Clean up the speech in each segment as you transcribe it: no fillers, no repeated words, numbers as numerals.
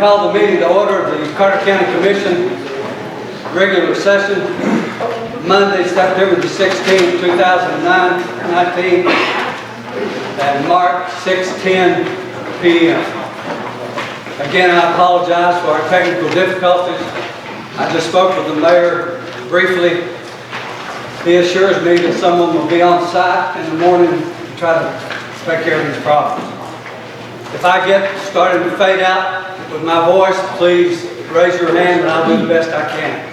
call the meeting to order of the Carter County Commission regular session, Monday, September the 16th, 2019, and mark 6:10 p.m. Again, I apologize for our technical difficulties. I just spoke with the mayor briefly. He assures me that someone will be on site in the morning to try to take care of these problems. If I get started to fade out with my voice, please raise your hand and I'll do the best I can.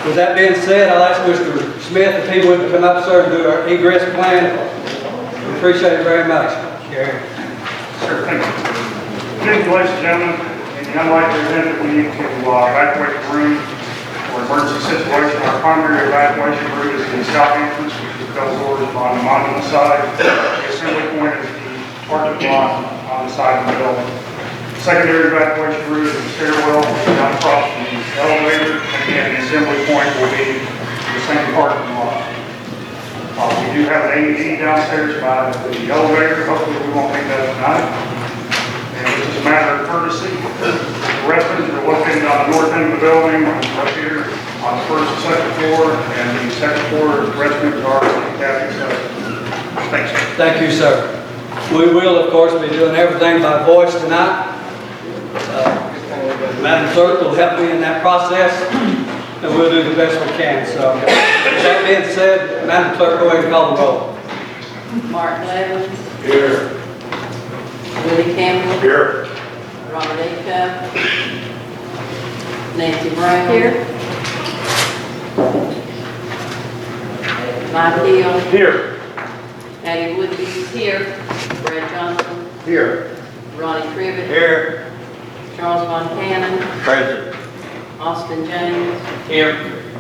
With that being said, I'll ask Mr. Smith if he would come up, sir, and do our egress plan. We appreciate it very much. Gary. Sure, thank you. Good evening, ladies and gentlemen. In the unlikely event that we need to evacuate the room for emergency situation, our primary evacuation route is the south entrance, which is Bell Doors on the monument side. The assembly point is the parking lot on the side of the building. Secondary evacuation route is the stairwell down across from the elevator, and the assembly point will be the same parking lot. We do have an AED downstairs by the elevator. Hopefully we won't need that tonight. And this is a matter of courtesy. The restrooms are located on the north end of the building, right here on the first and second floor, and the second floor restrooms are on the cabin. Thanks. Thank you, sir. We will, of course, be doing everything by voice tonight. Madam Clerk will help me in that process, and we'll do the best we can. So, with that being said, Madam Clerk, go ahead and call the roll. Mark Levin. Here. Willie Campbell. Here. Robert A. Cup. Nancy Brown. Here. Mike Hill. Here. Patty Woodby is here. Brad Johnson. Here. Ronnie Cribbett. Here. Charles Von Cannon. Present. Austin James. Here.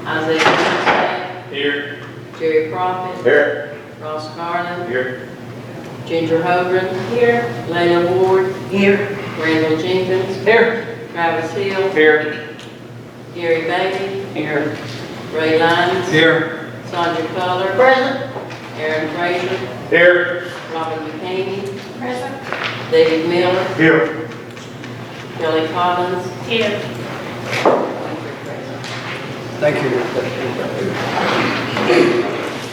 Isaiah Winstead. Here. Jerry Prophet. Here. Ross Garland. Here. Ginger Hogan. Here. Layla Ward. Here. Randall Jenkins. Here. Travis Hill. Here. Gary Bailey. Here. Ray Lyons. Here. Sonia Fuller. Present. Aaron Fraser. Here. Robin McCaney. Present. David Miller. Here. Kelly Collins. Here. Thank you.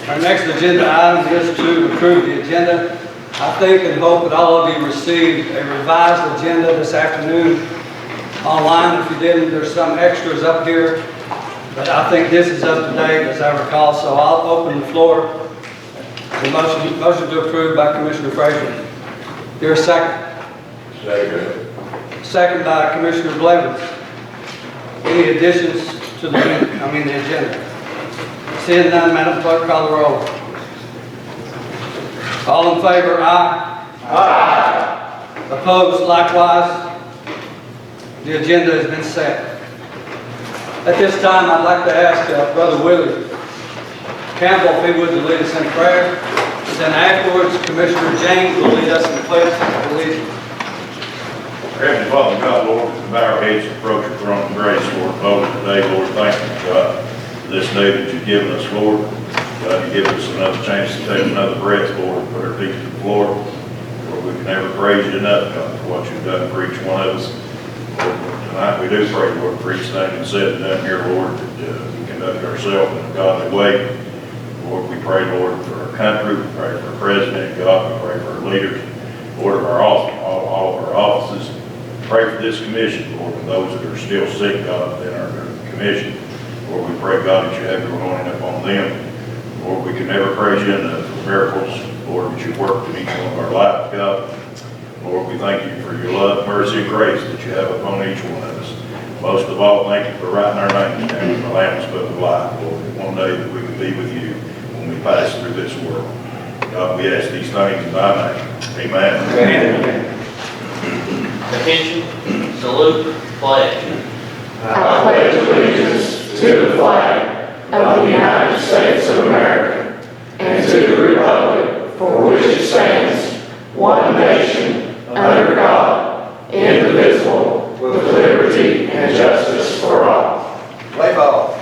Our next agenda item is to approve the agenda. I think and hope that all of you received a revised agenda this afternoon online. If you didn't, there's some extras up here, but I think this is up to date as I recall, so I'll open the floor. The motion to approve by Commissioner Frazier. Here a second. Second. Second by Commissioner Blevins. Any additions to the agenda? Seeing none, Madam Clerk, call the roll. All in favor, aye. Aye. Opposed, likewise. The agenda has been set. At this time, I'd like to ask Brother Willie Campbell if he would lead us in prayer. Then afterwards, Commissioner James will lead us in the pledge of allegiance. Heavenly Father, God, Lord, we bow our heads and approach your throne of grace, Lord, both today, Lord, thank you, God, for this day that you've given us, Lord. God, you give us another chance to take another breath, Lord, put our feet to the floor. Lord, we can never praise you enough, God, for what you've done for each one of us. Lord, tonight we do pray, Lord, for each thing that's said and done here, Lord, that we conduct ourselves in a godly way. Lord, we pray, Lord, for our country, we pray for our president, God, we pray for our leaders, Lord, of our office, all of our offices. Pray for this commission, Lord, and those that are still sick, God, within our commission. Lord, we pray, God, that you have your anointing upon them. Lord, we can never praise you enough for miracles, Lord, that you worked in each one of our lives, God. Lord, we thank you for your love, mercy, and grace that you have upon each one of us. Most of all, thank you for writing our names down in the Lamb's Book of Life, Lord, that one day that we can be with you when we pass through this world. God, we ask these things in thy name. Amen. Attention, salute, pledge. I pledge allegiance to the flag of the United States of America and to the republic for which it stands, one nation, under God, indivisible, with liberty and justice for all. Play ball.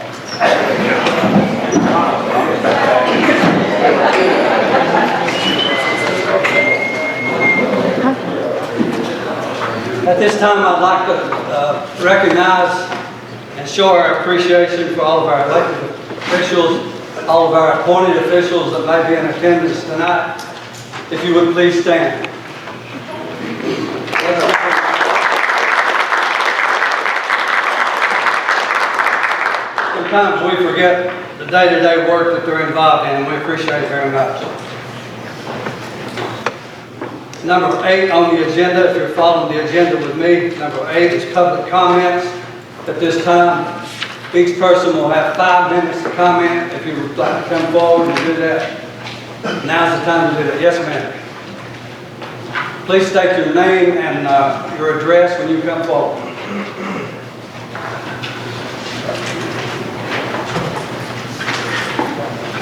At this time, I'd like to recognize and show our appreciation for all of our elected officials, all of our appointed officials that may be in attendance tonight. If you would please stand. Sometimes we forget the day-to-day work that they're involved in, and we appreciate it very much. Number 8 on the agenda, if you're following the agenda with me, number 8 is public comments. At this time, each person will have 5 minutes to comment. If you would like to come forward and do that, now's the time to do that. Yes, ma'am. Please state your name and your address when you come forward.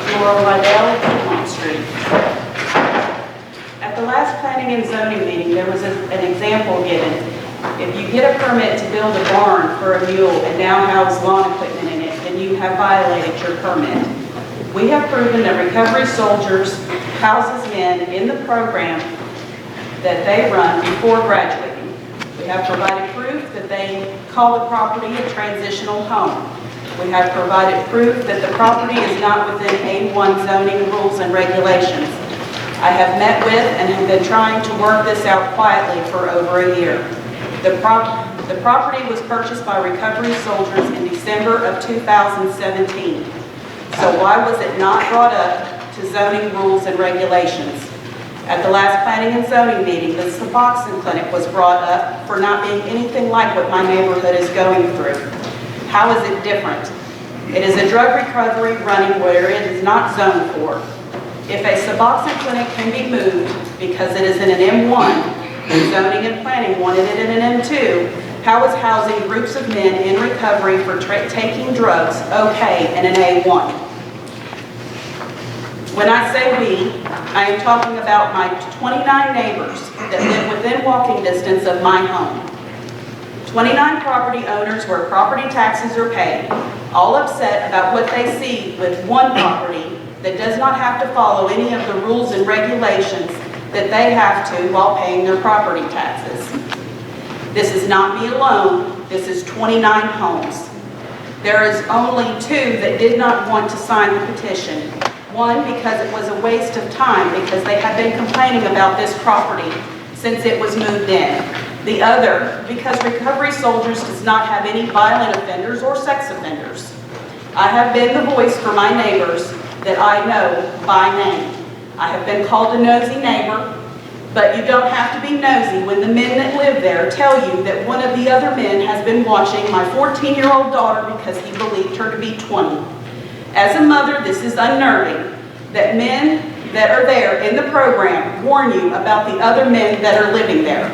Laura Waddell, Piedmont Street. At the last planning and zoning meeting, there was an example given. If you get a permit to build a barn for a mule and now house lawn equipment in it, then you have violated your permit. We have proven that Recovery Soldiers houses men in the program that they run before graduating. We have provided proof that they call the property a transitional home. We have provided proof that the property is not within A1 zoning rules and regulations. I have met with and have been trying to work this out quietly for over a year. The property was purchased by Recovery Soldiers in December of 2017. So why was it not brought up to zoning rules and regulations? At the last planning and zoning meeting, the Suboxone Clinic was brought up for not being anything like what my neighborhood is going through. How is it different? It is a drug recovery running where it is not zoned for. If a Suboxone Clinic can be moved because it is in an M1, and zoning and planning wanted it in an M2, how is housing groups of men in recovery for taking drugs okay in an A1? When I say we, I am talking about my 29 neighbors that live within walking distance of my home. 29 property owners where property taxes are paid, all upset about what they see with one property that does not have to follow any of the rules and regulations that they have to while paying their property taxes. This is not me alone, this is 29 homes. There is only 2 that did not want to sign the petition. One, because it was a waste of time because they had been complaining about this property since it was moved in. The other, because Recovery Soldiers does not have any violent offenders or sex offenders. I have been the voice for my neighbors that I know by name. I have been called a nosy neighbor, but you don't have to be nosy when the men that live there tell you that one of the other men has been watching my 14-year-old daughter because he believed her to be 20. As a mother, this is unnerving that men that are there in the program warn you about the other men that are living there.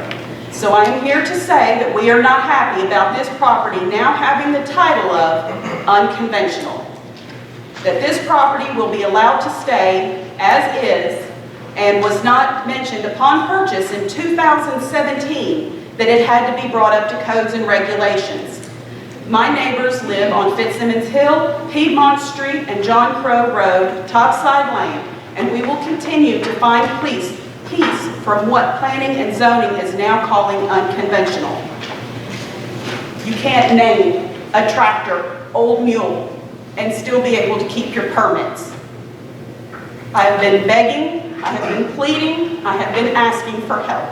So I am here to say that we are not happy about this property now having the title of unconventional. That this property will be allowed to stay as is and was not mentioned upon purchase in 2017 that it had to be brought up to codes and regulations. My neighbors live on Fitzsimmons Hill, Piedmont Street, and John Crow Road, Topside Lane, and we will continue to find peace from what planning and zoning is now calling unconventional. You can't name a tractor Old Mule and still be able to keep your permits. I have been begging, I have been pleading, I have been asking for help.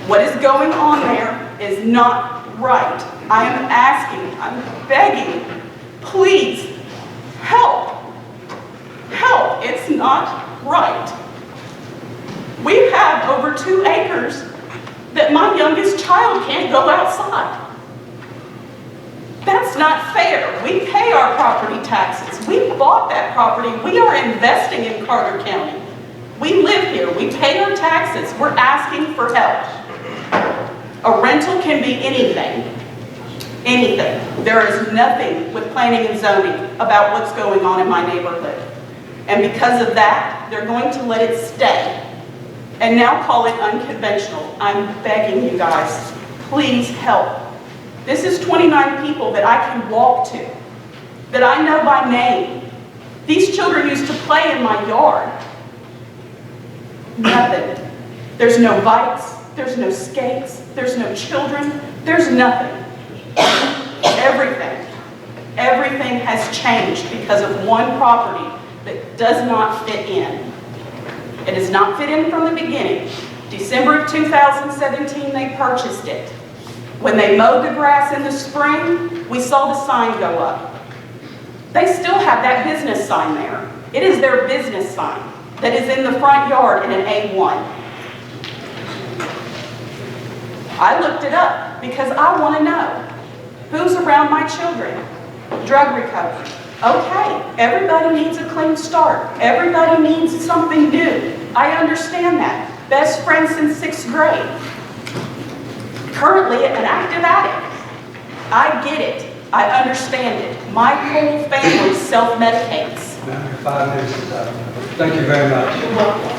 What is going on there is not right. I am asking, I'm begging, please help. Help, it's not right. We have over 2 acres that my youngest child can't go outside. That's not fair. We pay our property taxes. We bought that property. We are investing in Carter County. We live here. We pay our taxes. We're asking for help. A rental can be anything. Anything. There is nothing with planning and zoning about what's going on in my neighborhood. And because of that, they're going to let it stay and now call it unconventional. I'm begging you guys, please help. This is 29 people that I can walk to, that I know by name. These children used to play in my yard. Nothing. There's no bites. there's no skates, there's no children, there's nothing. Everything has changed because of one property that does not fit in. It has not fit in from the beginning. December of 2017, they purchased it. When they mowed the grass in the spring, we saw the sign go up. They still have that business sign there. It is their business sign that is in the front yard in an A1. I looked it up because I want to know who's around my children. Drug recovery. Okay, everybody needs a clean start. Everybody needs something new. I understand that. Best friend since 6th grade. Currently an active addict. I get it. I understand it. My whole family self-medicates. Now your 5 minutes is up. Thank you very much. You're welcome.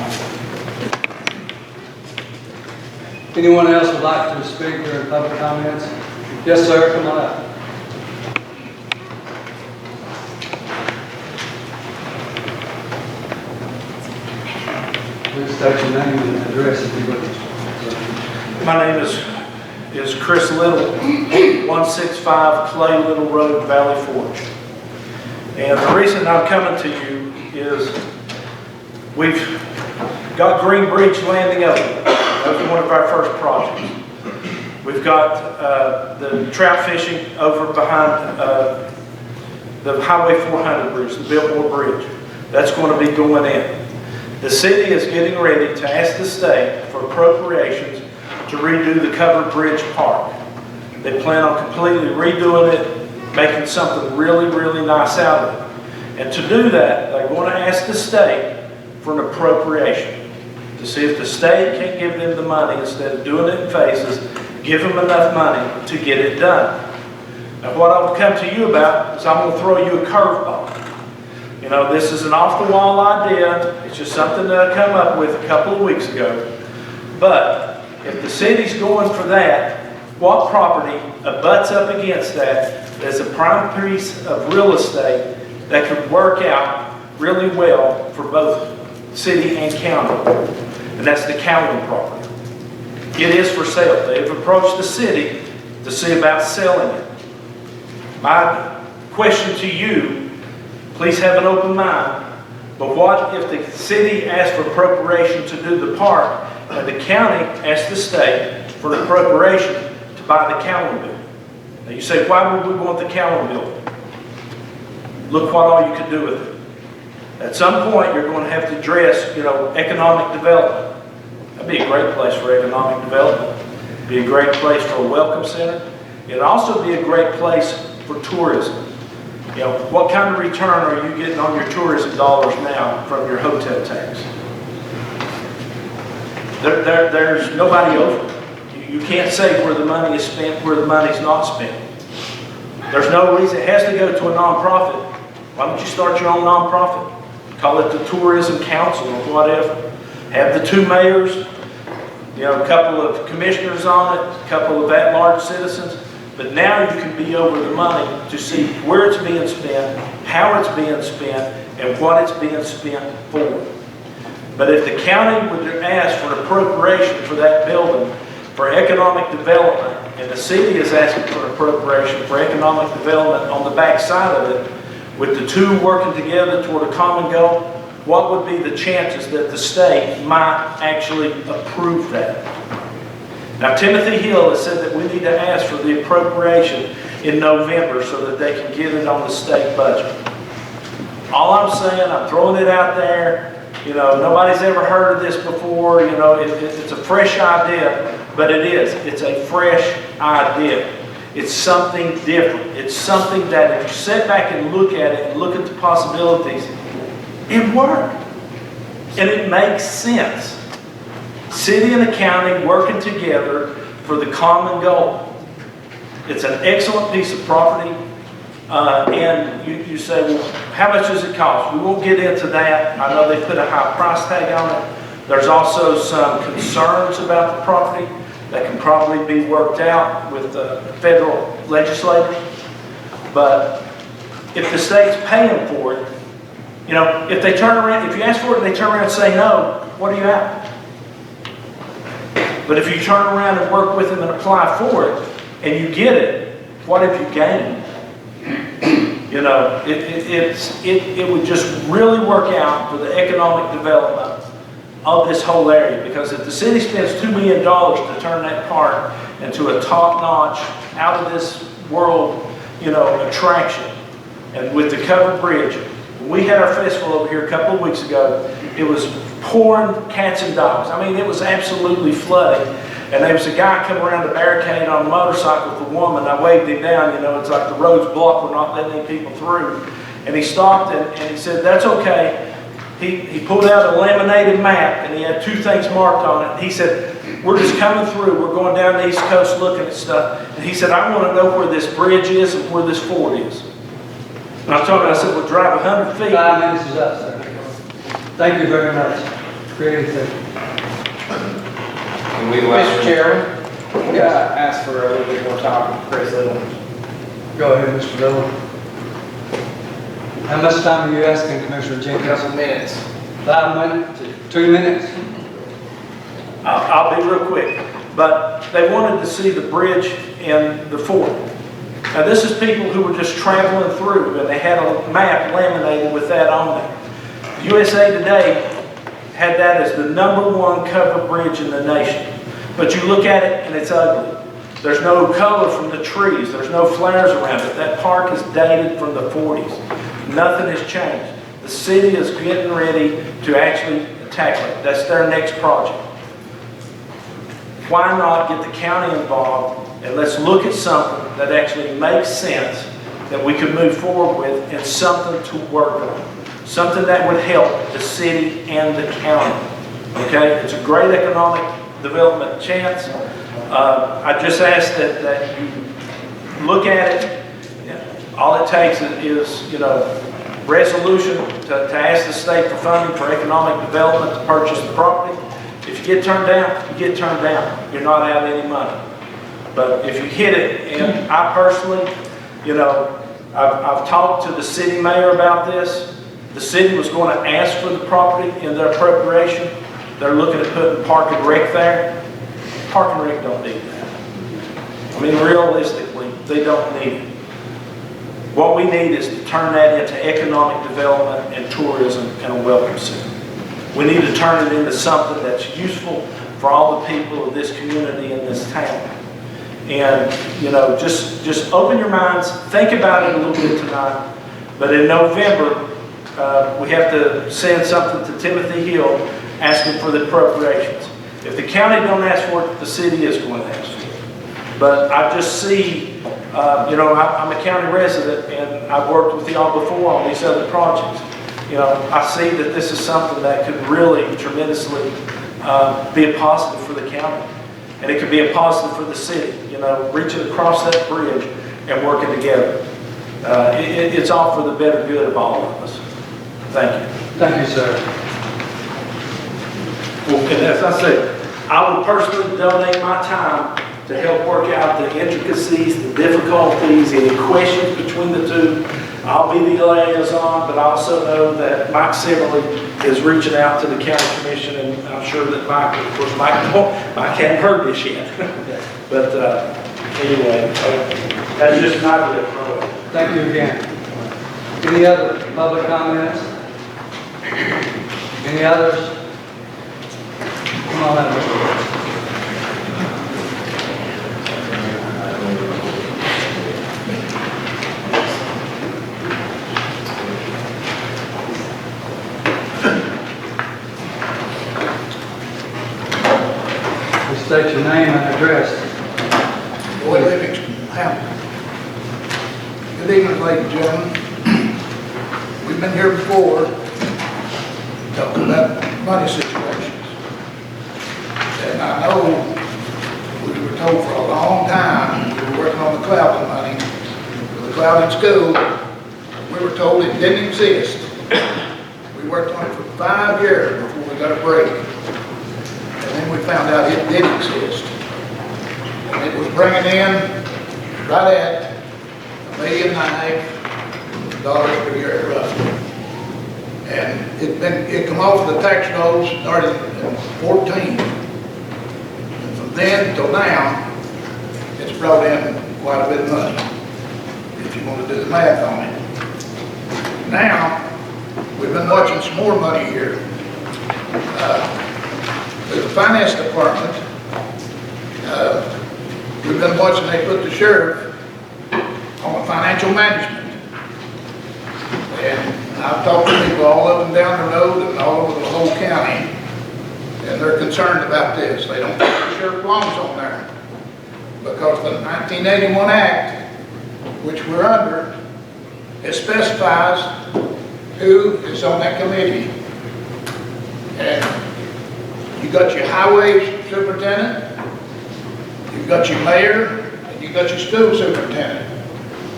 Anyone else would like to speak during public comments? Yes, sir, come on up. Please state your name and address if you would. My name is Chris Little, 165 Clay Little Road, Valley Forge. And the reason I'm coming to you is we've got Green Bridge Landing open. That was one of our first projects. We've got the trout fishing over behind the Highway 400 bridge, the Biltmore Bridge. That's going to be going in. The city is getting ready to ask the state for appropriations to redo the covered bridge park. They plan on completely redoing it, making something really, really nice out of it. And to do that, they're going to ask the state for an appropriation to see if the state can't give them the money instead of doing it in phases, give them enough money to get it done. Now what I will come to you about is I'm going to throw you a curveball. You know, this is an off-the-wall idea. It's just something that I come up with a couple of weeks ago. But if the city's going for that, what property abuts up against that as a prime piece of real estate that could work out really well for both city and county? And that's the Cowan property. It is for sale. They've approached the city to see about selling it. My question to you, please have an open mind, but what if the city asked for appropriation to do the park and the county asked the state for an appropriation to buy the Cowan building? Now you say, why would we want the Cowan building? Look what all you could do with it. At some point you're going to have to address, economic development. That'd be a great place for economic development. It'd be a great place for a welcome center. It'd also be a great place for tourism. What kind of return are you getting on your tourism dollars now from your hotel tax? There's nobody over it. You can't say where the money is spent, where the money's not spent. There's no reason. It has to go to a nonprofit. Why don't you start your own nonprofit? Call it the Tourism Council or whatever. Have the 2 mayors, a couple of commissioners on it, a couple of at-large citizens. But now you can be over the money to see where it's being spent, how it's being spent, and what it's being spent for. But if the county would ask for an appropriation for that building for economic development, and the city is asking for an appropriation for economic development on the back side of it, with the two working together toward a common goal, what would be the chances that the state might actually approve that? Now, Timothy Hill has said that we need to ask for the appropriation in November so that they can get it on the state budget. All I'm saying, I'm throwing it out there. Nobody's ever heard of this before. It's a fresh idea, but it is. It's a fresh idea. It's something different. It's something that if you sit back and look at it and look at the possibilities, it works. And it makes sense. City and the county working together for the common goal. It's an excellent piece of property. And you say, well, how much does it cost? We won't get into that. I know they put a high price tag on it. There's also some concerns about the property that can probably be worked out with the federal legislators. But if the state's paying for it, if they turn around, if you ask for it and they turn around and say no, what are you out? But if you turn around and work with them and apply for it, and you get it, what have you gained? You know, it would just really work out for the economic development of this whole area, because if the city spends $2 million to turn that park into a top-notch, out of this world, you know, attraction, and with the covered bridge, we had our festival over here a couple of weeks ago. It was pouring cats and dogs. I mean, it was absolutely flooding. And there was a guy come around the barricade on a motorcycle with a woman. I waved him down, you know, it's like the road's blocked, we're not letting any people through. And he stopped and he said, that's okay. He pulled out a laminated map and he had 2 things marked on it. He said, we're just coming through, we're going down the East Coast looking at stuff. And he said, I want to know where this bridge is and where this ford is. And I told him, I said, we'll drive 100 feet. 5 minutes is up, sir. Thank you very much. Creative thinking. Mr. Chairman, we ask for a little bit more time from Chris Little. Go ahead, Mr. Dillon. How much time are you asking, Commissioner A Jenkins? couple minutes. 5 minutes? 2 minutes? I'll be real quick. But they wanted to see the bridge and the fort. Now this is people who were just traveling through and they had a map laminated with that on there. USA Today had that as the #1 covered bridge in the nation. But you look at it and it's ugly. There's no color from the trees. There's no flowers around it. That park is dated from the 40s. Nothing has changed. The city is getting ready to actually tackle it. That's their next project. Why not get the county involved and let's look at something that actually makes sense that we could move forward with and something to work on. Something that would help the city and the county. Okay? It's a great economic development chance. I just ask that you look at it. All it takes is, you know, resolution to ask the state for funding for economic development to purchase the property. If you get turned down, you get turned down. You're not out any money. But if you hit it, and I personally, you know, I've talked to the city mayor about this. The city was going to ask for the property in their appropriation. They're looking at putting Park and Rec there. Park and Rec don't need that. I mean, realistically, they don't need it. What we need is to turn that into economic development and tourism and a welcome center. We need to turn it into something that's useful for all the people of this community in this town. And, you know, just open your minds, think about it a little bit tonight. But in November, we have to send something to Timothy Hill asking for the appropriations. If the county don't ask for it, the city is going to ask for it. But I just see, you know, I'm a county resident and I've worked with y'all before on these other projects. You know, I see that this is something that could really tremendously be a positive for the county. And it could be a positive for the city, you know, reaching across that bridge and working together. It's all for the better good of all of us. Thank you. Thank you, sir. Well, and as I said, I would personally donate my time to help work out the intricacies, the difficulties, any questions between the two. I'll be the liaison, but I also know that Mike Simmerly is reaching out to the county commission, and I'm sure that Mike, of course, Mike hadn't heard this yet. But anyway, that's just an idea. Thank you again. Any other public comments? Any others? Come on up, Mr. Woods. State your name and address. Boy Livingston, Hamilton. Good evening, ladies and gentlemen. We've been here before talking about money situations. And I know we were told for a long time, we were working on the Clouding money, for the Clouding school. We were told it didn't exist. We worked on it for 5 years before we got a break. And then we found out it did exist. And it was bringing in right at $1.5 million per year roughly. And it come off the tax rolls starting in 14. And from then till now, it's brought in quite a bit of money, if you want to do the math on it. Now, we've been watching some more money here. With the finance department, we've been watching, they put the sheriff on financial management. And I've talked to people all up and down the road and all over the whole county, and they're concerned about this. They don't think the sheriff belongs on there. Because the 1981 Act, which we're under, it specifies who is on that committee. And you got your highway superintendent, you've got your mayor, and you've got your school superintendent.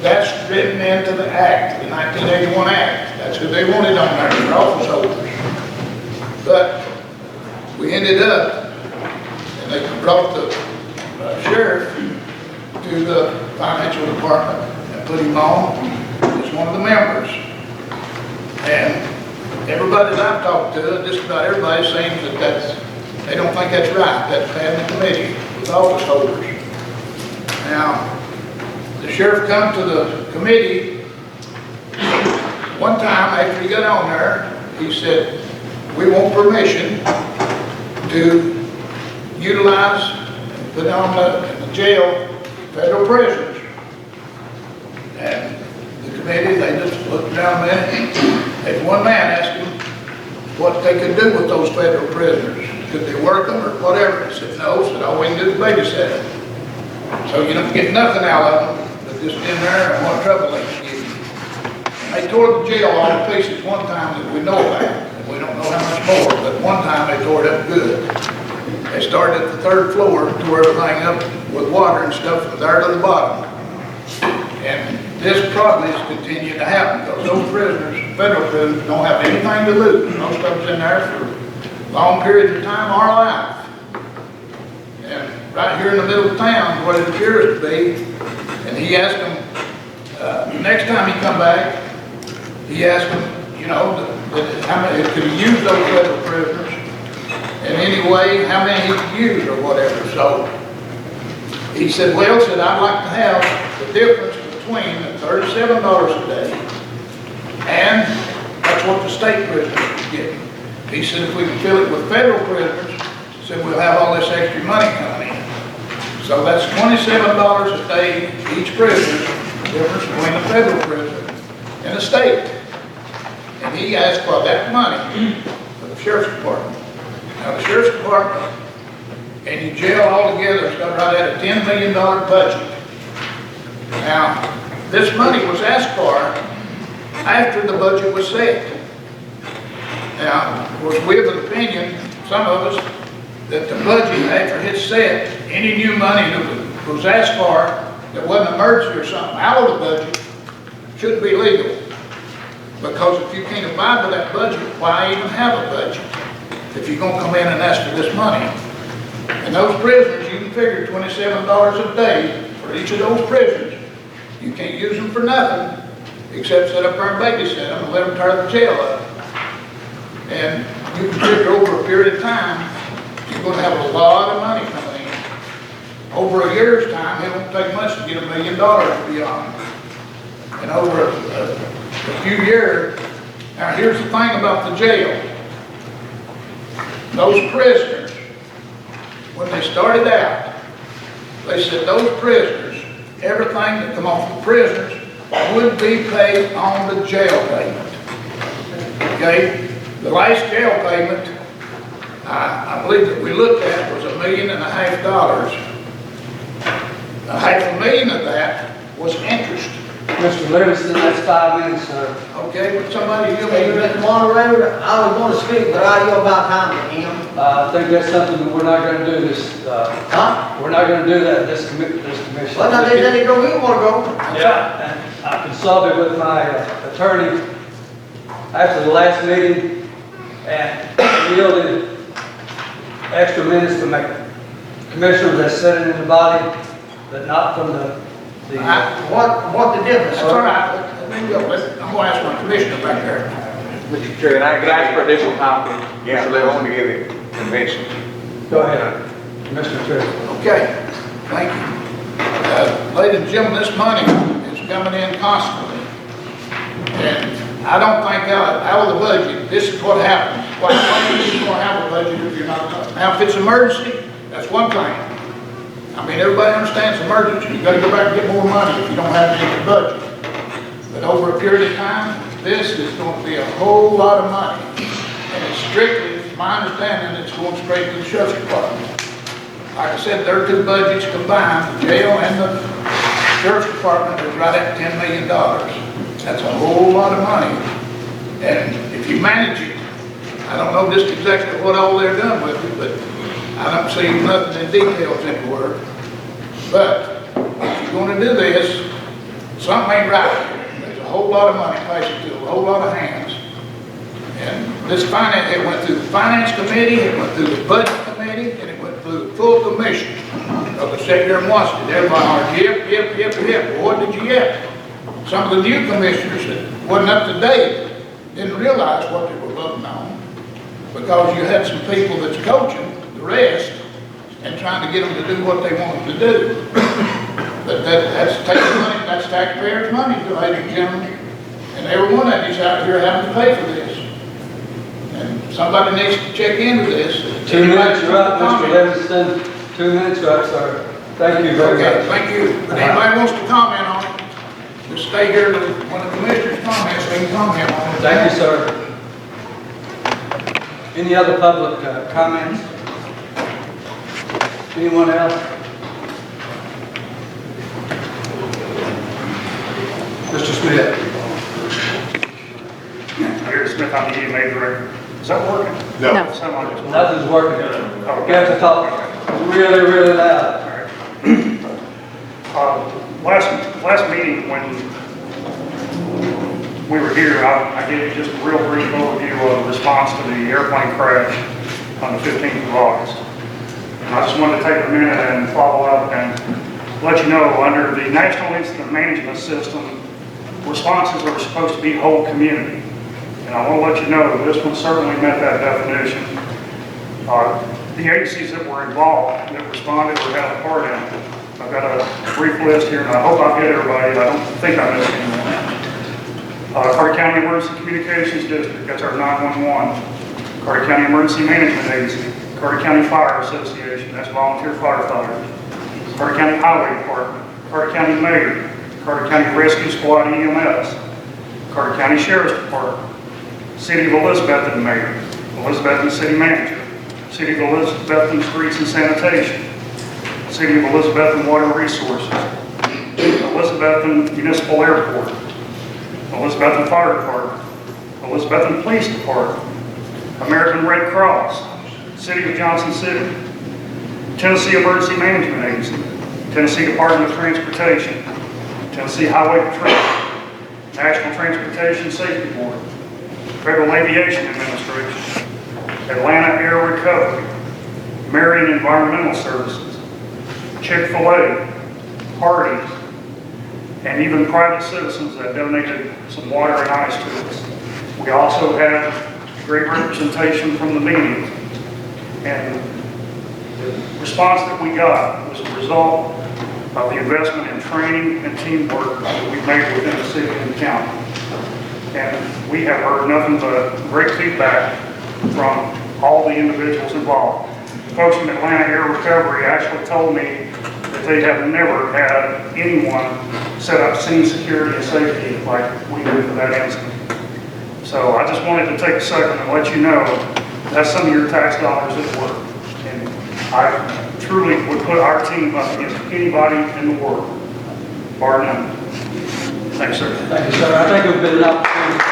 That's written into the Act, the 1981 Act. That's who they wanted on there, their office holders. But we ended up, and they brought the sheriff to the financial department and put him on as one of the members. And everybody that I've talked to, just about everybody seems that they don't think that's right. That's having a committee with office holders. Now, the sheriff come to the committee one time after he got on there. He said, "We want permission to utilize and put on the jail federal prisoners." And the committee, they just looked around a minute, and one man asked him what they could do with those federal prisoners. Could they work them or whatever? He said, "No," said, "all we can do is babysit them." So you don't get nothing out of them, but just in there and what trouble they can give you. And they tore the jail all to pieces one time that we know about, and we don't know how much more, but one time they tore it up good. They started at the 3rd floor, tore everything up with water and stuff from there to the bottom. And this probably is continuing to happen because those prisoners, federal prisoners, don't have anything to lose. Most of them's in there for long periods of time or life. And right here in the middle of town, what it appears to be, and he asked them, next time he come back, he asked them, you know, how many, could he use those federal prisoners? And anyway, how many he could use or whatever. So he said, "Well," said, "I'd like to have the difference between the $37 a day and that's what the state prisoners are getting." He said, "If we can fill it with federal prisoners," he said, "we'll have all this extra money coming in." So that's $27 a day each prisoner, the difference between the federal prisoner and the state. And he asked for that money for the sheriff's department. Now, the sheriff's department and your jail altogether has got right at a $10 million budget. Now, this money was asked for after the budget was set. Now, of course, we have an opinion, some of us, that the budget after it's set, any new money that was asked for that wasn't emergency or something out of the budget shouldn't be legal. Because if you can't abide by that budget, why even have a budget? If you're going to come in and ask for this money. And those prisoners, you can figure $27 a day for each of those prisoners. You can't use them for nothing except sit up there and babysit them and let them tear the jail up. And you can figure over a period of time, you're going to have a lot of money coming in. Over a year's time, it won't take much to get $1 million to be on. And over a few years, now here's the thing about the jail. Those prisoners, when they started out, they said those prisoners, everything that come off the prisoners would be paid on the jail payment. Okay? The last jail payment, I believe that we looked at was $1.5 million. $500,000 of that was interest. Mr. Livingston, that's 5 minutes, sir. Okay, but somebody give Hey, me that. Mr. Moderator, I was gonna speak, but are you about time to him? I think that's something that we're not gonna do this, Huh? we're not gonna do that, this commission. Well, now, they go, you wanna go? Yeah, and I consulted with my attorney after the last meeting and yielded extra minutes from my commissioners that's sitting in the body, but not from the What the difference? That's all right. Let me go. I'm going to ask my commissioner back there. Mr. Chair, can I ask for additional time? Yes, I want to give it convention. Go ahead, Commissioner Tripp. Okay, thank you. Ladies and gentlemen, this money is coming in constantly. And I don't think out of the budget, this is what happens. Why you're going to have a budget if you're not? Now, if it's emergency, that's one thing. I mean, everybody understands emergency. You gotta go back and get more money if you don't have any in the budget. But over a period of time, this is going to be a whole lot of money. And it's strictly, my understanding, it's going straight to the sheriff's department. Like I said, their two budgets combined, the jail and the sheriff's department, is right at $10 million. That's a whole lot of money. And if you manage it, I don't know just exactly what all they're done with it, but I don't see nothing in details anywhere. But if you're going to do this, something ain't right. There's a whole lot of money passing through a whole lot of hands. And this finance, it went through the finance committee, it went through the budget committee, and it went through the full commission of the secretary and watched it. Everybody, yep. Well, what did you get? Some of the new commissioners that wasn't up to date didn't realize what they were voting on, because you had some people that's coaching the rest and trying to get them to do what they wanted to do. But that's taking money, that's taxpayers' money, ladies and gentlemen. And every one of you's out here having to pay for this. And somebody needs to check into this. 2 minutes, you're up, Mr. Livingston. 2 minutes, you're up, sir. Thank you very much. Okay, thank you. But anybody wants to comment on it, just stay here when the commissioners comment, so they can comment on it. Thank you, sir. Any other public comments? Anyone else? Mr. Smith. Gary Smith, I'm the EMA director. Is that working? No. Sound like it's working. Nothing's working. Okay. You have to talk really, really loud. Last meeting, when we were here, I gave you just a real brief overview of the response to the airplane crash on the 15th of August. And I just wanted to take a minute and follow up and let you know, under the National Incident Management System, responses are supposed to be whole community. And I want to let you know that this one certainly met that definition. The agencies that were involved, that responded or had a part in it, I've got a brief list here, and I hope I've hit everybody. I don't think I missed anyone. Carter County Emergency Communications District, that's our 911. Carter County Emergency Management Agency. Carter County Fire Association, that's volunteer firefighters. Carter County Highway Department. Carter County Mayor. Carter County Rescue Squad EMS. Carter County Sheriff's Department. City of Elizabethton Mayor. Elizabethton City Manager. City of Elizabethton Streets and Sanitation. City of Elizabethton Water Resources. Elizabethton Municipal Airport. Elizabethton Fire Department. Elizabethton Police Department. American Red Cross. City of Johnson City. Tennessee Emergency Management Agency. Tennessee Department of Transportation. Tennessee Highway Patrol. National Transportation Safety Board. Federal Aviation Administration. Atlanta Air Recovery. Marion Environmental Services. Chick-fil-A, Hardee's, and even private citizens that donated some water and ice to us. We also had great representation from the meetings, and the response that we got was a result of the investment in training and teamwork that we've made within the city and county. And we have heard nothing but great feedback from all the individuals involved. Folks from Atlanta Air Recovery actually told me that they have never had anyone set up scene security and safety like we did for that incident. So I just wanted to take a second and let you know that's some of your tax dollars at work. And I truly would put our team up against anybody in the world, bar none. Thanks, sir. Thank you, sir. I think it would have been an opportunity.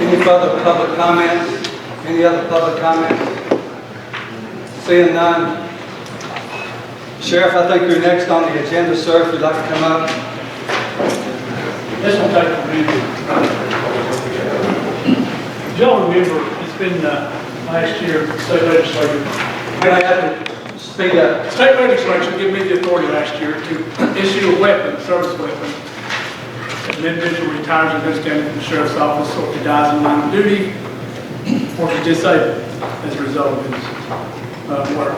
Any further public comments? Any other public comments? Seeing none. Sheriff, I think you're next on the agenda, sir, if you'd like to come up. This will take a minute. y'all remember, it's been last year, state legislature. You may have to speak up. State legislature gave me the authority last year to issue a weapon, a service weapon. An individual retires in good standing from the sheriff's office, or if he dies in line of duty, or if he's disabled as a result of his work.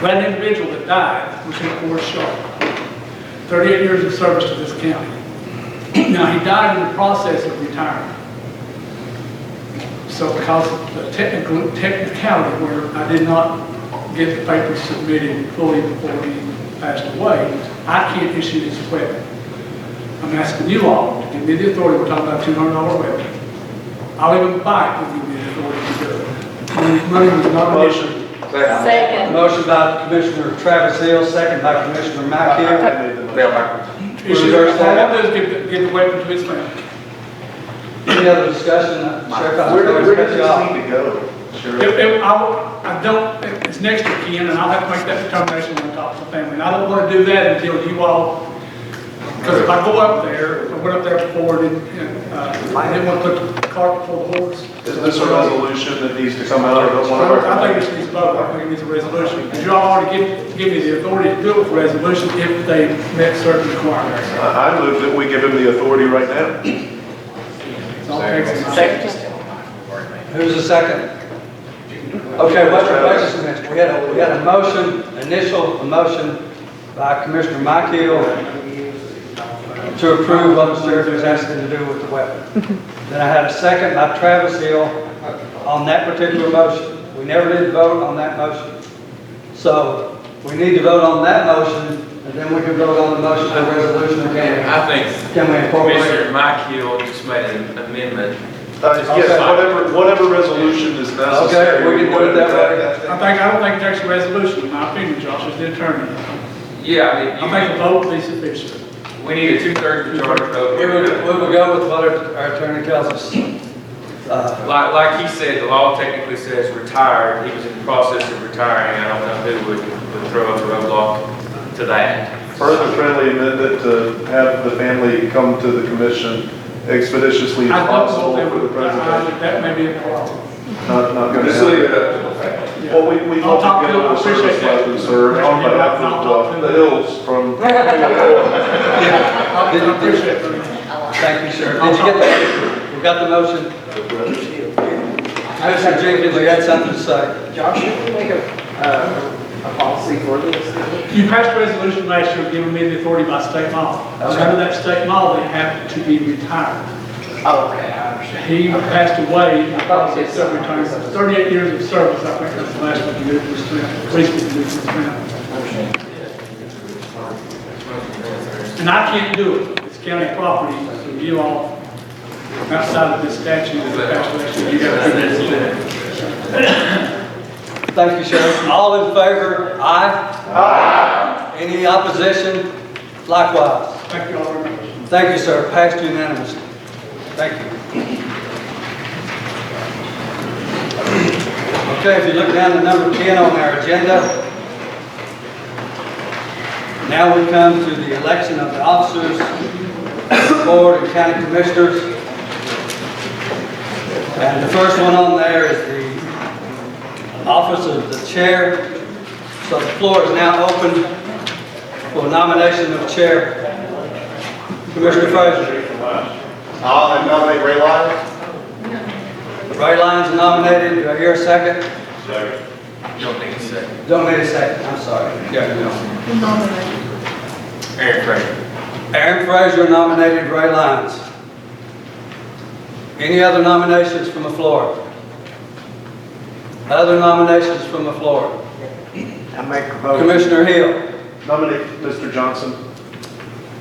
That individual that died was in Forest Sharp. 38 years of service to this county. Now, he died in the process of retiring. So because of the technicality where I did not get the papers submitted fully before he passed away, I can't issue this weapon. I'm asking you all to give me the authority. We're talking about a $200 weapon. I'll even buy it if you give me the authority to do it. Money was not an issue. Second. Motion by Commissioner Travis Hill, second by Commissioner Mike Hill. All I want to do is give the weapon to his family. Any other discussion? Sheriff, Where does this need to go? I don't, it's next to kin, and I'll have to make that determination when I talk to the family. And I don't want to do that until you all, because if I go up there, I went up there before, and I didn't want to put the cart before the horse. Is this a resolution that needs to come out of one of our? I think it needs a vote. I think it needs a resolution. Because you all already give me the authority to do it with resolution if they met certain requirements. I move that we give him the authority right now. Second. Who's the second? Okay, wait just a minute. We had a motion, a motion by Commissioner Mike Hill to approve what the sheriff was asking to do with the weapon. Then I had a second by Travis Hill on that particular motion. We never did vote on that motion. So we need to vote on that motion, and then we can vote on the motion for resolution again. I think Can we incorporate? Commissioner Mike Hill just made an amendment. Yes, whatever resolution is necessary. Okay, we can do it that way. I don't think it takes a resolution, in my opinion, Josh, as the attorney. Yeah, I think a vote would be sufficient. we need a 2/3 majority vote. We will go with what our attorney tells us. Like he said, the law technically says retired. He was in the process of retiring. I don't know who would throw up a roadblock to that. Further friendly amendment to have the family come to the commission expeditiously as I don't possible know if for the presentation. that may be a problem. Not going to Just leave it happen. up. Well, we I'll hope talk to to get him. I the service appreciate that. weapons, sir, on behalf of the Hills from. I appreciate it. Thank you, sir. Did you get that? We got the motion. Commissioner Jenkins, you had something to say? Josh, should we make a policy for this? You passed a resolution last year giving me the authority by state law. Okay. Under that state law, they have to be retired. Okay, I understand. He passed away in the process of retiring. 38 years of service, I think that's the last one he did for his family. Least we can do for his family. And I can't do it. It's county property, so you all, outside of this statute that passed last year, you have to do this. Thank you, Sheriff. All in favor? Aye. Aye. Any opposition? Likewise. Thank you all very much. Thank you, sir. Passed unanimously. Thank you. Okay, if you look down to number 10 on our agenda, now we come to the election of the officers, board, and county commissioners. And the first one on there is the office of the chair. So the floor is now open for nomination of chair. Commissioner Frazier. I'll nominate Ray Lyons. Ray Lyons nominated. Do I hear a second? Second. Don't need a second. Don't need a second. I'm sorry. Yeah, no. Aaron Fraser. Aaron Frazier nominated Ray Lyons. Any other nominations from the floor? Other nominations from the floor? I make a vote. Commissioner Hill. Nominate Mr. Johnson.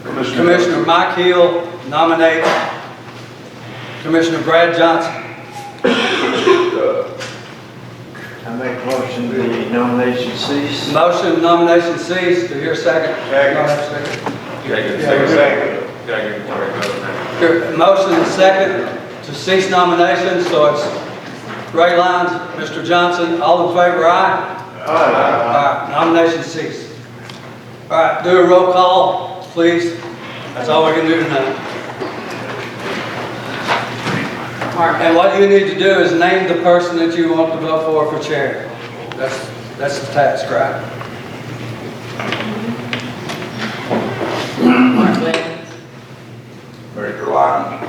Commissioner Mike Hill nominates Commissioner Brad Johnson. I make a motion the nomination cease. Motion, nomination ceased. Do you hear a second? Second. You gotta get a Yeah, second. You gotta get a majority vote now. Here, motion and second to cease nominations, so it's Ray Lyons, Mr. Johnson. All in favor, aye? Aye. All right, nomination ceased. All right, do a roll call, please. That's all we can do tonight. Mark. And what you need to do is name the person that you want to vote for chair. That's the task, right? Mark Levens. Mr. Lyons.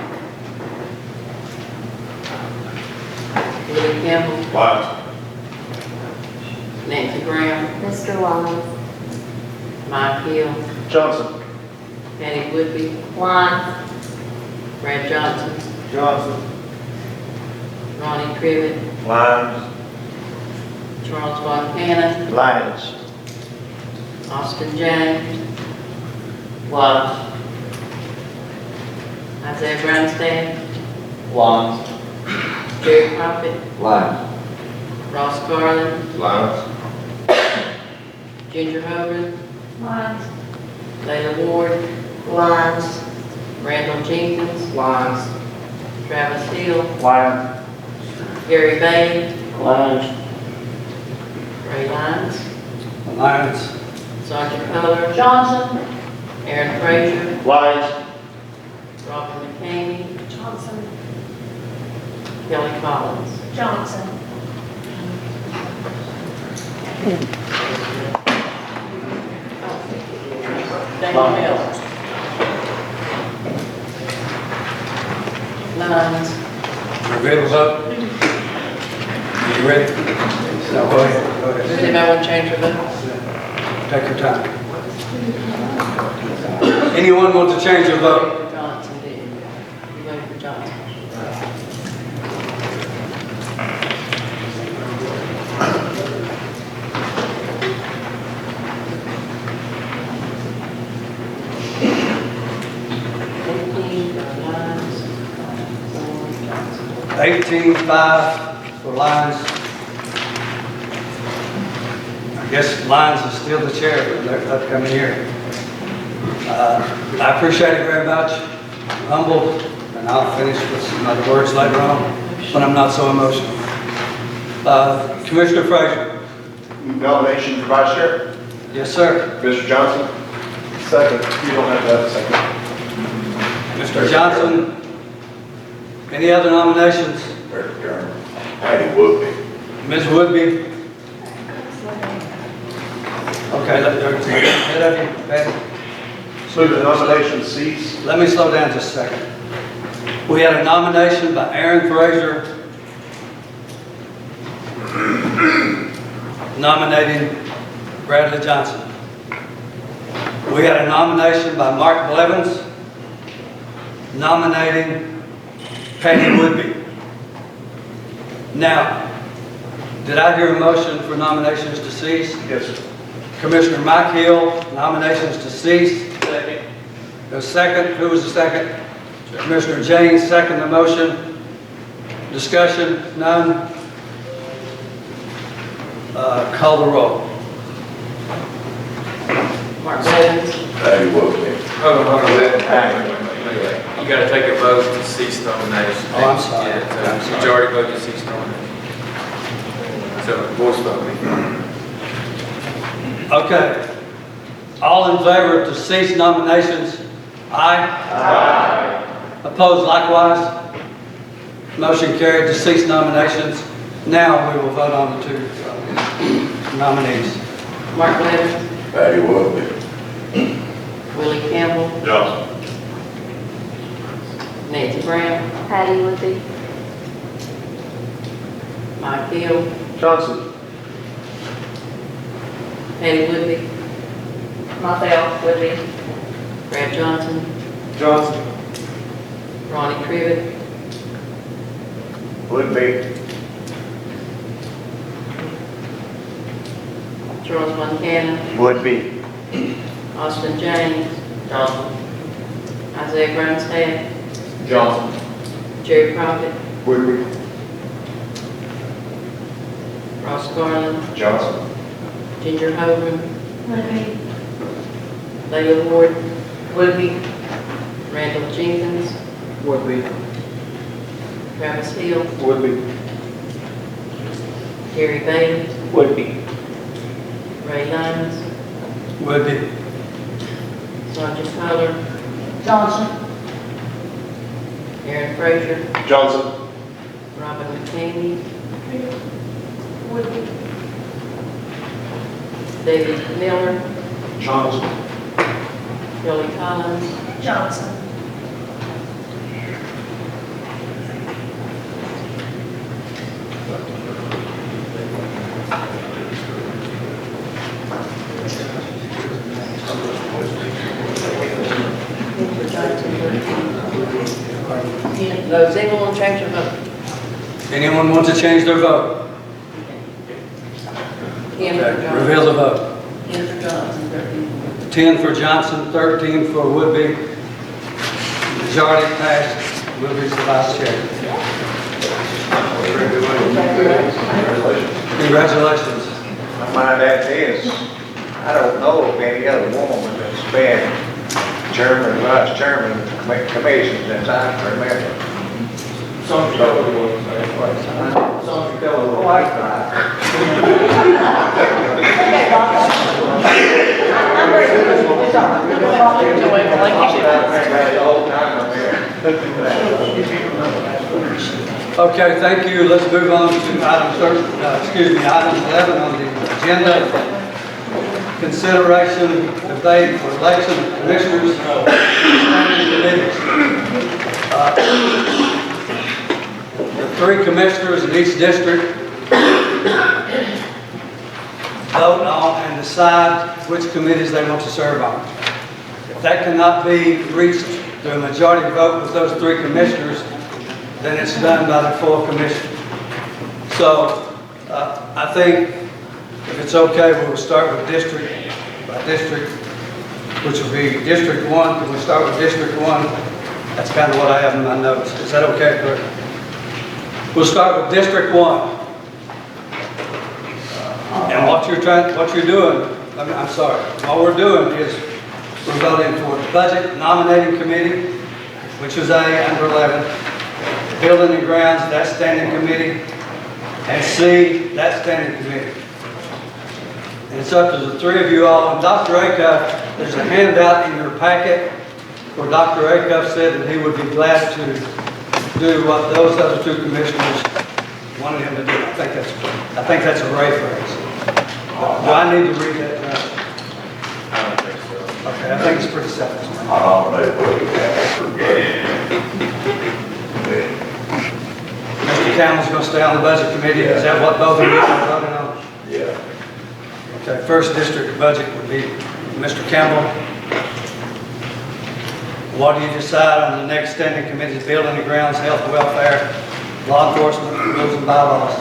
Willie Campbell. Lyons. Nancy Brown. Mr. Lyons. Mike Hill. Johnson. Patty Woodby. Lyons. Brad Johnson. Johnson. Ronnie Crivitt. Lyons. Charles Montana. Lyons. Austin James. Lyons. Isaiah Brownstein. Lyons. Jerry Prophet. Lyons. Ross Garland. Lyons. Ginger Hogan. Lyons. Layla Ward. Lyons. Randall Jenkins. Lyons. Travis Hill. Lyons. Gary Bain. Lyons. Ray Lyons. Lyons. Sergeant Color. Johnson. Aaron Frazier. Lyons. Robin McCamey. Johnson. Kelly Collins. Johnson. Daniel Miller. Lyons. You ready to vote? You ready? No, go ahead. Go Does ahead. anybody want to change their vote? Take your time. Anyone want to change your vote? For Johnson, didn't you? You voted for Johnson. Lyons. 18-5 for Lyons. I guess Lyons is still the chair for the upcoming year. I appreciate it very much. I'm humbled, and I'll finish with some other words later on when I'm not so emotional. Commissioner Frazier. Nomination for vice chair. Yes, sir. Mr. Johnson. Second. You don't have to have a second. Mr. Johnson. Any other nominations? Mr. Chairman. Patty Woodby. Ms. Woodby. Okay, let me, Patty. So the nomination cease. Let me slow down just a second. We had a nomination by Aaron Frazier nominating Bradley Johnson. We had a nomination by Mark Blevins nominating Patty Woodby. Now, did I hear a motion for nominations to cease? Yes, sir. Commissioner Mike Hill, nominations to cease. Second. The second, who was the second? Commissioner James, second the motion. Discussion, none. Call the roll. Mark Levens. Patty Woodby. Hold on. You gotta take a vote to cease nomination. Oh, I'm sorry. Yeah, so you already voted to cease nomination. So, voice vote. Okay. All in favor to cease nominations? Aye. Aye. Opposed likewise? Motion carried to cease nominations. Now we will vote on the two nominees. Mark Levens. Patty Woodby. Willie Campbell. Johnson. Nancy Brown. Patty Woodby. Mike Hill. Johnson. Patty Woodby. Myself, Woodby. Brad Johnson. Johnson. Ronnie Crivitt. Woodby. Charles Montana. Woodby. Austin James. Johnson. Isaiah Brownstein. Johnson. Jerry Prophet. Woodby. Ross Garland. Johnson. Ginger Hogan. Woodby. Layla Ward. Woodby. Randall Jenkins. Woodby. Travis Hill. Woodby. Gary Bailey. Woodby. Ray Lyons. Woodby. Sergeant Color. Johnson. Aaron Frazier. Johnson. Robin McKinney. David Miller. Johnson. Billy Collins. Johnson. Does anyone want to change their vote? Anyone want to change their vote? Ken for Johnson. Reveal the vote. Ken for Johnson, 13. 10 for Johnson, 13 for Woodby. Majority passed. Woodby's the vice chair. Congratulations. I might add this, I don't know of any other woman that's been chairman, vice chairman, commissions since I can remember. Sandra Keller was, Sandra Keller was. Oh, that's right. Okay, thank you. Let's move on to item 11 on the agenda. Consideration, debate, for election of commissioners, standing committees. The 3 commissioners in each district vote on and decide which committees they want to serve on. If that cannot be reached through a majority vote with those 3 commissioners, then it's done by the full commission. So I think if it's okay, we'll start with district by district, which will be District 1. Can we start with District 1? That's kind of what I have in my notes. Is that okay, Kurt? We'll start with District 1. And what you're doing, I'm sorry, what we're doing is we're voting for the Budget Nominating Committee, which is A, under 11. Building and Grounds, that standing committee, and C, that standing committee. And it's up to the 3 of you all. And Dr. Acuff, there's a handout in your packet where Dr. Acuff said that he would be glad to do what those other 2 commissioners wanted him to do. I think that's a Ray phrase. Do I need to read that now? I don't think so. Okay, I think it's pretty self-explanatory. Mr. Campbell's going to stay on the budget committee. Is that what both of you are voting on? Yeah. Okay, first district budget would be Mr. Campbell. What do you decide on the next standing committees? Building and Grounds, Health and Welfare, Law Enforcement, Rules and Bylaws.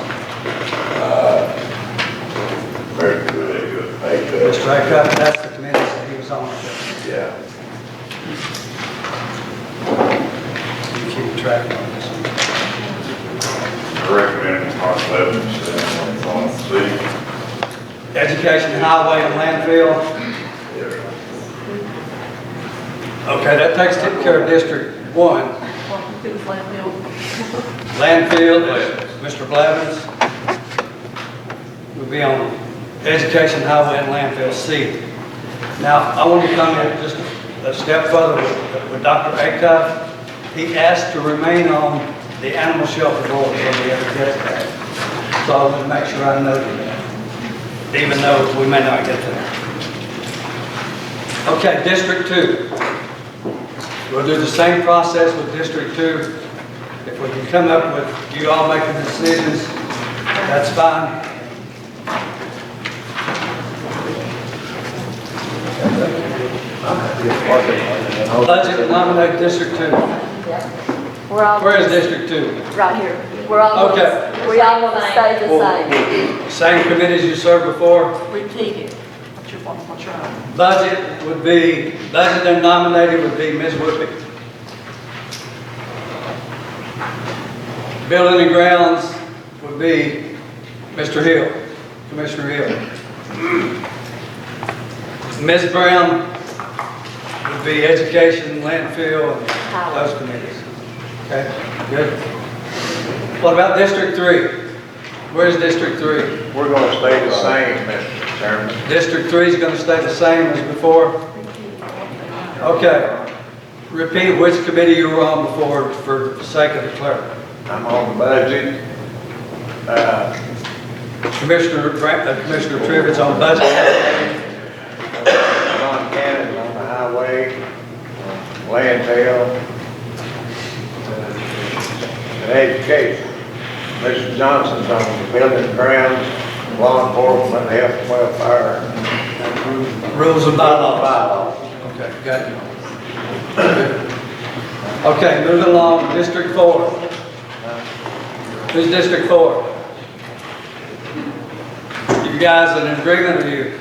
Very good. Mr. Acuff, that's the committees that he was on. Yeah. You keep track on this one. I recommend Mark Levens on C. Education, Highway, and Landfill. Okay, that takes care of District 1. Landfill, Mr. Blevins. We'll be on Education, Highway, and Landfill, C. Now, I want to come in just a step further with Dr. Acuff. He asked to remain on the Animal Shelter Board when we ever get that. So I want to make sure I noted that, even though we may not get there. Okay, District 2. We'll do the same process with District 2. If we can come up with you all making decisions, that's fine. Budget, nominate District 2. Where is District 2? Right here. We're all, Okay. we all want to stay the same. Same committees you served before. Repeat it. Budget would be, budget and nominated would be Ms. Whippy. Building and Grounds would be Mr. Hill, Commissioner Hill. Ms. Brown would be Education, Landfill, and those committees. Okay, good. What about District 3? Where's District 3? We're going to stay the same, Mr. Chairman. District 3 is going to stay the same as before? Okay. Repeat which committee you were on before for the sake of the clerk. I'm on the budget. Commissioner Trivets on budget. Ron Cannon on the highway, landfill, and education. Mr. Johnson's on the building grounds, law enforcement, health and welfare. Rules and bylaws. Okay, got it. Okay, moving along, District 4. Who's District 4? You guys in agreement or you?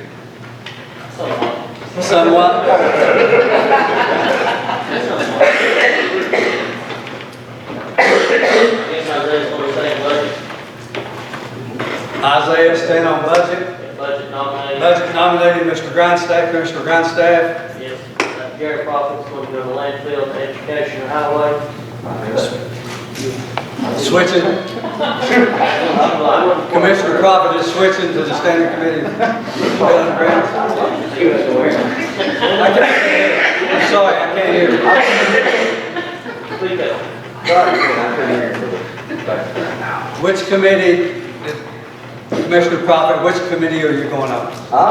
Somewhat. Isaiah, staying on budget. Budget nominated. Budget nominating Mr. Grindstaff, Commissioner Grindstaff. Yes. Gary Prophet's going to go to landfill, education, and highway. Switching. Commissioner Prophet is switching to the standing committee. Building grounds. I can't hear. I'm sorry, I can't hear. Which committee, Commissioner Prophet, which committee are you going on? I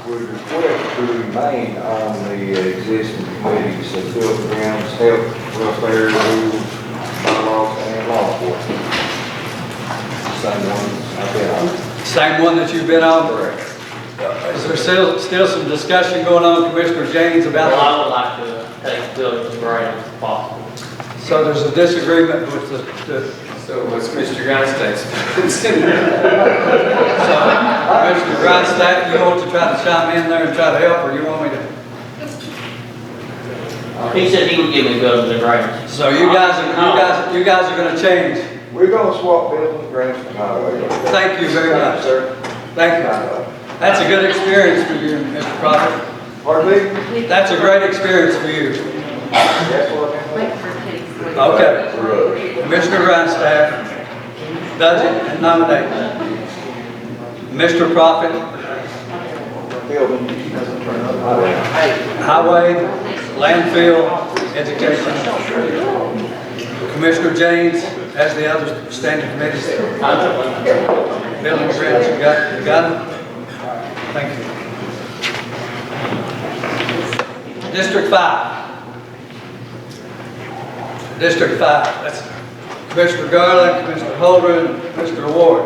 would request to remain on the existing committees of building grounds, health, welfare, rules, bylaws, and law enforcement. Same one I've been on. Same one that you've been on? Correct. Is there still some discussion going on, Commissioner James, about? Well, I would like to take buildings and grounds if possible. So there's a disagreement with the So what's Mr. Grindstaff's? So, Commissioner Grindstaff, you want to try to chime in there and try to help, or you want me to? He said he would give me buildings and grounds. So you guys are going to change. We're going to swap building grounds for highway. Thank you very much, sir. Thank you. That's a good experience for you, Mr. Prophet. Pardon me? That's a great experience for you. That's what Okay. Commissioner Grindstaff, budget and nominate. Mr. Prophet, highway, landfill, education. Commissioner James, as the other standing committees. Building grounds, you got it? Thank you. District 5. District 5, that's Commissioner Garland, Commissioner Holdren, Commissioner Ward.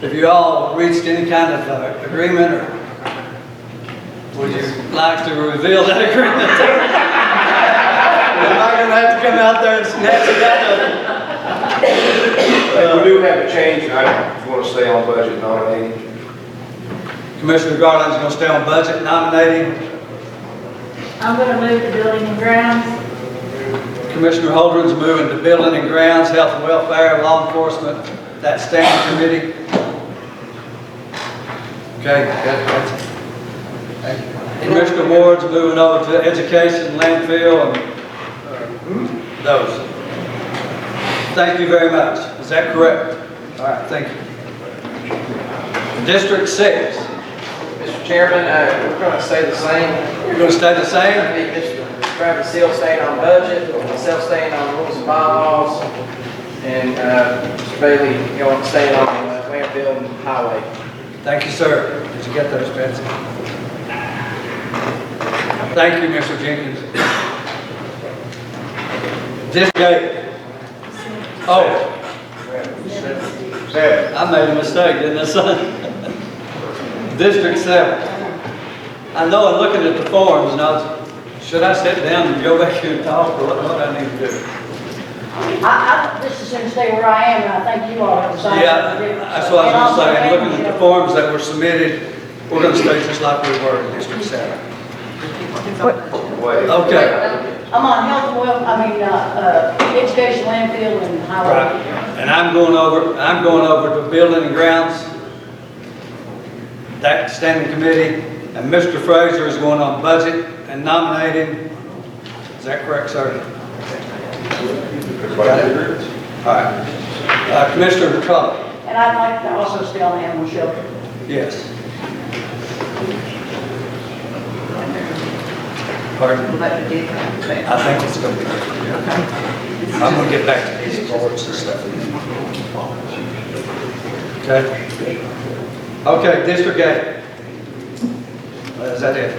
Have you all reached any kind of agreement, or would you like to reveal that agreement? Am I going to have to come out there and snatch it out of We do have a change, and I want to stay on budget nominating. Commissioner Garland's going to stay on budget nominating. I'm going to move to building and grounds. Commissioner Holdren's moving to building and grounds, health and welfare, law enforcement, that standing committee. Okay, that's it. Thank you. Commissioner Ward's moving over to education, landfill, and those. Thank you very much. Is that correct? All right, thank you. District 6. Mr. Chairman, we're going to stay the same. You're going to stay the same? I think Mr. Travis Hill staying on budget, myself staying on rules and bylaws, and Mr. Bailey, staying on landfill and highway. Thank you, sir. Did you get those, Betsy? Thank you, Mr. Jenkins. District 8. Oh. 7. I made a mistake, didn't I, son? District 7. I know I'm looking at the forms now. Should I sit down and go back here and talk, or what I need to do? I just as soon stay where I am, and I think you all have decided. Yeah, that's what I was going to say. Looking at the forms that were submitted, we're going to stay just like we were in District 7. Okay. I'm on health and education, landfill, and highway. Right. And I'm going over to building and grounds, that standing committee, and Mr. Frazier is going on budget and nominating. Is that correct, sir? Got it? All right. Commissioner McCullough. And I'd like to also stay on the animal shelter. Yes. Pardon? Will that be different? I think it's gonna be different. I'm gonna get back to these boards and stuff. Okay? Okay, District 8. Is that it?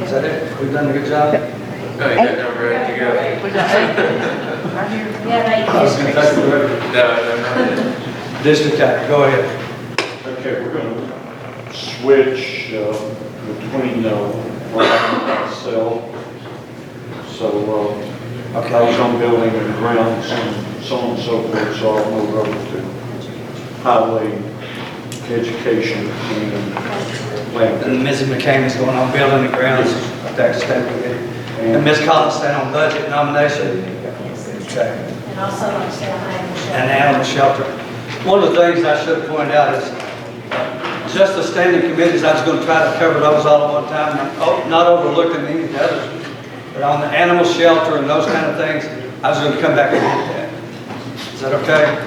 Is that it? We've done a good job? No, you got them ready to go. I was gonna take it ready. No, District 8, go ahead. Okay, we're going to switch between land and sell. So I was on building and grounds and so on and so forth, so I'll move over to highway, education, and land. And Ms. McCain is going on building and grounds, tax stamp committee. And Ms. Collins staying on budget nomination. Okay. And also animal shelter. And animal shelter. One of the things I should point out is just the standing committees, I was going to try to cover those all at one time, not overlooking any of the others. But on the animal shelter and those kind of things, I was going to come back and get that. Is that okay?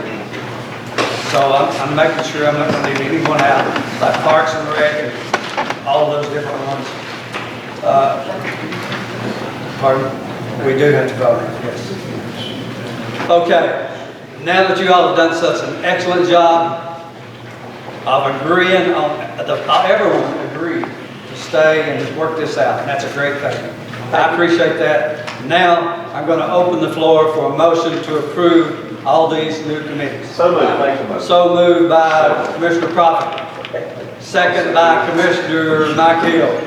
So I'm making sure I'm not going to leave anyone out, like Parks and Rec and all of those different ones. Pardon? We do have to vote, yes. Okay. Now that you all have done such an excellent job of agreeing on, everyone agreed to stay and work this out, and that's a great thing. I appreciate that. Now, I'm going to open the floor for a motion to approve all these new committees. So moved. So moved by Commissioner Prophet. Second by Commissioner Mike Hill.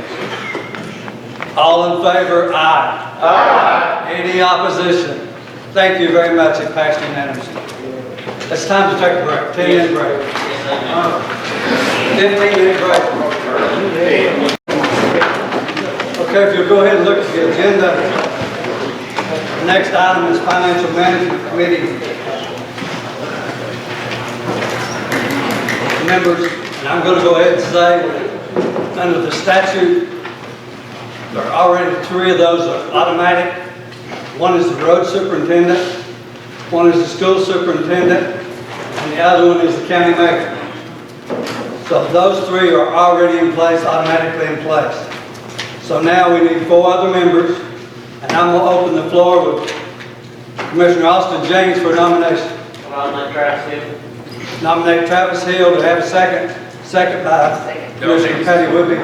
All in favor, aye. Aye. Any opposition? Thank you very much. It passed unanimously. It's time to take a break. 10-minute break. 15-minute break. Okay, if you'll go ahead and look at the agenda. The next item is Financial Management Committee. Members, and I'm going to go ahead and say, under the statute, there are already 3 of those are automatic. One is the road superintendent, one is the school superintendent, and the other one is the county mayor. So those 3 are already in place, automatically in place. So now we need 4 other members, and I'm going to open the floor with Commissioner Austin James for nomination. Nominate Travis Hill. Nominate Travis Hill to have a second. Second by Commissioner Patty Woodby.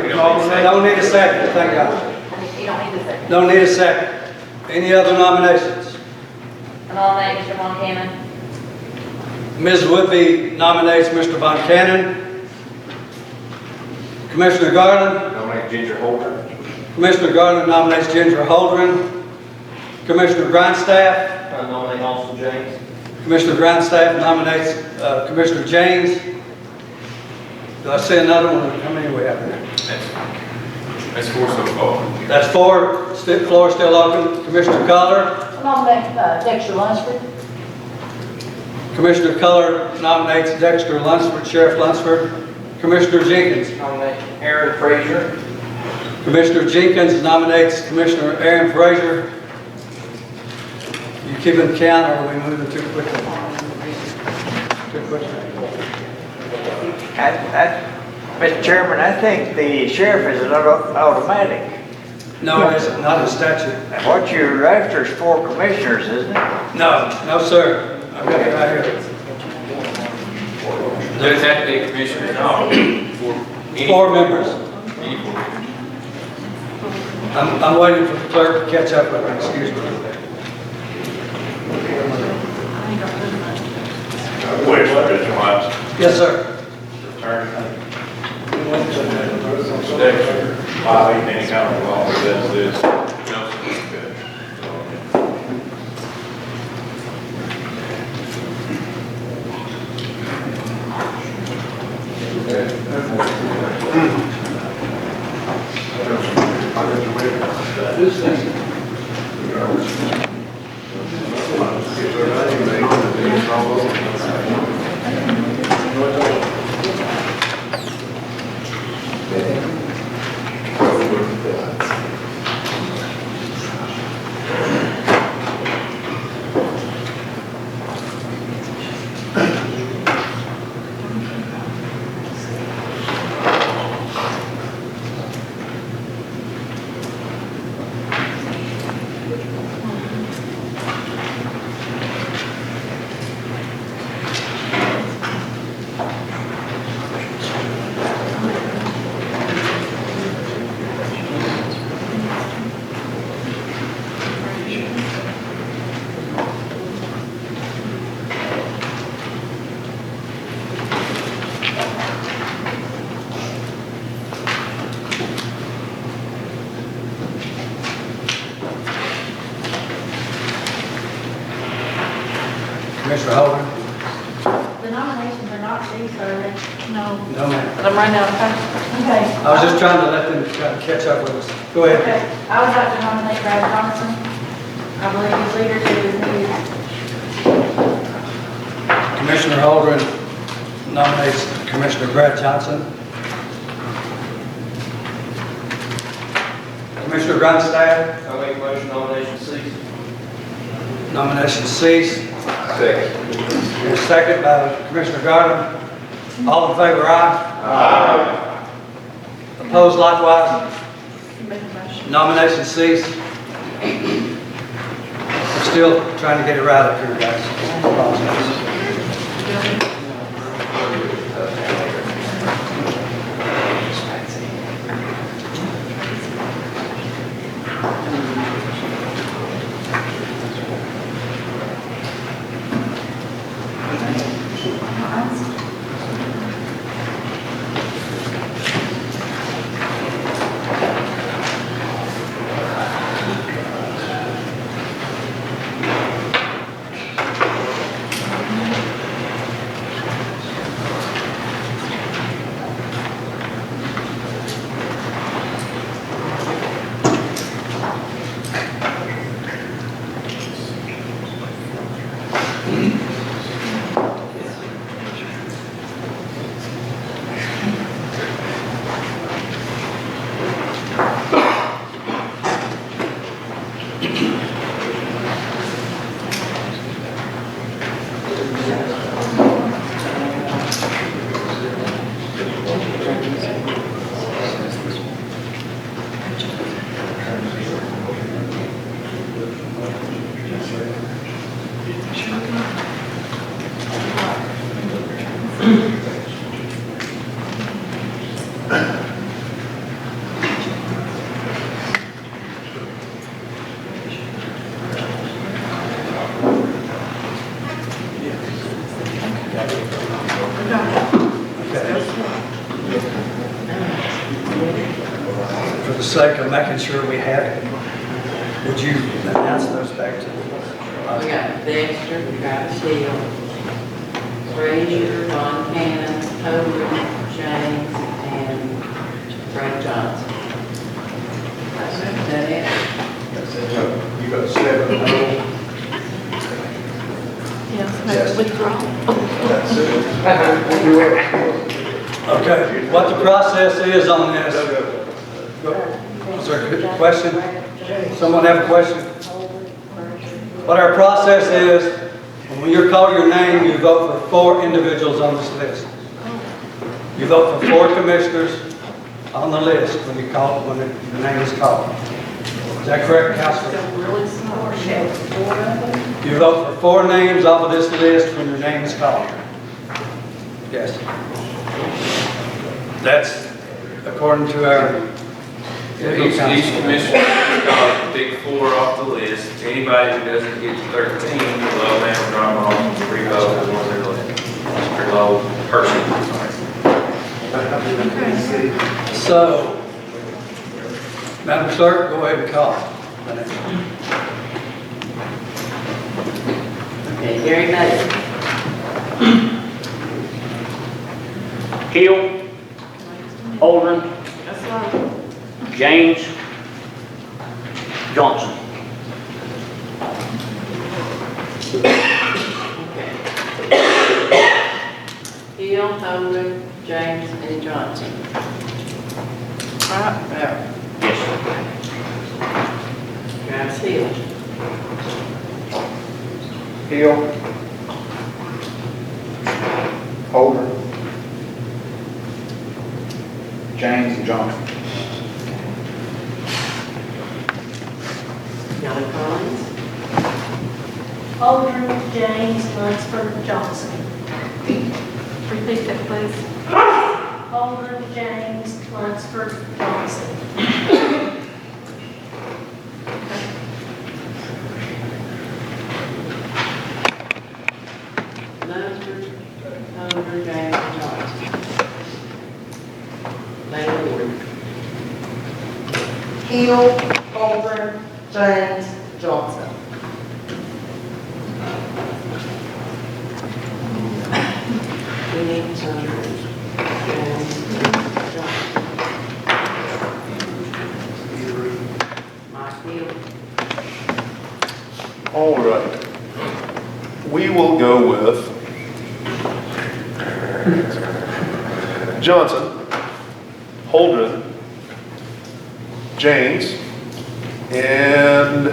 Don't need a second, thank God. You don't need a second. Don't need a second. Any other nominations? I nominate Mr. Von Cannon. Ms. Woodby nominates Mr. Von Cannon. Commissioner Garland. Nominate Ginger Holder. Commissioner Garland nominates Ginger Holdren. Commissioner Grindstaff. I nominate Austin James. Commissioner Grindstaff nominates Commissioner James. Do I see another one? How many do we have there? That's 4 so far. That's 4. Floor still open. Commissioner Culler. I nominate Dexter Lunsford. Commissioner Culler nominates Dexter Lunsford, Sheriff Lunsford. Commissioner Jenkins. Nominate Aaron Frazier. Commissioner Jenkins nominates Commissioner Aaron Frazier. You keeping count, or are we moving too quickly? Too quickly. Mr. Chairman, I think the sheriff is an automatic. No, it isn't. Not in statute. What you're after is 4 commissioners, isn't it? No, no, sir. I've got it right here. Does that have to be a commissioner? No. 4 members. I'm waiting for the clerk to catch up with me. Excuse me. Wait, Mr. Wise. Yes, sir. Return. Dexter, Bobby, any kind of law that says no, good. Commissioner Holden? The nominations are not these, are they? No. No, ma'am. But I'm running out of time. Okay. I was just trying to let them kind of catch up with us. Go ahead. Okay. I would like to nominate Brad Johnson. I believe his leadership is needed. Commissioner Holden nominates Commissioner Brad Johnson. Commissioner Grindstaff? I make a motion nomination cease. Nomination cease. Second. Your second by Commissioner Gardner. All in favor, aye? Aye. Opposed likewise? Nomination cease. We're still trying to get it right up here, guys. Apologize. For the sake of making sure we have it, would you announce those back to us? We got Dexter, we got Steele, Frazier, Von Cannon, Hogan, James, and Brad Johnson. Is that it? You got 7 total? Yes, Yes. withdraw. That's it. Okay, what the process is on this? Is there a question? Someone have a question? What our process is, when you call your name, you vote for 4 individuals on this list. You vote for 4 commissioners on the list when you call, when the name is called. Is that correct, Councilor? You vote for 4 names off of this list when your name is called. Yes. That's according to our legal Each counsel. commissioner got the big 4 off the list. Anybody who doesn't get to 13, below that, drop them off, revote for one of their list. It's pretty low person. So, Madam Clerk, go ahead and call. Okay, Gary Bailey. Hill, Holden, James, Johnson. Hill, Hogan, James, and Johnson. Right, Barrett. Yes. Travis Hill. Hill. Holder. James and Johnson. Kelly Collins. Holden, James, Lunsford, Johnson. Repeat that, please. Holden, James, Lunsford, Johnson. Lunsford, Hogan, James, and Johnson. Lane Ward. Hill, Holden, James, Johnson. Hill, Holdren, James, Johnson. Mike Hill. All right. We will go with Johnson, Holdren, James, and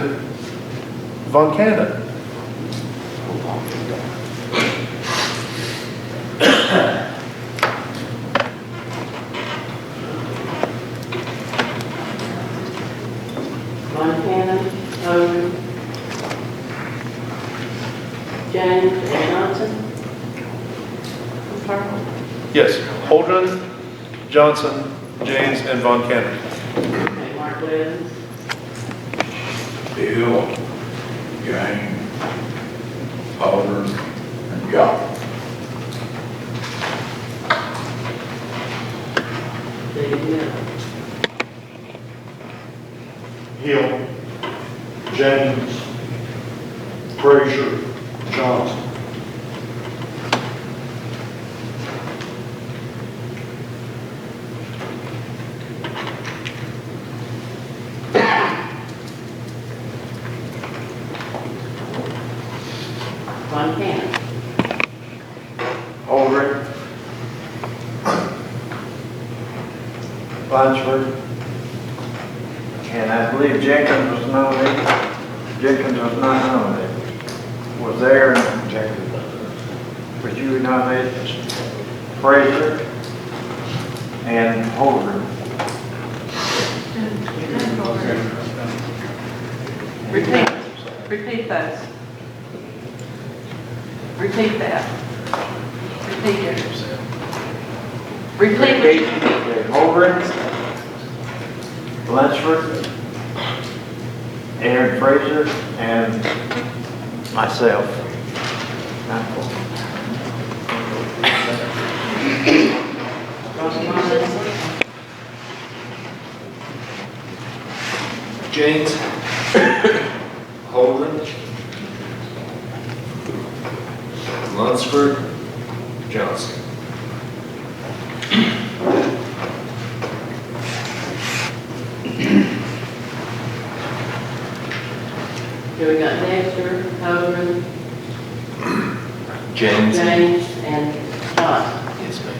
Von Cannon. Montana, Holdren, James, and Johnson. Yes, Holdren, Johnson, James, and Von Cannon. Okay, Mark Levin. Bill, James, Holdren, and John. David Miller. Hill, James, Frazier, Johnson. Montana. Holdren, Blanchard, and I believe Jenkins was nominated. Jenkins was not nominated. Was there, and Jenkins, was you nominated? Frazier and Holdren. Repeat those. Repeat that. Repeat it. Repeat what you Okay, Holdren, Blanchard, Aaron Frazier, and myself. James, Holdren, Lunsford, Johnson. Here we got Dexter, Holdren, James. James, and Johnson. Yes, ma'am.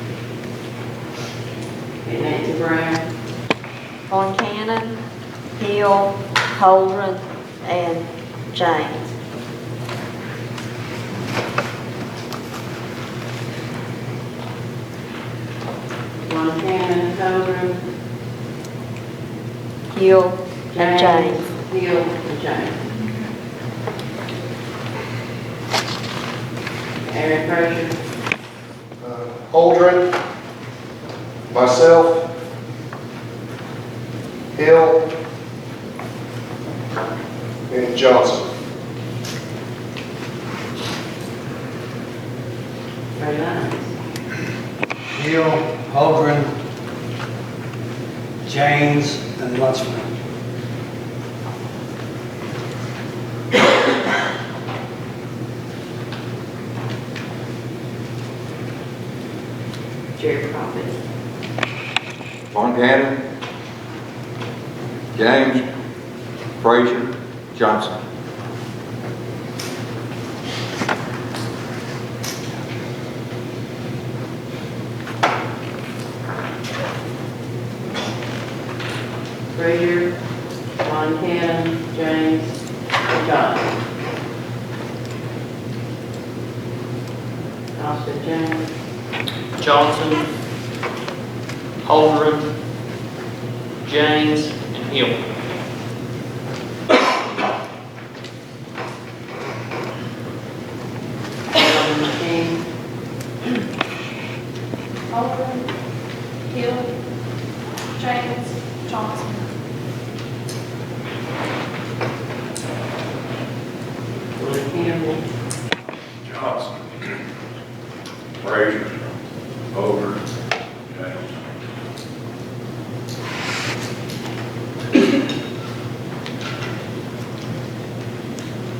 Okay, Nancy Brown. Von Cannon, Hill, Holdren, and James. Montana, Holdren, Hill, and James. Hill, and James. Aaron Frazier. Holdren, myself, Hill, and Johnson. Ray Lyons. Hill, Holdren, James, and Lunsford. Jerry Prophet. Von Cannon, James, Frazier, Johnson. Frazier, Montana, James, and Johnson. Austin James. Johnson, Holdren, James, and Hill. King. Holdren, Hill, James, Johnson. Willie Campbell. Johnson, Frazier, Holdren, James.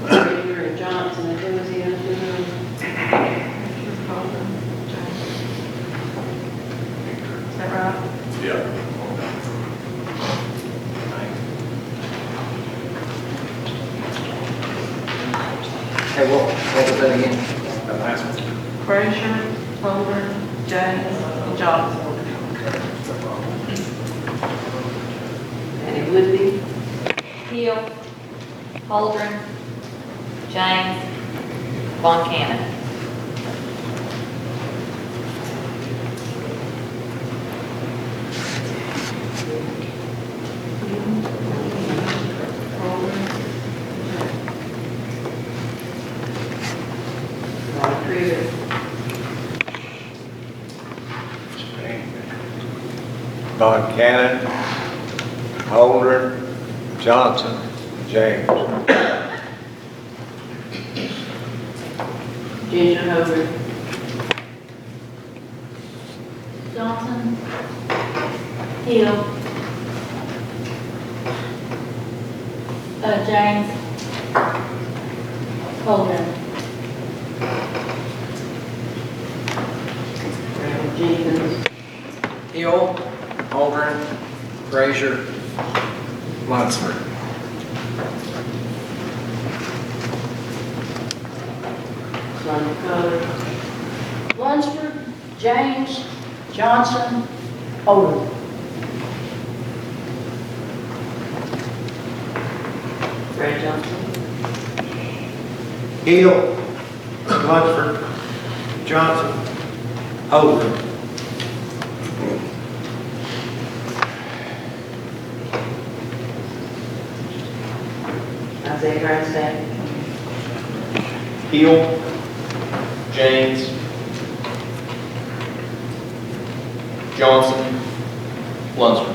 Frazier and Johnson, and who was the other two? Hey, what was that again? The last one. Frazier, Holder, James, and Johnson. And it would be Hill, Holdren, James, Von Cannon. Von Cannon, Holdren, Johnson, James. Ginger Holdren. Johnson, Hill, James, Holden. Randall Jenkins. Hill, Holdren, Frazier, Lunsford. Sonia Coler. Lunsford, James, Johnson, Holden. Fred Johnson. Hill, Lunsford, Johnson, Holden. Isaiah Grandstaff. Hill, James, Johnson, Lunsford.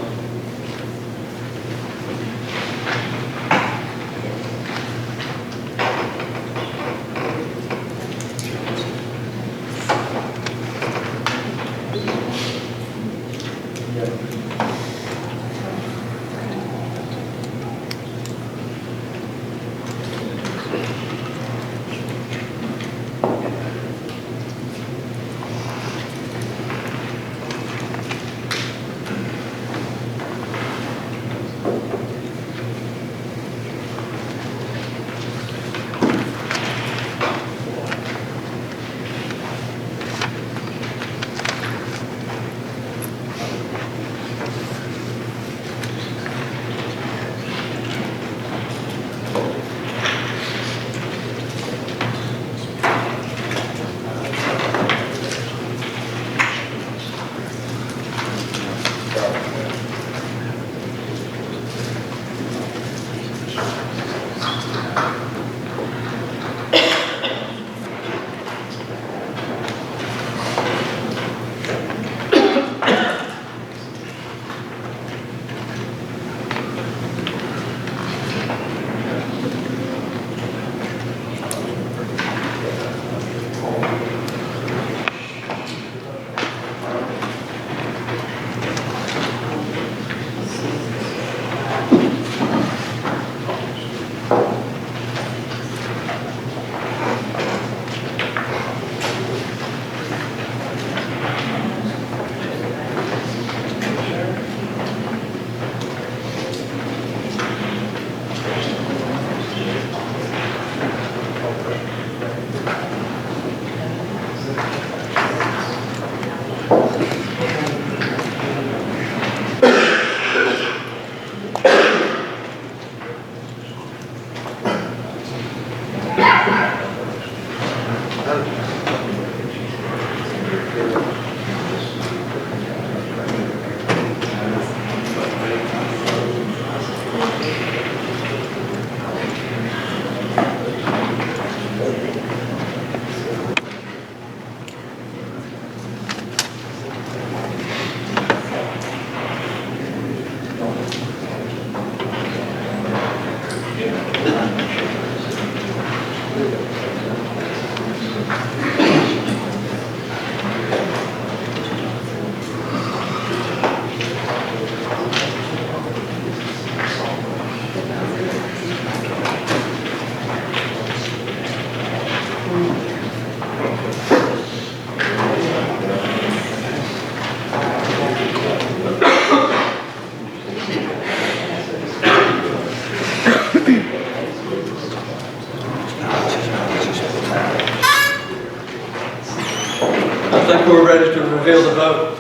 reveal the vote.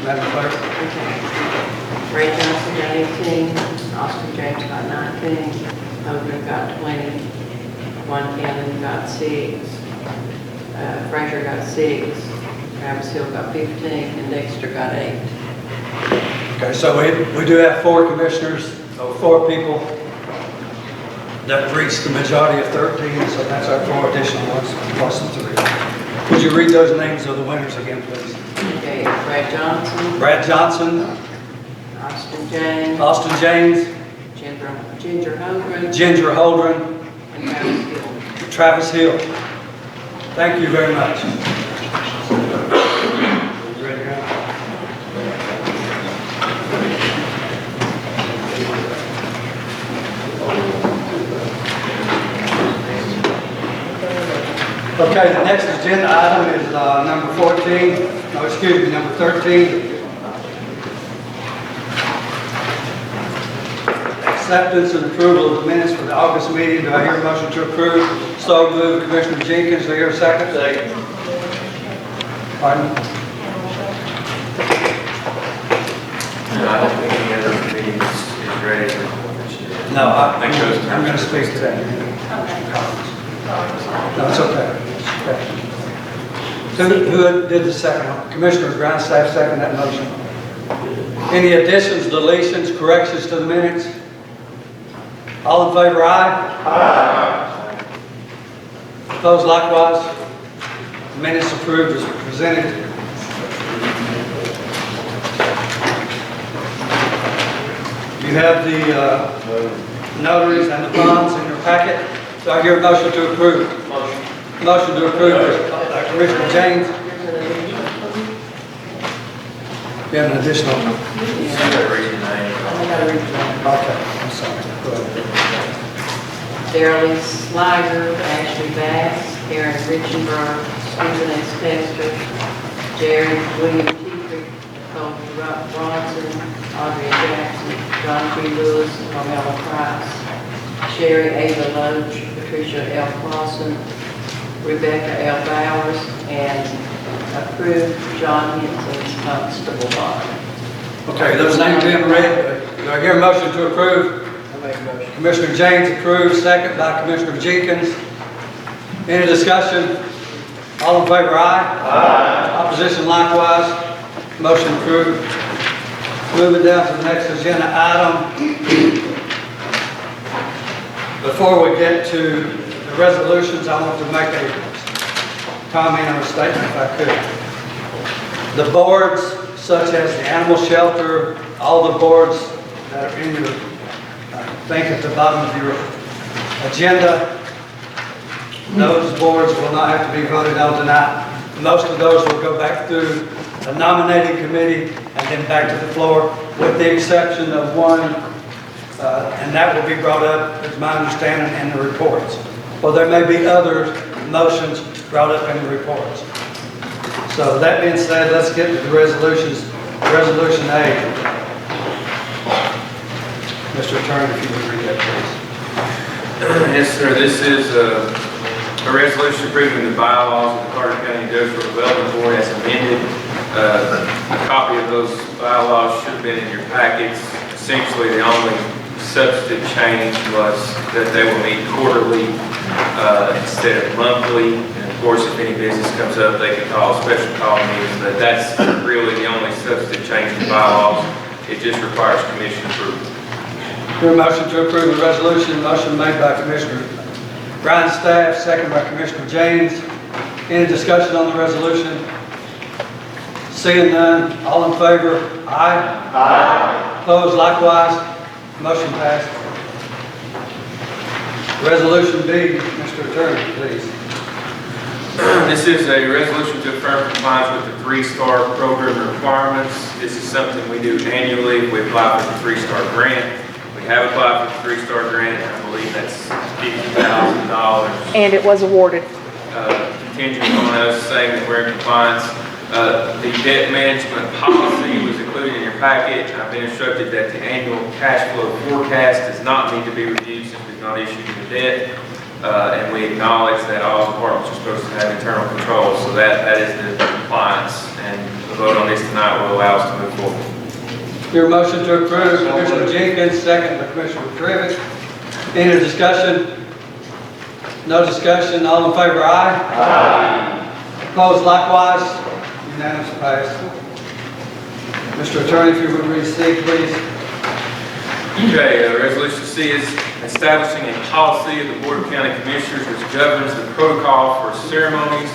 Madam Clerk. Ray Johnson got 18, Austin James got 19, Hoagland got 20, Juan Cannon got 6, Frazier got 6, Travis Hill got 15, and Dexter got 8. Okay, so we do have 4 commissioners, or 4 people that reached the majority of 13, so that's our 4 additional ones, plus the 3. Would you read those names of the winners again, please? Okay, Brad Johnson, Brad Johnson, Austin James, Ginger Hoagland, Ginger Holdren, and Travis Hill. Travis Hill. Thank you very much. Ready to go? Okay, the next agenda item is number 14, no, excuse me, number 13. Acceptance and approval of the minutes for the August meeting. Do I hear a motion to approve? So moved, Commissioner Jenkins. Do I hear a second? Second. Pardon? I don't think any other meeting is ready for. No, I'm going to speak to that. No, it's okay. Who did the second? Commissioner Grindstaff second that motion. Any additions, deletions, corrections to the minutes? All in favor, aye? Aye. Opposed likewise? Minutes approved as presented. You have the notaries and the bonds in your packet. So I hear a motion to approve. Motion to approve by Commissioner James. You have an additional? Okay, I'm sorry. Go ahead. Darrell Sliger, Ashley Bass, Karen Richenberg, Susan S. Tester, Jerry William Teeter, Colton Bronson, Andrea Jackson, John P. Lewis, and Carmela Price, Sherry Ava Loach, Patricia L. Clausen, Rebecca L. Bowers, and approved John Henson's constable bond. Okay, those names being read, do I hear a motion to approve? I make a motion. Commissioner James approves, second by Commissioner Jenkins. Any discussion? All in favor, aye? Aye. Opposition likewise. Motion approved. Moving down to the next agenda item. Before we get to the resolutions, I want to make a comment or a statement if I could. The boards, such as the animal shelter, all the boards that are in your, I think at the bottom of your agenda, those boards will not have to be voted on tonight. Most of those will go back through a nominating committee and then back to the floor, with the exception of one, and that will be brought up, is my understanding, in the reports. Well, there may be other motions brought up in the reports. So that being said, let's get to the resolutions. Resolution A. Mr. Attorney, if you would read that, please. Yes, sir. This is a resolution approving the bylaws of the Carter County Industrial Development Board as amended. A copy of those bylaws should have been in your packets. Essentially, the only substantive change was that they will meet quarterly instead of monthly. And of course, if any business comes up, they can call a special call meeting, but that's really the only substantive change in the bylaws. It just requires commission approval. Your motion to approve the resolution. Motion made by Commissioner Grindstaff, second by Commissioner James. Any discussion on the resolution? Seeing none, all in favor? Aye. Aye. Opposed likewise? Motion passed. Resolution B, Mr. Attorney, please. This is a resolution to affirm compliance with the 3-star program requirements. This is something we do annually. We apply for the 3-star grant. We have applied for the 3-star grant. I believe that's $50,000. And it was awarded. Contingent on us saying that we're in compliance. The debt management policy was included in your packet. I've been instructed that the annual cash flow forecast does not need to be reviewed since we've not issued the debt. And we acknowledge that all departments are supposed to have internal controls. So that is the compliance. And vote on this tonight will allow us to move forward. Your motion to approve, Commissioner Jenkins, second by Commissioner Trivett. Any discussion? No discussion, all in favor, aye? Aye. Opposed likewise? Unanimous pass. Mr. Attorney, if you would read C, please. Okay, Resolution C is establishing a policy of the Board of County Commissioners which governs the protocol for ceremonies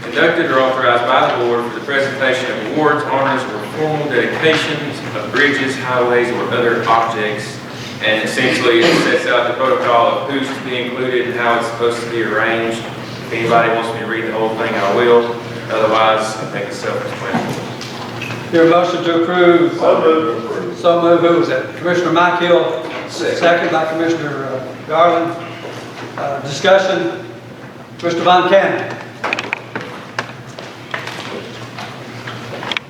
conducted or authorized by the board for the presentation of awards, honors, or formal dedications of bridges, highways, or other objects. And essentially, it sets out the protocol of who's to be included and how it's supposed to be arranged. If anybody wants me to read the whole thing, I will. Otherwise, I think it's self-explanatory. Your motion to approve. So moved. So moved. Who was that? Commissioner Mike Hill. Second by Commissioner Garland. Discussion. Mr. Von Cannon.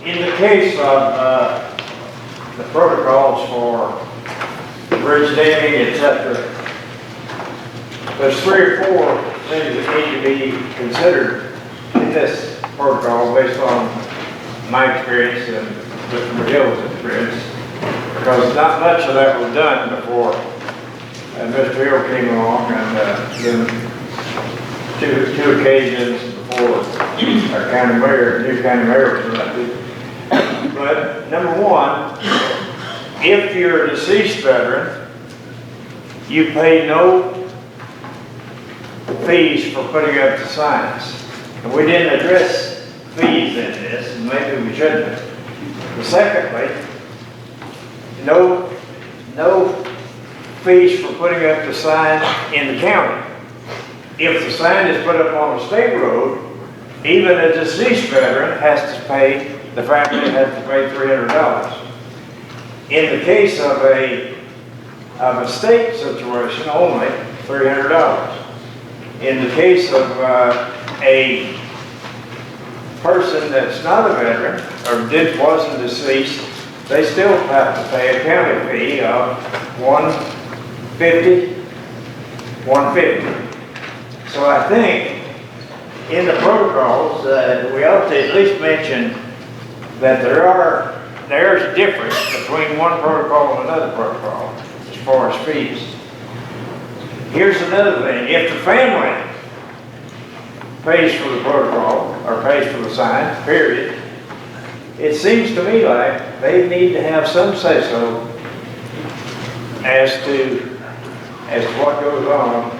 In the case of the protocols for bridge daming, etc., there's 3 or 4 things that need to be considered in this protocol based on my experience and Mr. McGill's experience, because not much of that was done before Mr. Hill came along, and then two occasions before our county mayor, new county mayor was elected. But number one, if you're a deceased veteran, you pay no fees for putting up the signs. And we didn't address fees in this, and maybe we shouldn't. But secondly, no fees for putting up the sign in the county. If the sign is put up on a state road, even a deceased veteran has to pay, the family has to pay $300. In the case of a state situation, only $300. In the case of a person that's not a veteran or wasn't deceased, they still have to pay a county fee of $150. So I think in the protocols, we ought to at least mention that there's a difference between one protocol and another protocol as far as fees. Here's another thing. If the family pays for the protocol or pays for the sign, period, it seems to me like they need to have some say-so as to what goes on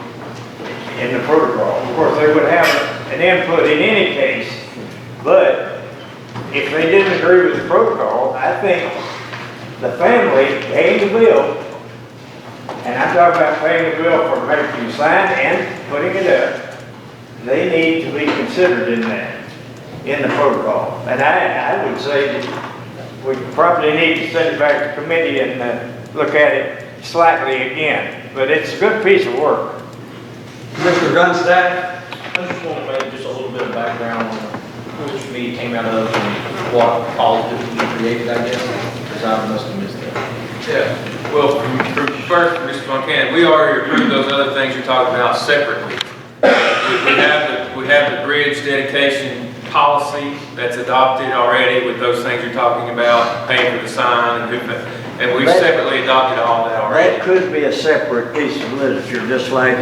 in the protocol. Of course, they would have an input in any case, but if they didn't agree with the protocol, I think the family paying the bill, and I'm talking about paying the bill for making the sign and putting it up, they need to be considered in that, in the protocol. And I would say that we probably need to send it back to committee and look at it slightly again. But it's a good piece of work. Mr. Gunstaff. I just want to make just a little bit of background on which committee came out of and what caused it to be created, I guess, because I must have missed that. Yeah, well, first, Mr. Von Cannon, we already approved those other things you're talking about separately. We have the bridge dedication policy that's adopted already with those things you're talking about, paying for the sign and we've separately adopted all that already. That could be a separate piece of literature, just like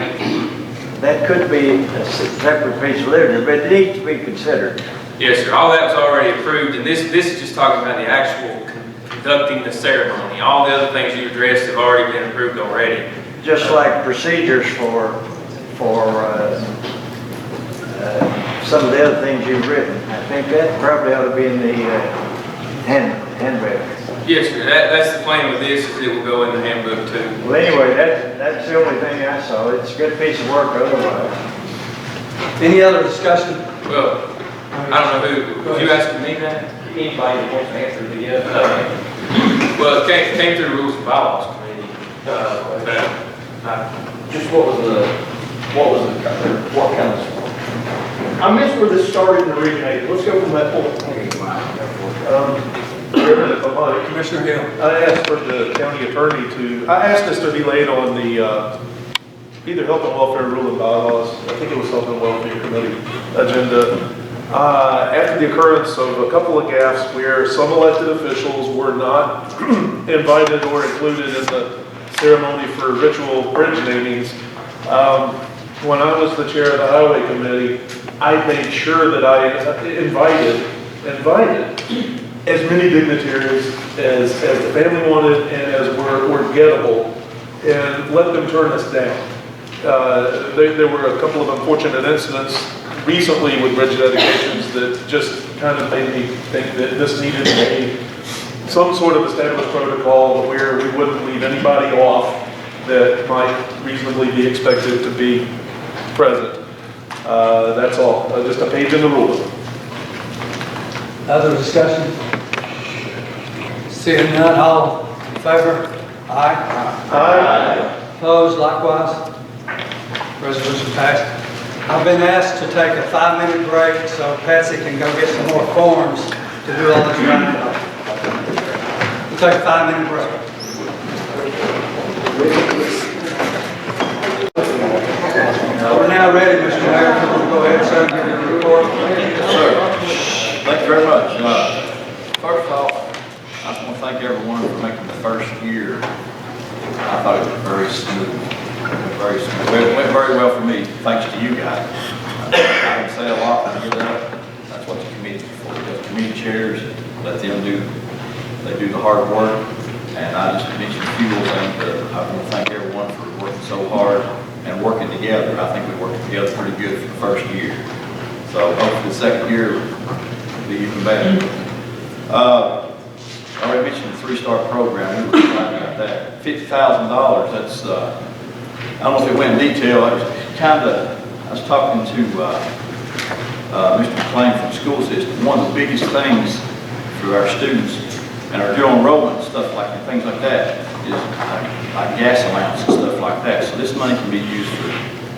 that could be a separate piece of literature, but it needs to be considered. Yes, sir. All that was already approved, and this is just talking about the actual conducting the ceremony. All the other things you addressed have already been approved already. Just like procedures for some of the other things you've written. I think that probably ought to be in the handbook. Yes, sir. That's the plan with this, is it will go in the handbook too. Well, anyway, that's the only thing I saw. It's a good piece of work otherwise. Any other discussion? Well, I don't know who, was you asking me that? Anybody that wants to answer the yes. Well, it came through the Rules and Bylaws Committee. Just what kind of, I missed where this started and originated. Let's go from that point. Commissioner Hill. I asked for the county attorney I asked this to be laid on the, either Health and Welfare Rule and Bylaws, I think it was Health and Welfare Committee agenda, After the occurrence of a couple of gaffes where some elected officials were not invited or included in the ceremony for ritual bridge namings, when I was the chair of the highway committee, I made sure that I invited as many dignitaries as the family wanted and as were gettable, and let them turn us down. There were a couple of unfortunate incidents recently with bridge dedications that just kind of made me think that this needed some sort of established protocol where we wouldn't leave anybody off that might reasonably be expected to be present. That's all, just a page in the rules. Other discussion? Seeing none, all in favor? Aye. Aye. Opposed, likewise? Resolution passed. I've been asked to take a 5-minute break so Patsy can go get some more forms to do all this writing. We'll take a 5-minute break. We're now ready, Mr. Mayor. If you want to go ahead, sir, give your report. Yes, sir. Thank you very much. First off, I just want to thank everyone for making the first year. I thought it was very smooth. Very smooth. It went very well for me, thanks to you guys. I can say a lot when I get up. That's what the committee's for. The committee chairs, let them do the hard work. And I just mentioned a few of things. I want to thank everyone for working so hard and working together. I think we worked together pretty good for the first year. So hopefully the second year will be even better. I already mentioned the 3-star program. We were talking about that. $50,000, that's, I don't know if it went in detail. I was talking to Mr. McLean from the school system. One of the biggest things for our students and our dual enrollment and stuff like and things like that is like gas allowance and stuff like that. So this money can be used for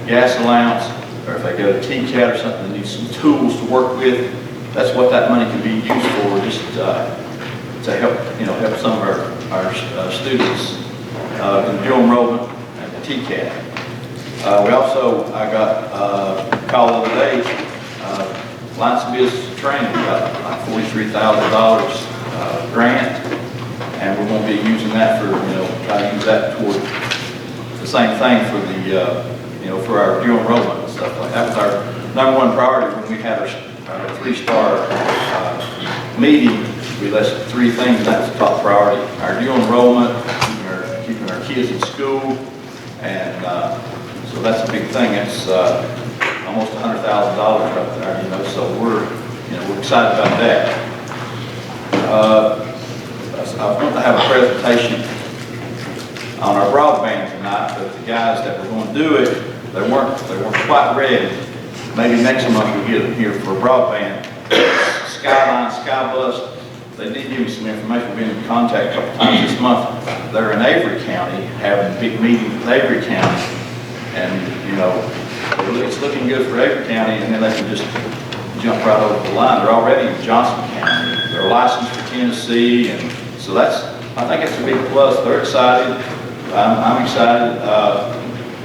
gas allowance, or if they go to TCAT or something, they need some tools to work with. That's what that money can be used for, just to help, help some of our students in dual enrollment and the TCAT. I got a call the other day, Alliance of Business Training got like $43,000 grant, and we're going to be using that for, try to use that toward the same thing for the, for our dual enrollment and stuff like that. That was our #1 priority when we had our 3-star meeting. We listed 3 things. That was the top priority: our dual enrollment, keeping our kids in school, and so that's a big thing. It's almost $100,000 up there, so we're excited about that. I was going to have a presentation on our broadband tonight, but the guys that were going to do it, they weren't quite ready. Maybe next month we'll get them here for broadband. Skyline, Skybus, they did give me some information. We've been in contact a couple times this month. They're in Avery County, having a big meeting with Avery County, and it's looking good for Avery County, and then they can just jump right over the line. They're already in Johnson County. They're licensed for Tennessee, and so I think it's a big plus. They're excited. I'm excited.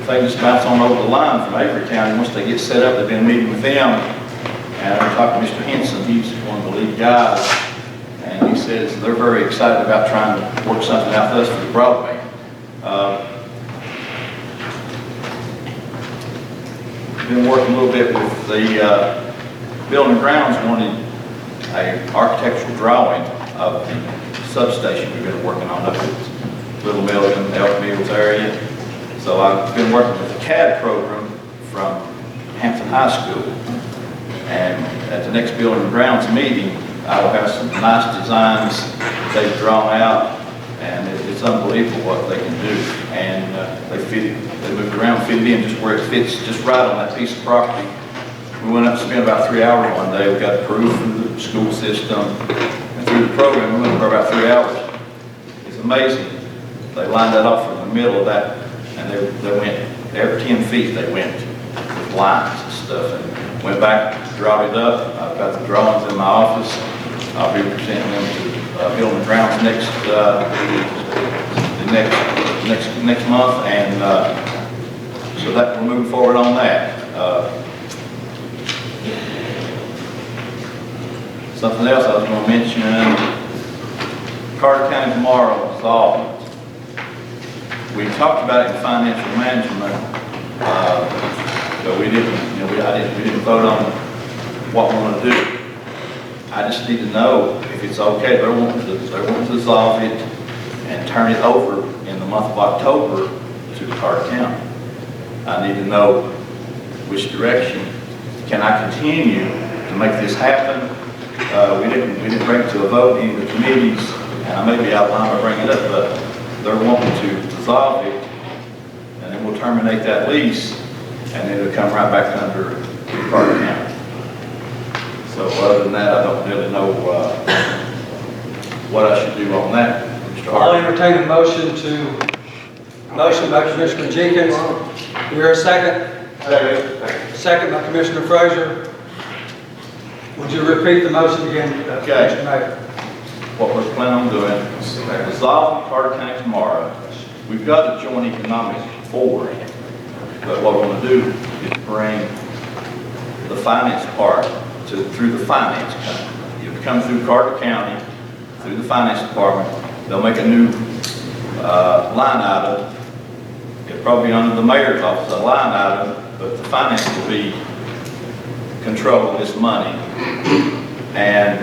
If they just bounce on over the line from Avery County, once they get set up, they've been meeting with them, and I'm talking to Mr. Henson. He's one of the lead guys, and he says they're very excited about trying to work something out with us for the broadband. Been working a little bit with the Building and Grounds. Wanted an architectural drawing of the substation we've been working on up at Little Milton, Elk Mills area. So I've been working with the CAD program from Hampton High School. And at the next Building and Grounds meeting, I will have some nice designs they've drawn out, and it's unbelievable what they can do. And they moved around, fit it in just where it fits, just right on that piece of property. We went up and spent about 3 hours one day. We got approved through the school system and through the program. We went for about 3 hours. It's amazing. They lined that off in the middle of that, and they went every 10 feet. They went with lines and stuff, and went back, drawn it up. I've got the drawings in my office. I'll be presenting them to Building and Grounds next month, and so that we're moving forward on that. Something else I was gonna mention, Carter County tomorrow, involvement. We talked about it in financial management, but we didn't, we didn't vote on what we want to do. I just need to know if it's okay. They're wanting to dissolve it and turn it over in the month of October to Carter County. I need to know which direction. Can I continue to make this happen? We didn't bring it to a vote in the committees, and I may be out of line by bringing it up, but they're wanting to dissolve it, and then we'll terminate that lease, and then it'll come right back under Carter County. So other than that, I don't really know what I should do on that. Mr. I'll Hart. entertain a motion by Commissioner Jenkins. Do we hear a second? Second by Commissioner Frazier. Would you repeat the motion again, Commissioner Mayor? What we're planning on doing is dissolving Carter County tomorrow. We've got a joint economic board, but what we're going to do is bring the finance part through the finance company. It'll come through Carter County, through the finance department. They'll make a new line item. It'll probably be under the mayor's office, a line item, but the finance will be controlling this money. And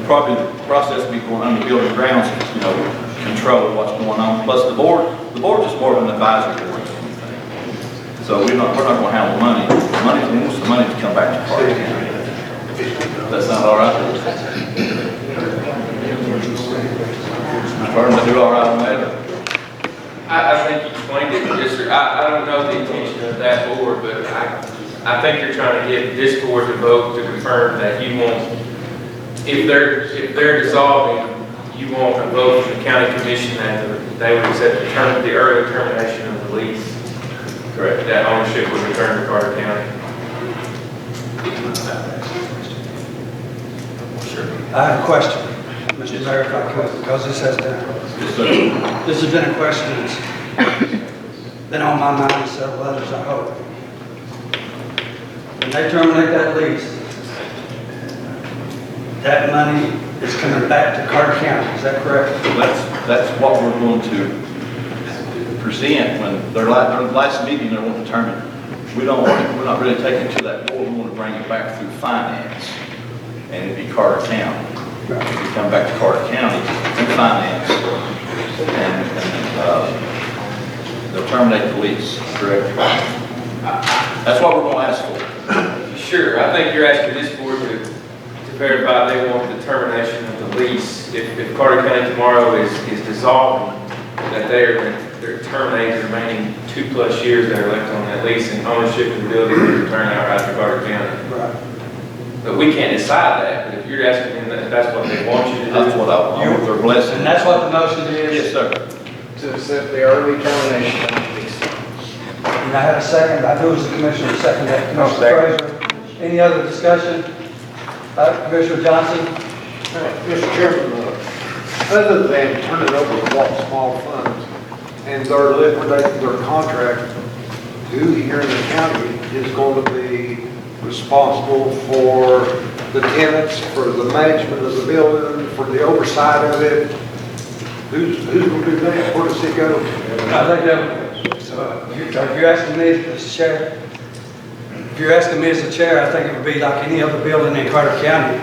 probably the process will be going under building grounds, control what's going on. Plus the board is more of an advisory board. So we're not going to handle money. We want the money to come back to Carter County. Does that sound all right? Mr. Burton, do all right on that? I think you explained it, yes, sir. I don't know the intention of that board, but I think you're trying to get this board to vote to confirm that you want, if they're dissolving, you want a vote from the county commission that they would accept the early termination of the lease. Correct. That ownership would return to Carter County. Sure. I have a question, Mr. Mayor, if I could, because this has been a question that's been on my mind and several others, I hope. When they terminate that lease, that money is coming back to Carter County, is that correct? That's what we're going to present when their last meeting they're going to determine. We're not really taking it to that board. We want to bring it back through finance, and it'd be Carter County. We come back to Carter County through finance, and they'll terminate the lease. Correct. That's what we're going to ask for. Sure. I think you're asking this board to verify they want the termination of the lease. If Carter County tomorrow is dissolving, that they're terminating the remaining 2+ years that are left on that lease, and ownership of the building will return outright to Carter County. Right. But we can't decide that. But if you're asking them if that's what they want you to do, That's what I want. Their blessing. And that's what the motion is? Yes, sir. To accept the early termination of the lease. And I had a second, I knew it was the commissioner, second that, Commissioner Frazier. Any other discussion? Commissioner Johnson? Mr. Chairman, other than turning it over to Walt Small Funds and they're liquidating their contract, who here in the county is going to be responsible for the tenants, for the management of the building, for the oversight of it? Who's going to do that? Where does it go? I think that, if you're asking me as chair, if you're asking me as the chair, I think it would be like any other building in Carter County.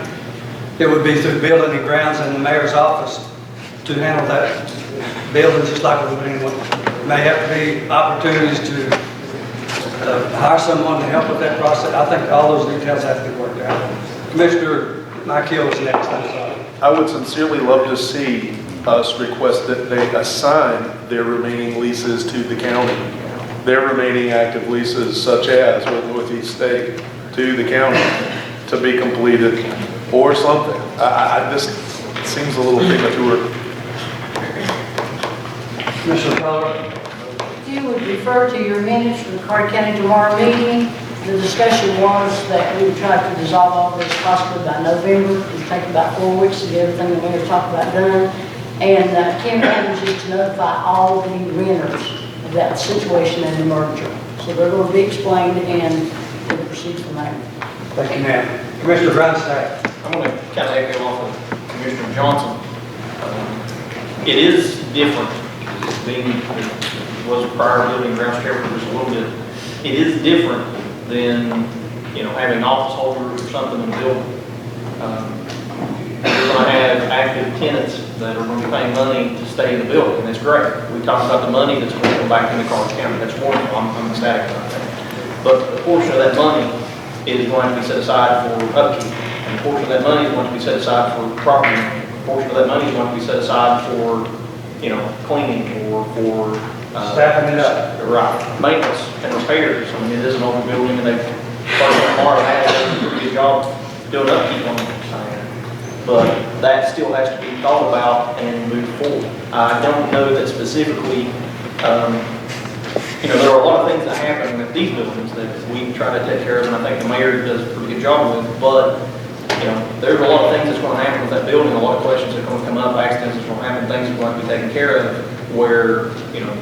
It would be through building and grounds and the mayor's office to handle that building, just like it would be anyone. May have to be opportunities to hire someone to help with that process. I think all those details have to be worked out. Commissioner Mike Hill is next. I'm sorry. I would sincerely love to see us request that they assign their remaining leases to the county. Their remaining active leases, such as with Northeast State, to the county to be completed or something. This seems a little premature. Commissioner Keller? If you would refer to your minutes from the Carter County tomorrow meeting, the discussion was that we would try to dissolve all this possibly by November. It would take about 4 weeks to get everything the mayor talked about done. And Kim Adams is to notify all the renters of that situation and the merger. So they're going to be explained and we'll proceed from there. Thank you, ma'am. Commissioner Grindstaff. I'm going to kind of echo off of Commissioner Johnson. It is different, being, it was a prior building grounds chairman for just a little bit. It is different than, having an office holder or something in the building. You're going to have active tenants that are going to be paying money to stay in the building, and that's great. We talked about the money that's going to come back into Carter County. That's wonderful. I'm ecstatic about that. But a portion of that money is going to be set aside for upkeep. And a portion of that money is going to be set aside for property. A portion of that money is going to be set aside for, cleaning or for Staffing it up. Right. Maintenance and repairs. I mean, it is an older building, and they've Marla has done a pretty good job doing upkeep on it. But that still has to be thought about and moved forward. I don't know that specifically. There are a lot of things that happen at these buildings that we try to take care of, and I think the mayor does a pretty good job with. But there's a lot of things that's going to happen with that building. A lot of questions are going to come up, accidents are going to happen, things are going to be taken care of, where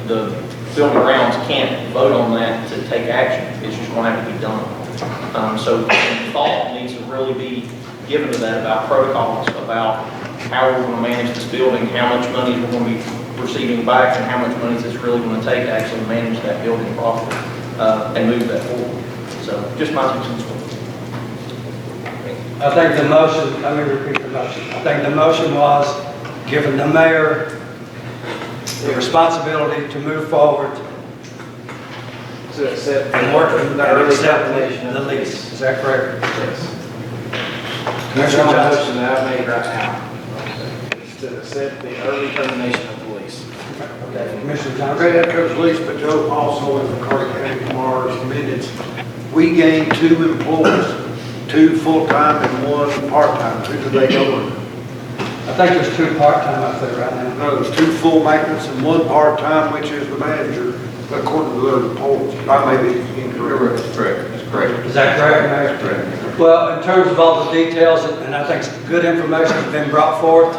the building grounds can't vote on that to take action. It's just going to have to be done. So thought needs to really be given to that about protocols, about how we're going to manage this building, how much money we're going to be receiving back, and how much money it's really going to take to actually manage that building properly and move that forward. So just my 2 cents. I think the motion, let me repeat the motion. I think the motion was giving the mayor the responsibility to move forward To accept and work with the and early accept termination the of lease. Is that correct? Yes. That's Commissioner the Johnson. motion that I made right now. Is to accept the early termination of the lease. Okay, Commissioner Johnson. Great Echo's lease, but Joe also in the Carter County tomorrow's minutes. We gained 2 employees, 2 full-time and 1 part-time. Who did they go with? I think there's 2 part-time out there right now. No, there's 2 full maintenance and 1 part-time, which is the manager, according to their reports. I may be incorrect. That's correct. That's correct. Is that correct, Mayor? Correct. Well, in terms of all the details, and I think some good information has been brought forth,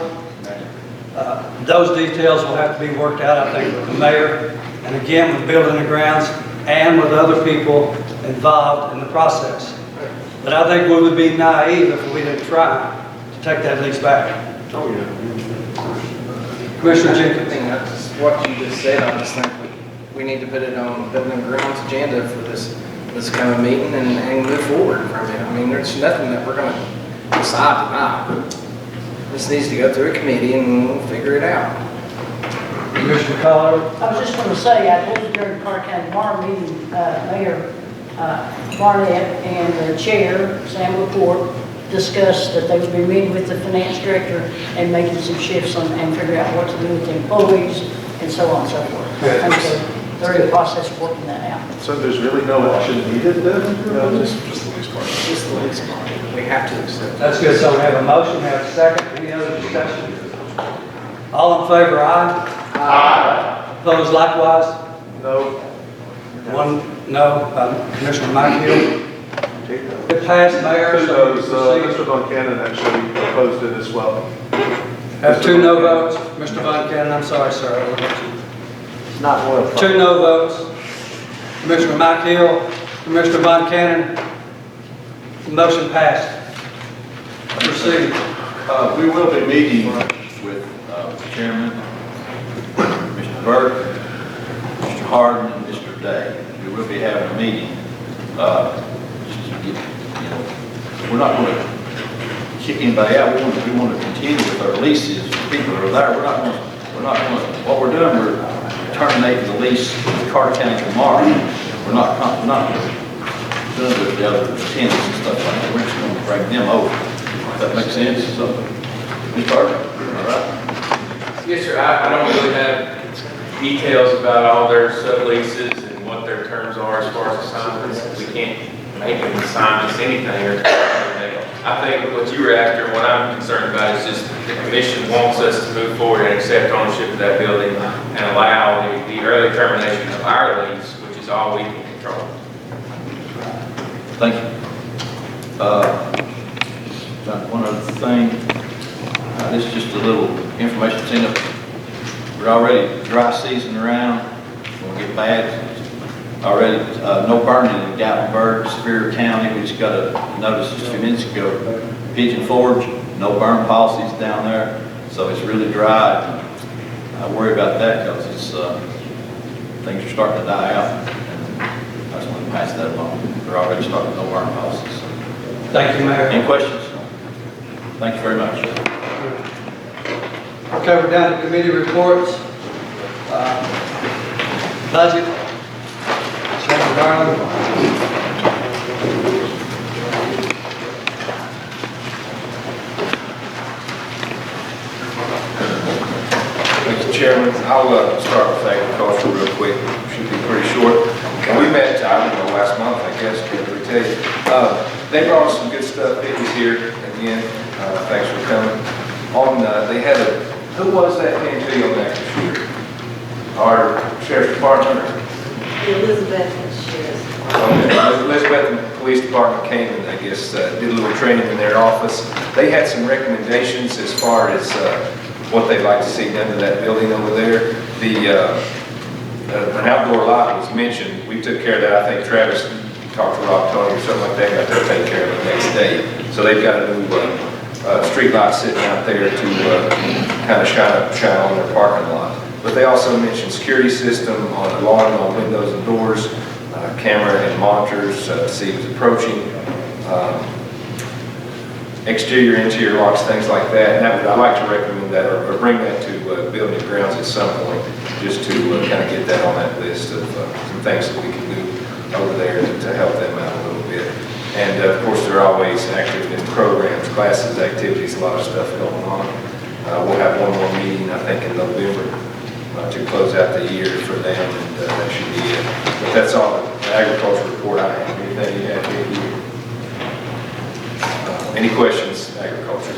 those details will have to be worked out, I think, with the mayor, and again, with building and grounds, and with other people involved in the process. But I think we would be naive if we didn't try to take that lease back. Oh, yeah. Commissioner Jenkins. What you just said, I just think we need to put it on the Building and Grounds agenda for this kind of meeting and move forward from it. I mean, there's nothing that we're going to decide tonight. This needs to go through a committee and we'll figure it out. Commissioner Collier. I was just going to say, I believe during the Carter County tomorrow meeting, Mayor Barnett and the Chair, Sam Laporte, discussed that they would be meeting with the finance director and making some shifts and figure out what to do with the employees and so on and so forth. Good. And so they're in the process of working that out. So there's really no action needed then? No, just the lease part. Just the lease part. We have to accept. That's good. So we have a motion, we have a second. Any other discussion? All in favor, aye? Aye. Opposed likewise? No. 1 no. Commissioner Mike Hill. It passed, Mayor. So you Mr. Von Cannon actually opposed it as well. have 2 no votes. Mr. Von Cannon, I'm sorry, sir. I looked at you. Not well. 2 no votes. Commissioner Mike Hill, Commissioner Von Cannon. Motion passed. Proceed. We will be meeting with the chairman, Mr. Burke, Mr. Harden, and Mr. Day. We will be having a meeting. Just to get, we're not going to kick anybody out. We want to continue with our leases. People that are there. We're not going to. What we're doing, we're terminating the lease with Carter County tomorrow. We're not doing it with the other tenants and stuff like that. We're just going to bring them over. That makes sense? So, Ms. Carter, all right? Yes, sir. I don't really have details about all their subleases and what their terms are as far as assignments. We can't make them assign us anything or anything. I think what you were after and what I'm concerned about is just the commission wants us to move forward and accept ownership of that building and allow the early termination of our lease, which is all we can control. Thank you. One other thing, this is just a little information cleanup. We're already dry season around. We'll get bad. already, no burning in Gatlinburg, Superior County, we just got a notice just a few minutes ago. Pigeon Forge, no burn policies down there, so it's really dry. I worry about that because it's, things are starting to die out. I just want to pass that along. They're already starting no burn policies. Thank you, Mayor. Any questions? Thank you very much. Okay, we're down to committee reports. Budget. Chairman Garland. Mr. Chairman, I'll start with agriculture real quick. Should be pretty short. And we met, I don't know, last month, I guess, to tell you. They brought us some good stuff. It was here again. Thanks for coming. They had who was that came to you on that computer? Our sheriff's department? Elizabeth and Sheriff. Okay. Elizabeth and the police department came and I guess did a little training in their office. They had some recommendations as far as what they'd like to see done to that building over there. An outdoor lot was mentioned. We took care of that. I think Travis talked to Rob Tony or something like that, got there to take care of it the next day. So they've got a new street light sitting out there to kind of shine on their parking lot. But they also mentioned security system on alarm on windows and doors, camera and monitors to see who's approaching, exterior, interior locks, things like that. And I'd like to recommend that or bring that to building and grounds at some point, just to kind of get that on that list of some things that we can do over there to help them out a little bit. And of course, they're always active in programs, classes, activities, a lot of stuff going on. We'll have one more meeting, I think, in November to close out the year for them, and that should be it. But that's all the agriculture report I have. Anything you have here? Any questions, agriculture?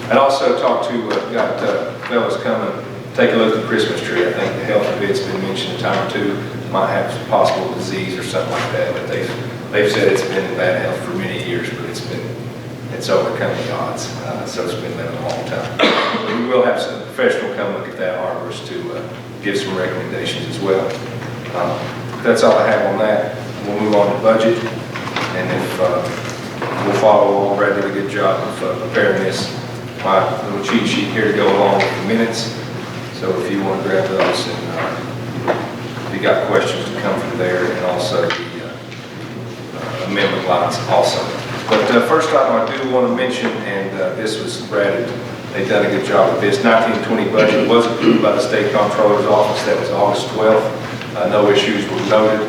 I'd also talked to, got fellas come and take a look at the Christmas tree. I think the health of it's been mentioned a time or two. Might have some possible disease or something like that, but they've said it's been in bad health for many years, but it's overcome the odds. So it's been there a long time. We will have some professional come look at that arborist to give some recommendations as well. That's all I have on that. We'll move on to budget, and if we'll follow along. Brad did a good job of preparing this. My little cheat sheet here to go along with the minutes. So if you want to grab those, and if you got questions to come from there, and also the amendment lines also. But first item I do want to mention, and this was Brad, they've done a good job with this. 1920 budget was approved by the State Comptroller's Office. That was August 12th. No issues were noted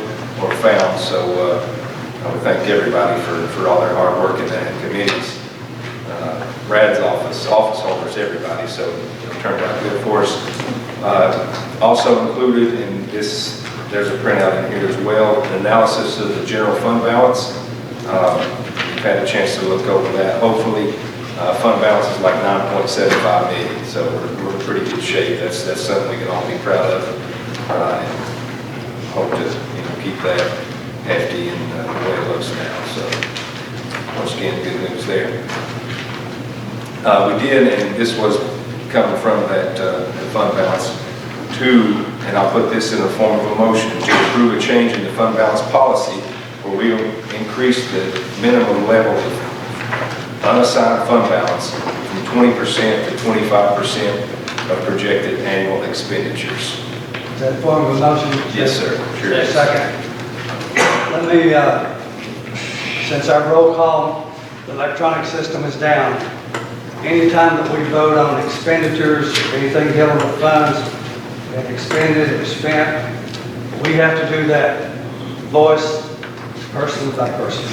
or found, so I would thank everybody for all their hard work in that, and committees. Brad's office holders, everybody, so it turned out good for us. Also included in this, there's a printout in here as well, an analysis of the general fund balance. We've had a chance to look over that. Hopefully, fund balance is like 9.75 million, so we're in pretty good shape. That's something we can all be proud of, and hope to keep that hefty and the way it looks now. So once again, good news there. We did, and this was coming from that the fund balance, and I'll put this in the form of a motion, to approve a change in the fund balance policy where we'll increase the minimum level of unassigned fund balance from 20% to 25% of projected annual expenditures. Is that form of a motion? Yes, sir. Sure is. Second. Let me, since our roll call, the electronic system is down, anytime that we vote on expenditures, anything dealing with funds, that expended or spent, we have to do that voice, person by person.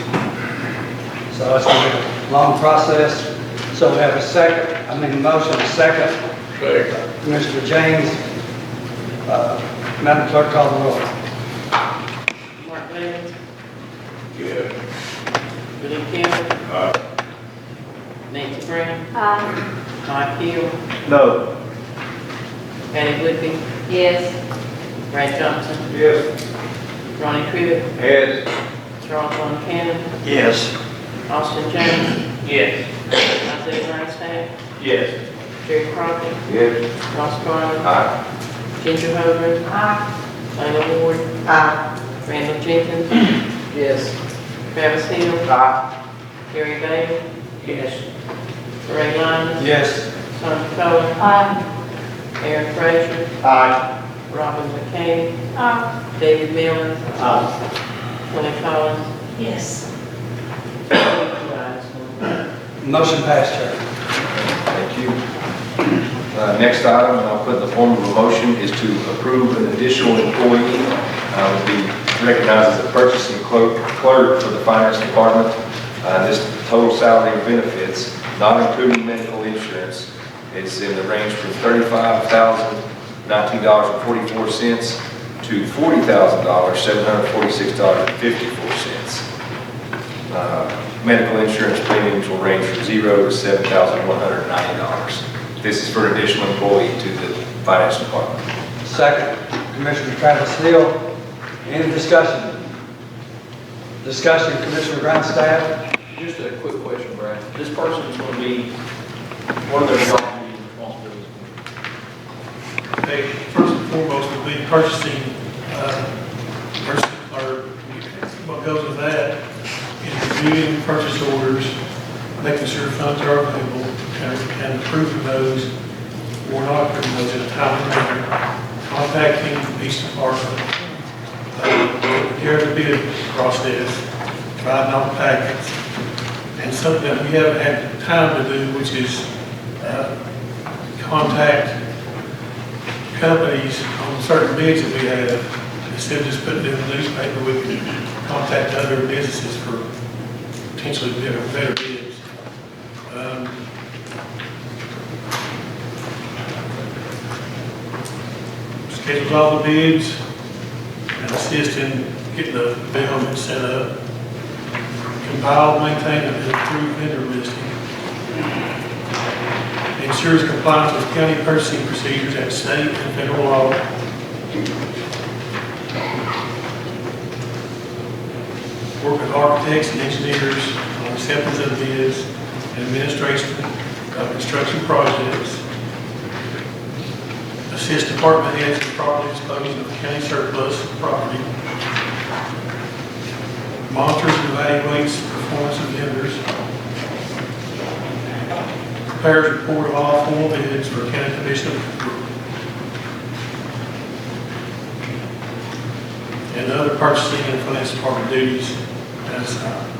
So it's going to be a long process. So we have a motion, a second. Mr. James, Madam Clerk, call the roll. Mark Levin, Yeah. Willie Campbell, Nancy Brown, Mike Hill, No. Patty Whitby, Yes. Brad Johnson, Yes. Ronnie Crivitt, Yes. Charles Von Cannon, Yes. Austin Jones, Yes. Isaiah Wrightstaff, Yes. Jerry Crockett, Yes. Ross Garland, Aye. Ginger Hogan, Layla Ward, Randall Jenkins. Yes. Travis Hill. Gary Bailey. Yes. Ray Lyons. Yes. Sonia Coler. Aaron Frazier. Robin McKay. David Miller. Willie Collins. Yes. Motion passed, Chair. Thank you. Next item, and I'll put in the form of a motion, is to approve an additional employee to be recognized as a purchasing clerk for the finance department. This total salary and benefits, not including medical insurance, is in the range from $35,019.44 to $40,000, $746.54. Medical insurance premiums will range from $0 to $7,190. This is for an additional employee to the finance department. Second, Commissioner Travis Hill. Any discussion? Discussion, Commissioner Grindstaff? Just a quick question, Brad. This person's going to be, what are their job duties and responsibilities? They, first and foremost, will be purchasing clerk. What goes with that is reviewing purchase orders, making sure funds are available, and approving those or not approving those in a timely manner, contacting each department, during the bid process, providing all the packets, and something that we haven't had time to do, which is contact companies on certain bids that we have. Instead of just putting it in the newspaper, we can contact other businesses for potentially better bids. Schedules all the bids and assist in getting the bill set up. Compile, maintain, and approve vendor listing. Ensures compliance with county purchasing procedures and state and federal law. Work with architects and engineers on acceptance of bids and administration of construction projects. Assist department heads in properly disposing of county surplus property. Monitors and evaluates performance of vendors. Prepares report of all formal bids for county commission approval. And other purchasing and finance department duties as assigned.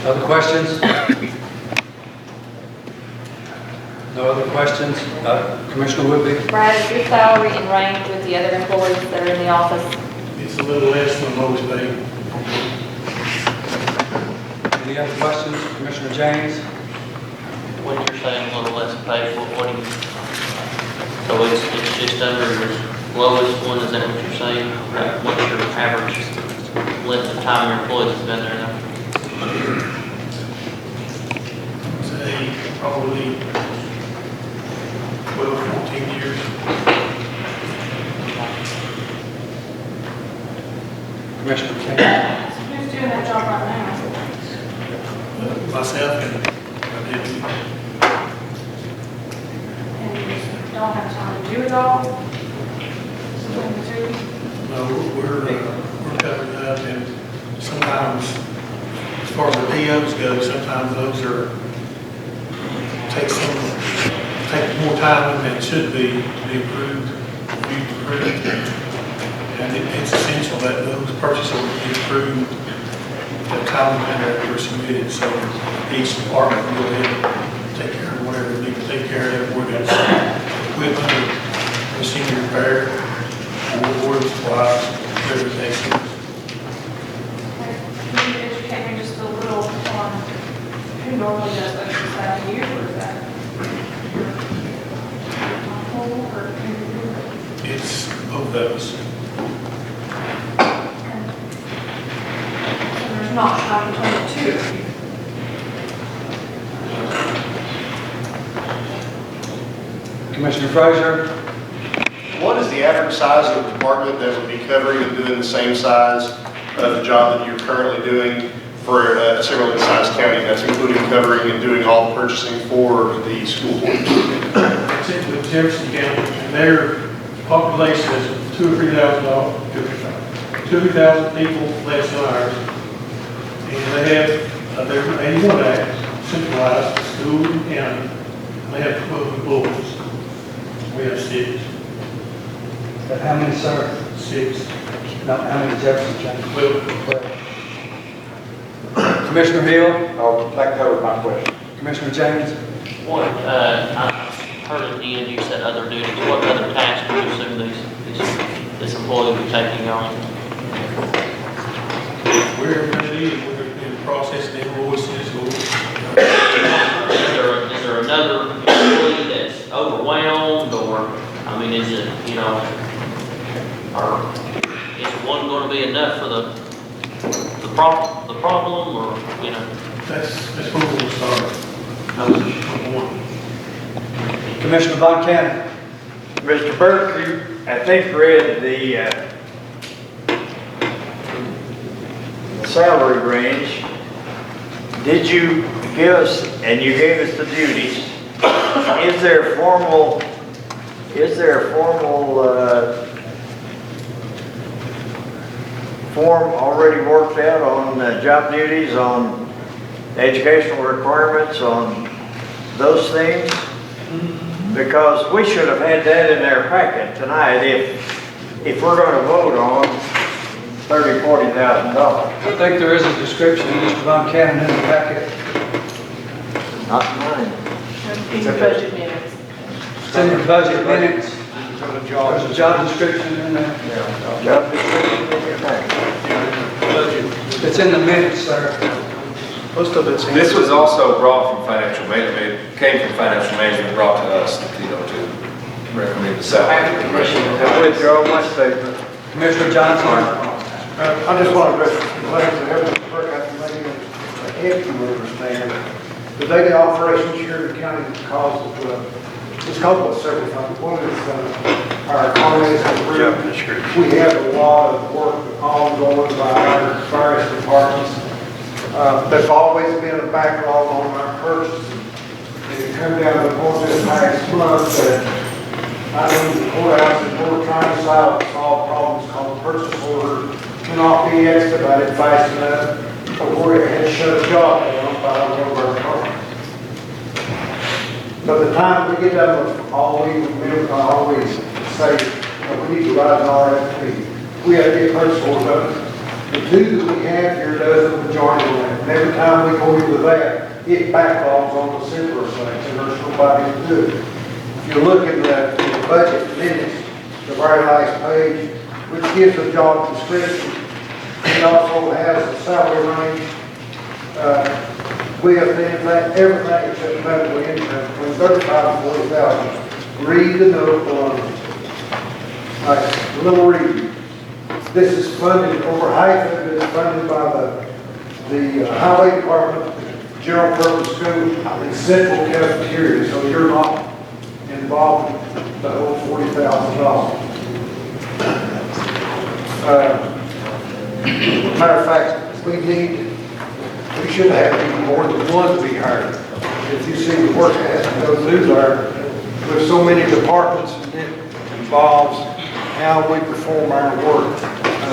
Other questions? No other questions? Commissioner Whitby? Brad, is your salary in range with the other employees that are in the office? It's a little less than most paid. Any other questions? Commissioner James? When you're saying a little less pay, what do you, so it's just under your lowest one, is that what you're saying? What's your average length of time your employees have been there now? Say probably 12, 14 years. Commissioner King? Who's doing that job right now? Myself and my deputy. And you just don't have time to do it all? No, we're covered up, and sometimes, as far as the POs go, sometimes those take more time than it should be to be approved. And it's essential that those purchase orders be approved at a timely manner that were submitted, so each department will go ahead and take care of whatever they need to take care of, whether it's equipment or machinery repair, or supplies, whatever the case is. Can you educate me just a little on who normally does exercise here, or is that? It's both of us. There's not time between the two of you. Commissioner Frazier? What is the average size of the department that would be covering and doing the same size of the job that you're currently doing for a similarly sized county? That's including covering and doing all the purchasing for the school board. It's with Jefferson County, and they're population is 2,000 or 2,000 people less than ours. And they have, there's 81 acts, centralized, school and county. They have 12 employees. We have 6. But how many, sir? 6. No, how many Jefferson County? 12. Commissioner Hill? Oh, that covers my question. Commissioner James? What, I heard at the end you said other duties. What other tasks do you assume this employee will be taking on? We're ready, we're in the process of invoices, Is there another employee that's overwhelmed, or, I mean, is it, you know, or is one going to be enough for the problem, or, you know? that's where we'll start. Commissioner Von Cannon? Mr. Burke, you, I think, read the salary range. Did you give us, and you gave us the duties, is there a formal form already worked out on job duties, on educational requirements, on those things? Because we should have had that in our packet tonight if we're going to vote on $30,000, $40,000. I think there is a description of Mr. Von Cannon in the packet. Not mine. In your budget minutes. It's in your budget minutes. There's a job description in there. Job description in your packet. It's in the minutes, sir. Most of it's. This was also brought from financial management, it came from financial management, brought to us, you know, to recommend the salary. I withdraw my statement. Commissioner Johnson? I just want to address the complaints that everyone's work out maybe a hefty understand. The daily operations here in the county causes, it's caused by several things. One is our economy is improved. We have a lot of work ongoing by our various departments. There's always been a backlog on our purchases. It come down to the point this past month that I know the courthouse is we're trying to solve problems called purchase order cannot be expedited fast enough before it has shut a job down by one of our departments. By the time we get done with all we always say, we need to write an RFP. We have to get purchase order done. The two that we have here does the majority of it. And every time we go into that, it backlogs on the simpler things, and there's nobody to do it. If you look in the budget minutes, the very last page, which gives the job description, it also has the salary range, with everything except medical income, between 35 and 40,000. Read the note on it. Like, a little read. This is funded, over half of it is funded by the highway department, general purpose school, and central cafeteria, so you're not involved in the whole $40,000. Matter of fact, we should have even more than one to be hired. If you see the work that has to go through there, there's so many departments, and it involves how we perform our work,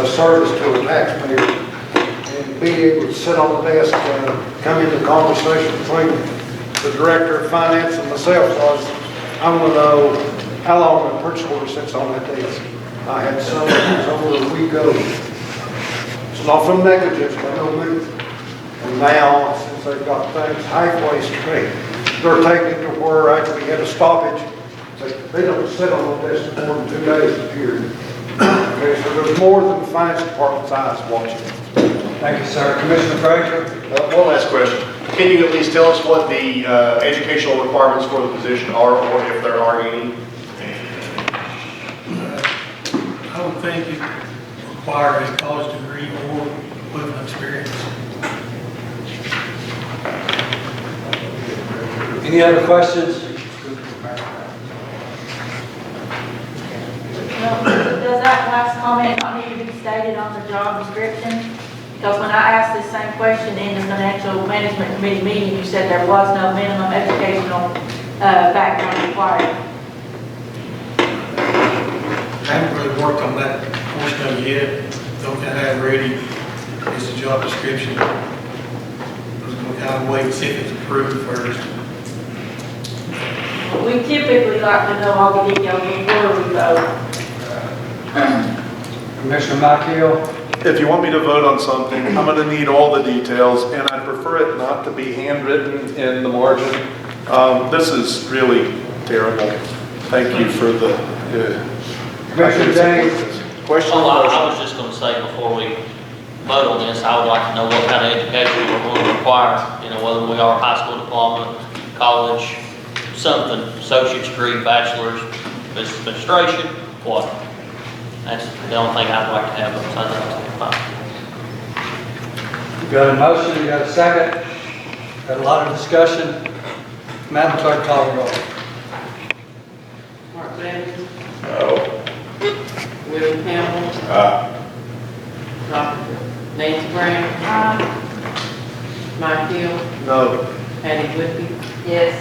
service to a taxpayer, and be able to sit on the desk and come into conversation between the director of finance and myself. So I want to know how long the purchase order sits on that desk. I had some over a week ago. It's not from negligence, but no move. And now, since they've got things halfway straight, they're taking to where after we had a stoppage, they don't sit on the desk more than 2 days a period. Okay, so there's more than the finance department's eyes watching. Thank you, sir. Commissioner Frazier? One last question. Can you at least tell us what the educational requirements for the position are, or if there are any? I would think it require a college degree or equivalent experience. Any other questions? Does that last comment not need to be stated on the job description? Because when I asked this same question in the financial management committee meeting, you said there was no minimum educational background required. haven't really worked on that portion of it yet. Don't have ready, is the job description. I was gonna kind of wait and see if it's approved first. We typically like to know all the details before we vote. Commissioner Mike Hill. If you want me to vote on something, I'm gonna need all the details, and I prefer it not to be handwritten in the margin. This is really terrible. Thank you for the, Commissioner James. Question? Oh, I was just gonna say, before we vote on this, I would like to know what kind of education we're going to require, you know, whether we are high school diploma, college, something, associate's degree, bachelor's, business administration, what? That's the only thing I'd like to have on Sunday. Got a motion, you got a second? Got a lot of discussion. Madam Clerk, call the roll. Mark Levinson, No. Willie Campbell, Nancy Brown, Mike Hill, No. Patty Whitby, Yes.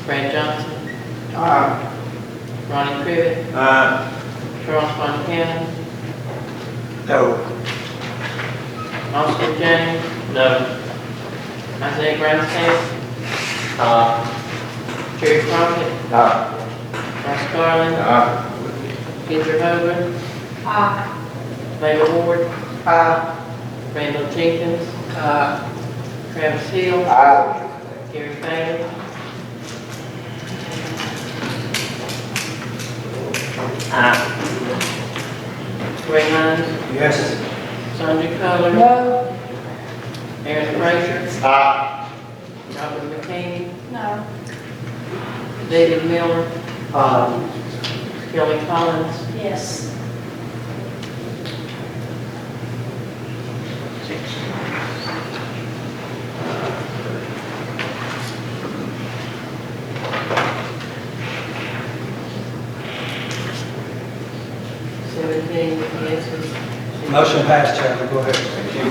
Brad Johnson, Ronnie Crivitt, Charles Montana, No. Austin James, No. Isaiah Grandsted, Jerry Crockett, Ross Garland, Ginger Hogan, Layla Ward, Randall Jenkins, Travis Hill, Gary Bailey, Ray Hines, Yes. Sandra Color, No. Aaron Frazier, Robert McKinney, No. David Miller, Kelly Collins, Yes. Motion passed, Chairman, go ahead. Thank you.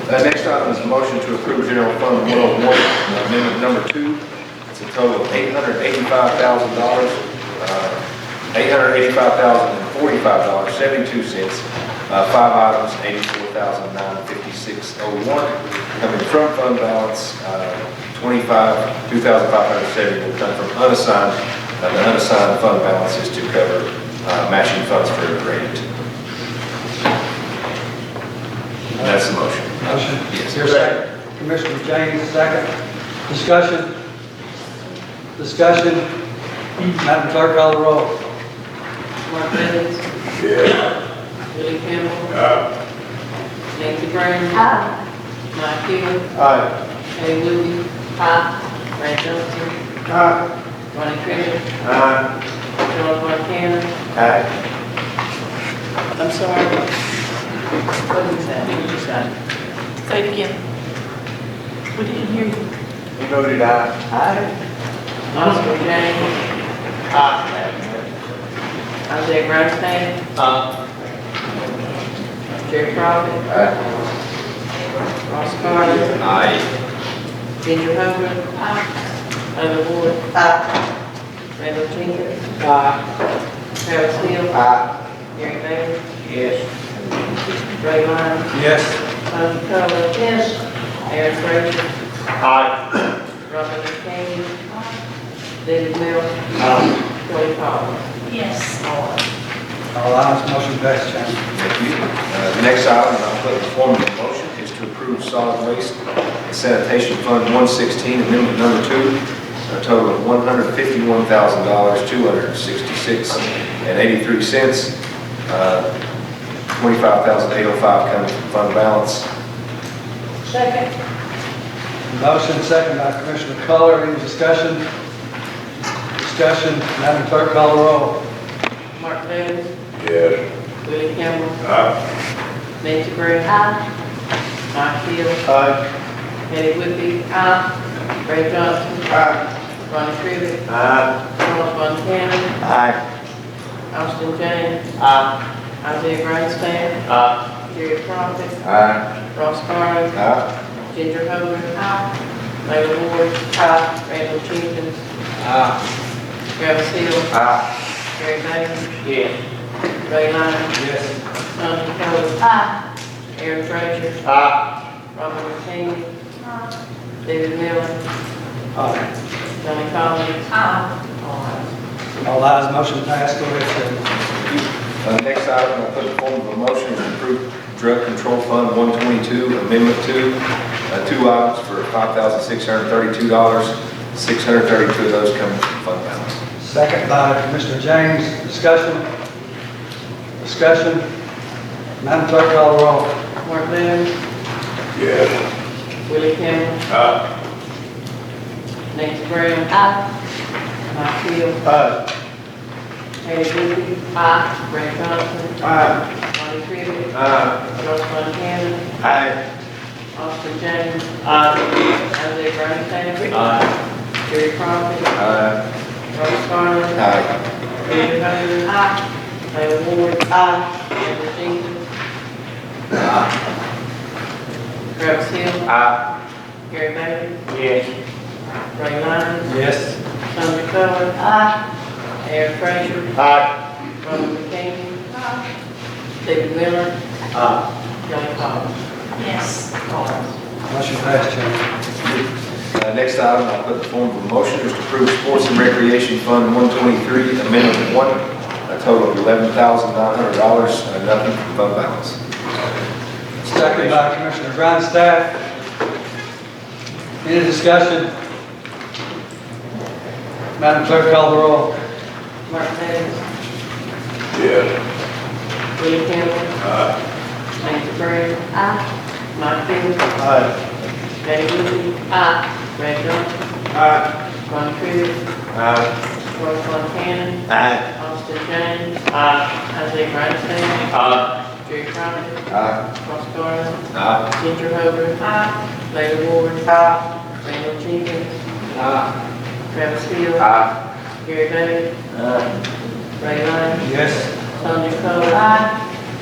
Next item is a motion to approve General Fund 101, amendment number 2. It's a total of $885,000, $885,045.72. 5 items, $84,956.01. Coming from fund balance, $2,570 will come from unassigned. The unassigned fund balance is to cover matching funds for a grant. That's the motion. Motion. Yes. Your second. Commissioner James, second. Discussion? Discussion? Madam Clerk, call the roll. Mark Levinson, Willie Campbell, Nancy Brown, Mike Hill, Patty Whitby, Brad Johnson, Ronnie Crivitt, Charles Montana. I'm sorry. What is that? What did you say? Say it again. We didn't hear you. You voted aye. Oscar James, Isaiah Grandsted, Jerry Crockett, Ross Garland, Ginger Hogan, Layla Ward, Randall Jenkins, Travis Hill, Gary Bailey, Yes. Ray Lyons, Yes. Sandra Color, Yes. Aaron Frazier, Robert McKinney, David Miller, Kelly Collins. Yes. All ayes, motion passed, Chairman. Thank you. The next item, and I'll put in the form of a motion, is to approve solid waste and sanitation fund 116, amendment number 2, a total of $151,266.83. $25,805 coming from fund balance. Second. Motion second by Commissioner Culler. Any discussion? Discussion. Madam Clerk, call the roll. Mark Davis, Yes. Willie Campbell, Nancy Brown, Mike Hill, Patty Whitby, Ray Johnson, Ronnie Crivitt, Charles Montana, Austin James, Isaiah Grandsted, Jerry Crockett, Ross Garland, Ginger Hogan, Layla Ward, Randall Jenkins, Travis Hill, Gary Bailey, Ray Lyons. Yes. Sonia Coler. Aye. Aaron Frazier. Aye. Robert McKinney. David Miller. Aye. Johnny Collins. All ayes. All ayes, motion passed. Go ahead, Chairman. Next item, I'll put the form of a motion to approve Drug Control Fund 122, Amendment 2, 2 items for $5,632. 632 of those coming from fund balance. Second by Commissioner James. Discussion? Discussion? Madam Clerk, call the roll. Mark Boone. Yes. Willie Campbell. Nancy Brown. Mike Hill. Haley Wilkie. Brad Johnson. Lonnie Crivitt. Russ Montana. Austin James. Isaiah Bernstein. Jerry Crawford. Robert Scarlett. Andrew Hunter. Taylor Ward. Andrew Jenkins. Travis Hill. Gary Bailey. Yes. Ray Lyons. Yes. Sonia Coler. Aaron Frazier. Robert McKinney. David Miller. Johnny Collins. Yes. All ayes. Motion passed, Chairman. Next item, I'll put the form of a motion is to approve Sports and Recreation Fund 123, Amendment 1, a total of $11,900, nothing from fund balance. Second by Commissioner Grindstaff. Any discussion? Madam Clerk, call the roll. Mark Davis. Yes. Willie Campbell. Nancy Brown. Mike Hill. Betty Wilkie. Brad Johnson. Ronnie Crivitt. Russ Montana. Austin James. Isaiah Bernstein. Jerry Crawford. Ross Garland. Ginger Hover. Larry Ward. Randall Jenkins. Travis Hill. Gary Bailey. Ray Lyons. Yes. Sonia Coler.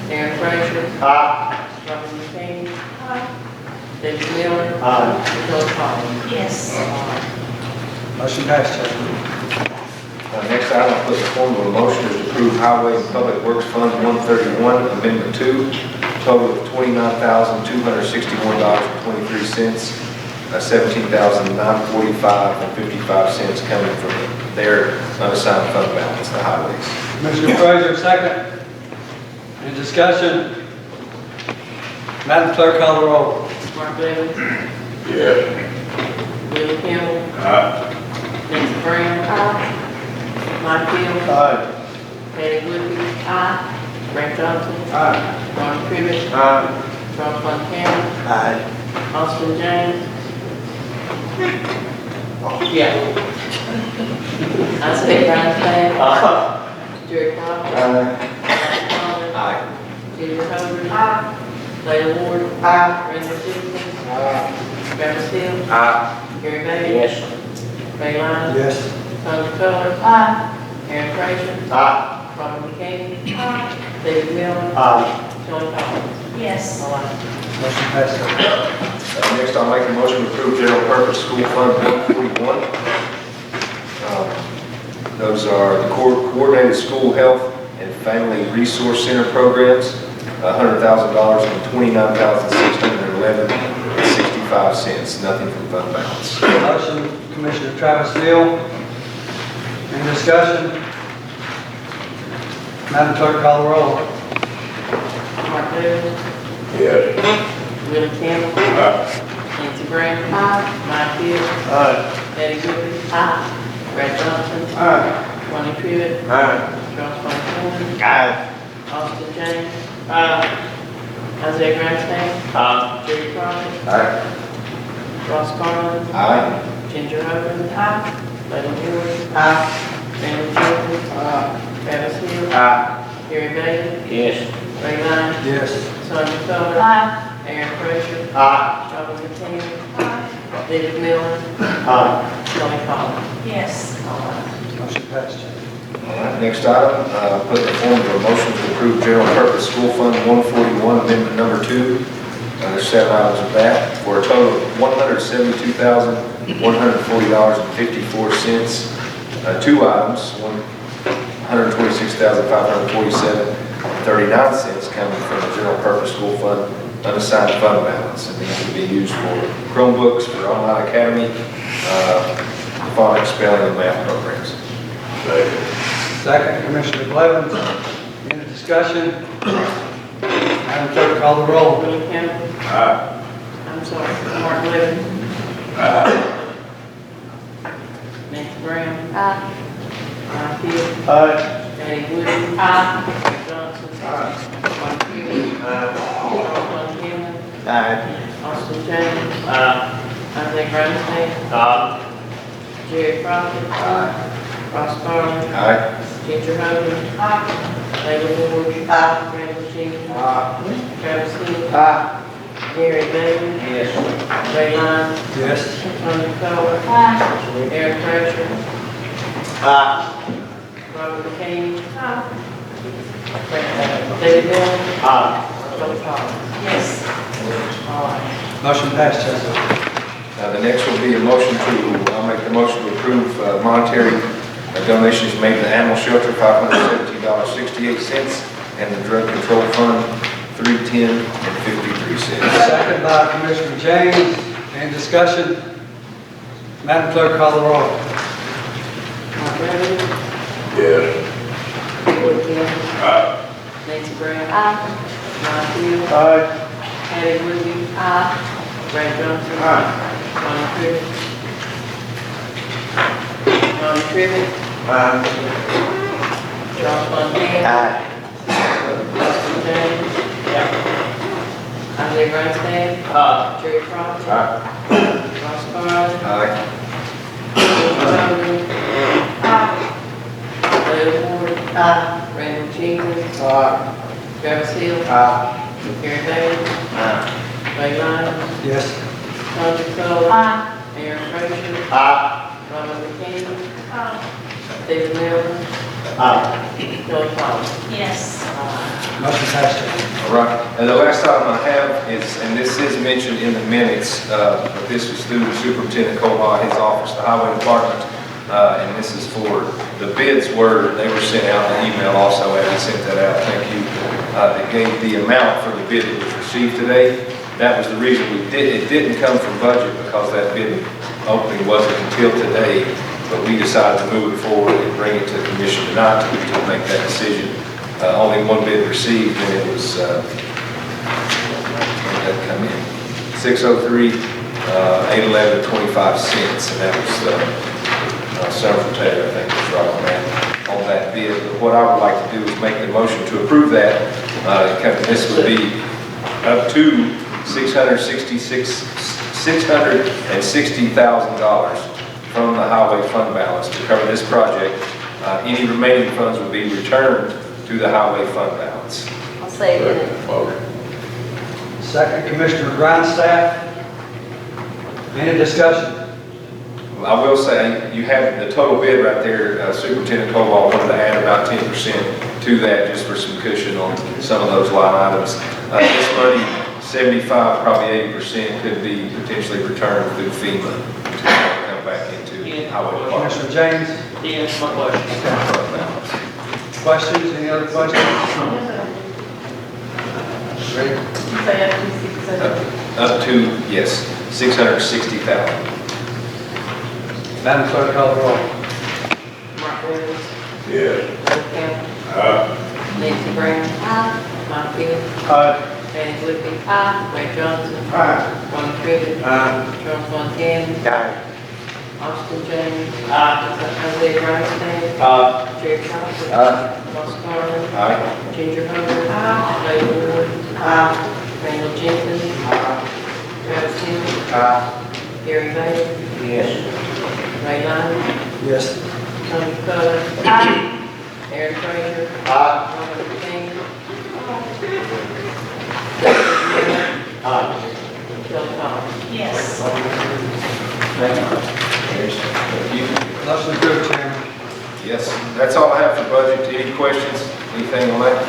Aaron Frazier. Robert McKinney. David Miller. Joe Collins. Yes. Motion passed, Chairman. Next item, I'll put the form of a motion is to approve Highway and Public Works Fund 131, Amendment 2, total of $29,261.23, $17,945.55 coming from their unassigned fund balance, the highways. Commissioner Frazier, second. Any discussion? Madam Clerk, call the roll. Mark Davis. Yes. Willie Campbell. Nancy Brown. Mike Hill. Patty Woodby. Brad Johnson. Ronnie Crivitt. Charles Montana. Austin James. Isaiah Bernstein. Jerry Crawford. Ginger Hover. Taylor Ward. Randall Jenkins. Travis Hill. Gary Bailey. Yes. Ray Lyons. Yes. Sonia Coler. Aaron Frazier. Robert McKinney. David Miller. Johnny Collins. Yes. All ayes. Motion passed, Chairman. Next, I'll make a motion to approve General Purpose School Fund 141. Those are the Coordinated School Health and Family Resource Center programs, $100,000 and $29,611.65, nothing from fund balance. Motion, Commissioner Travis Hill. Any discussion? Madam Clerk, call the roll. Mark Davis. Yes. Willie Campbell. Nancy Brown. Mike Hill. Patty Woodby. Brad Johnson. Ronnie Crivitt. Charles Montana. Austin James. Isaiah Bernstein. Jerry Crawford. Ross Garland. Ginger Hover. Larry Ward. Randall Jenkins. Travis Hill. Gary Bailey. Yes. Ray Lyons. Yes. Sonia Coler. Aaron Frazier. Robert McKinney. David Miller. Johnny Collins. Yes. All ayes. Motion passed, Chairman. All right, next item, put the form of a motion to approve General Purpose School Fund 141, Amendment Number 2. There's 7 items of that for a total of $172,140.54. 2 items, $126,547.39 coming from the general purpose school fund unassigned fund balance. And these will be used for Chromebooks for online academy, phonics, spelling, and math programs. Second, Commissioner Blevins. Any discussion? Madam Clerk, call the roll. Willie Campbell. Aye. I'm sorry, Mark Levin. Aye. Nancy Brown. Aye. Ron Hill. Aye. Patty Woody. Ray Johnson. Ron Hill. Charles Von Cannon. Austin James. Isaac Rosenstein. Jerry Prophet. Ross Garland. Ginger Hogan. Layla Ward. Randall Jenkins. Travis Hill. Gary Bailey. Ray Lyons. Yes. Tony Coler. Aaron Frazier. Robert McCain. David Miller. Joe Thomas. Yes. All right. Motion passed, Chester. The next will be a motion I'll make the motion to approve monetary donations made to the animal shelter, $517.68, and the drug control fund, $310.53. Second by Commissioner James. Any discussion? Madam Clerk, call the roll. Mark Levin. Yes. Willie Campbell. Aye. Nancy Brown. Aye. Ron Hill. Patty Woody. Ray Johnson. Ronnie Crivitt. Ronnie Crivitt. Charles Von Cannon. Austin James. Isaac Rosenstein. Jerry Prophet. Ross Garland. Ginger Hogan. Layla Ward. Randall Jenkins. Travis Hill. Gary Bailey. Ray Lyons. Yes. Tony Coler. Aaron Frazier. Robert McCain. David Miller. Joe Thomas. Yes. Motion passed, Chester. All right, and the last item I have is, and this is mentioned in the minutes, but this was through Superintendent Koha, his office, the Highway Department, and this is for, the bids they were sent out in the email also, and I sent that out, thank you. They gave the amount for the bid that was received today. That was the reason it didn't come from budget, because that bid opening wasn't until today, but we decided to move it forward and bring it to the commission tonight to make that decision. Only one bid received, and it was, when did that come in? 603, 811.25 cents, and that was Senator Taylor, I think, was right on that bid. But what I would like to do is make the motion to approve that. This would be up to $660,000 from the highway fund balance to cover this project. Any remaining funds would be returned to the highway fund balance. I'll say it. Second, Commissioner Grindstaff. Any discussion? I will say, you have the total bid right there. Superintendent Koval wanted to add about 10% to that, just for some cushion on some of those line items. This money, 75, probably 80% could be potentially returned through FEMA to come back into highway department. Commissioner James? Yes, my question. Questions? Any other questions? Ready? Up to, yes, 660,000. Madam Clerk, call the roll. Mark Levin. Yes. Willie Campbell. Nancy Brown. Ron Hill. Patty Woody. Ray Johnson. Ronnie Crivitt. Charles Von Cannon. Austin James. Isaiah Rosenstein. Jerry Prophet. Ross Garland. Ginger Hogan. Layla Ward. Randall Jenkins. Travis Hill. Gary Bailey. Ray Lyons. Yes. Tony Coler. Aaron Frazier. Robert McCain. Joe Thomas. Yes. Motion approved, Chairman. Yes, that's all I have for budget. Any questions? Anything on that?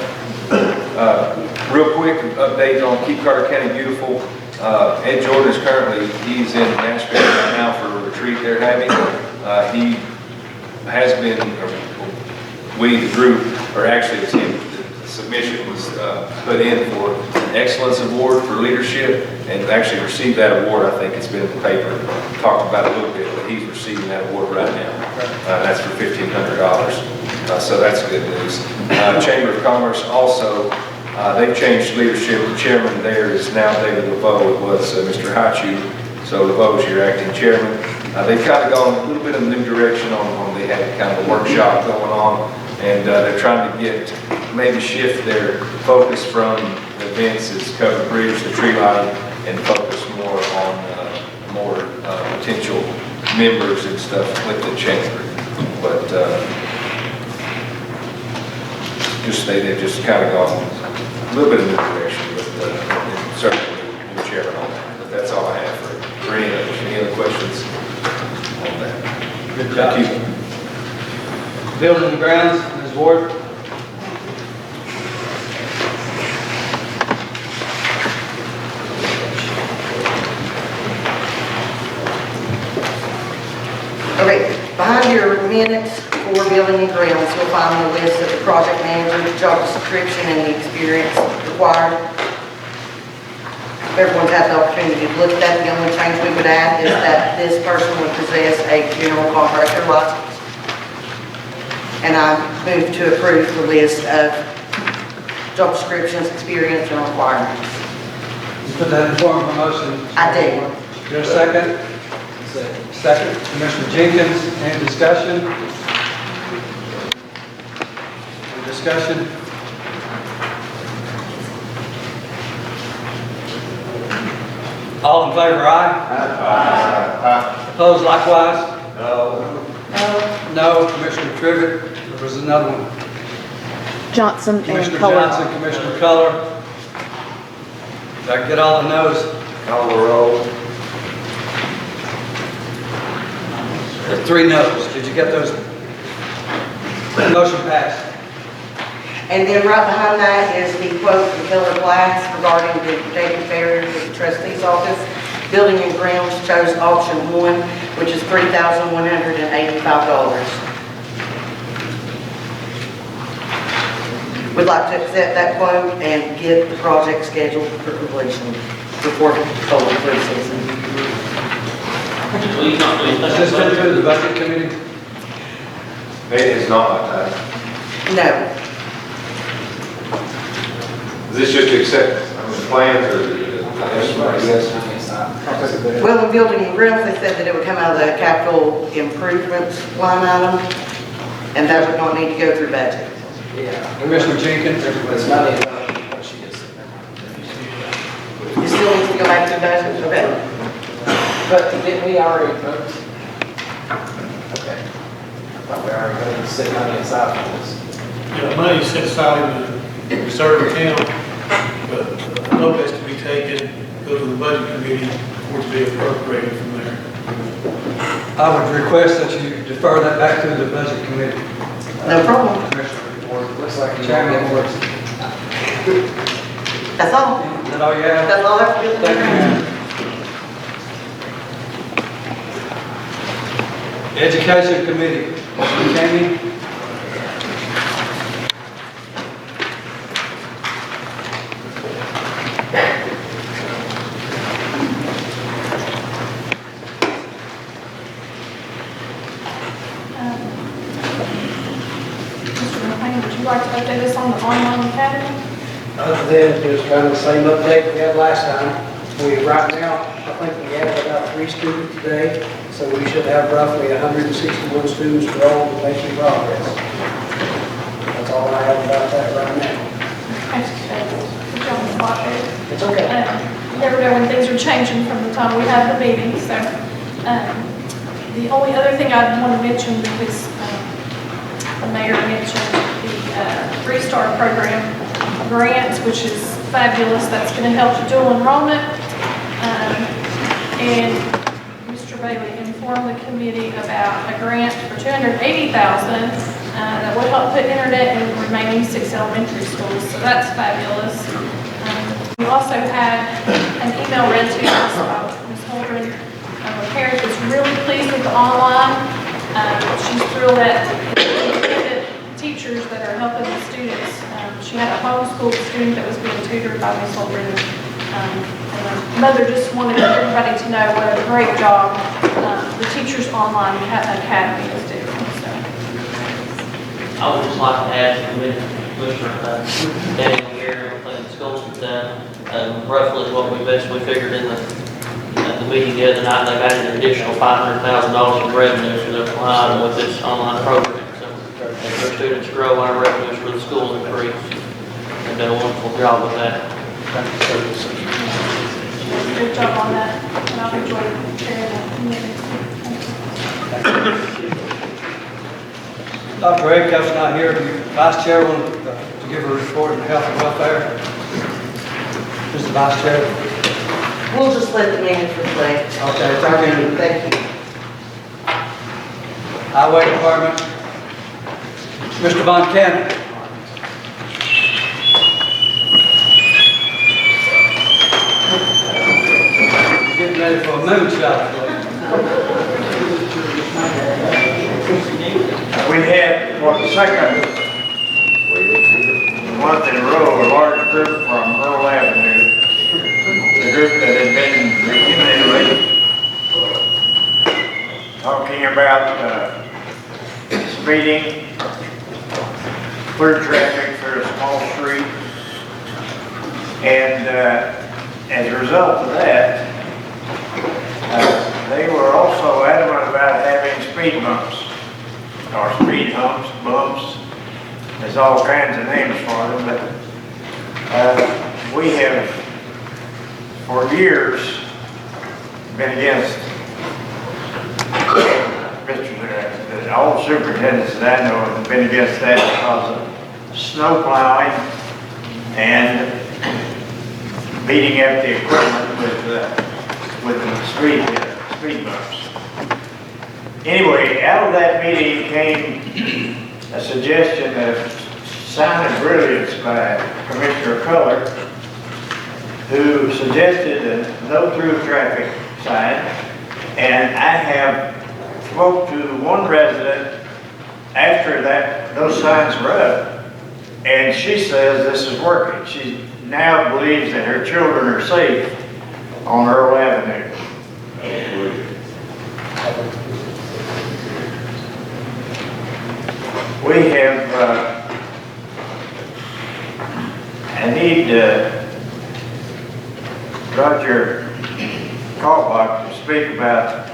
Real quick update on Keep Carter County Beautiful. Ed Jordan is currently, he's in Nashville right now for a retreat they're having. He has been we, the group, or actually the submission was put in for an excellence award for leadership, and actually received that award. I think it's been in the paper, talked about it a little bit, but he's receiving that award right now. That's for $1,500. So that's good news. Chamber of Commerce also, they've changed leadership. The chairman there is now David LeBeau. It was Mr. Hachu. So LeBeau is your acting chairman. They've kind of gone a little bit in a new direction on they had kind of a workshop going on, and they're trying to maybe shift their focus from events as Covered Bridge, the tree lighting, and focus more on potential members and stuff with the chamber. But they've just kind of gone a little bit in a new direction with certainly new chairman on that. But that's all I have for any others. Any other questions on that? Good job. Thank you. Building and grounds, Ms. Ward. Okay, behind your minutes for building and grounds, you'll find the list of the project manager, job description, and the experience required. Everyone's had the opportunity to look at that. The only change we would add is that this person would possess a general contractor license. And I move to approve the list of job descriptions, experience, and requirements. You put that in form of a motion. I do. Is there a second? Second. Commissioner Jenkins, any discussion? Any discussion? All in favor, aye? Opposed likewise? No. No. Commissioner Trivett, there was another one. Johnson and Commissioner Color. Johnson, Commissioner Color. Did I get all the no's? Call the roll. There are 3 no's. Did you get those? Motion passed. And then right behind that is the quote from Keller Glass regarding the David Ferrier with the trustee's office. Building and grounds chose option 1, which is $3,185. We'd like to accept that quote and get the project scheduled for completion before the cold free season. Has this been through the budget committee? It is not. No. Is this just to accept the plans or the estimate? Yes. Well, in building and grounds, they said that it would come out of the capital improvements line item, and that would not need to go through budget. Yeah. Commissioner Jenkins? It's not even what she gets. You still need to go back to budget, okay? But didn't we already vote? Okay. I thought we already voted to set money aside for this. Yeah, money set aside in the reserve account, but no that's to be taken, go to the budget committee for it to be appropriated from there. I would request that you defer that back to the budget committee. No problem. Commissioner report. Looks like you Chairman want reports. That's all. Is that all you have? That's all I have to do. Thank you. Education Committee, Mr. Tammy. Mr. McLean, would you like to update us on the online academy? Other than just kind of the same update we had last time. Right now, I think we have about 3 students today, so we should have roughly 161 students enrolled and making progress. That's all I have about that right now. Put you on the spot there. It's okay. You never know when things are changing from the time we had the meeting, so. The only other thing I'd want to mention, because the mayor mentioned the Restart Program grants, which is fabulous. That's going to help dual enrollment. And Mr. Bailey informed the committee about a grant for $280,000 that will help put internet in the remaining 6 elementary schools. So that's fabulous. We also had an email read to us by Ms. Holdren. The parent is really pleased with the online. She's thrilled that independent teachers that are helping the students. She had a homeschool student that was being tutored by Ms. Holbrook. And the mother just wanted everybody to know what a great job the Teachers Online Academy is doing. So. I would just like to add to Commissioner Daniel here, everything the schools have done, roughly what we basically figured in the meeting the other night. They've added an additional $500,000 in revenue to their line with this online program. So as their students grow, our revenues for the schools increase. They've done a wonderful job with that. Good job on that, and I've enjoyed chairing that committee. Dr. Acuff's not here. The Vice Chair want to give a report on health and welfare. Mr. Vice Chair. We'll just let the minutes reflect. Okay, thank you. Thank you. Highway Department. Mr. Von Cannon. Getting ready for a moonshot. We had, for the second month in a row, a large group from Earl Avenue, the group that had been repeatedly talking about speeding, clear traffic through a small street, and as a result of that, they were also adamant about having speed bumps, or speed humps, bumps. There's all kinds of names for them, but we have, for years, been against all superintendents that I know have been against that because of snow plowing and beating up the equipment with the speed bumps. Anyway, out of that meeting came a suggestion of sign of brilliance by Commissioner Culler, who suggested a no-through traffic sign, and I have spoke to one resident after those signs were up, and she says this is working. She now believes that her children are safe on Earl Avenue. We have, I need Roger Kalbach to speak about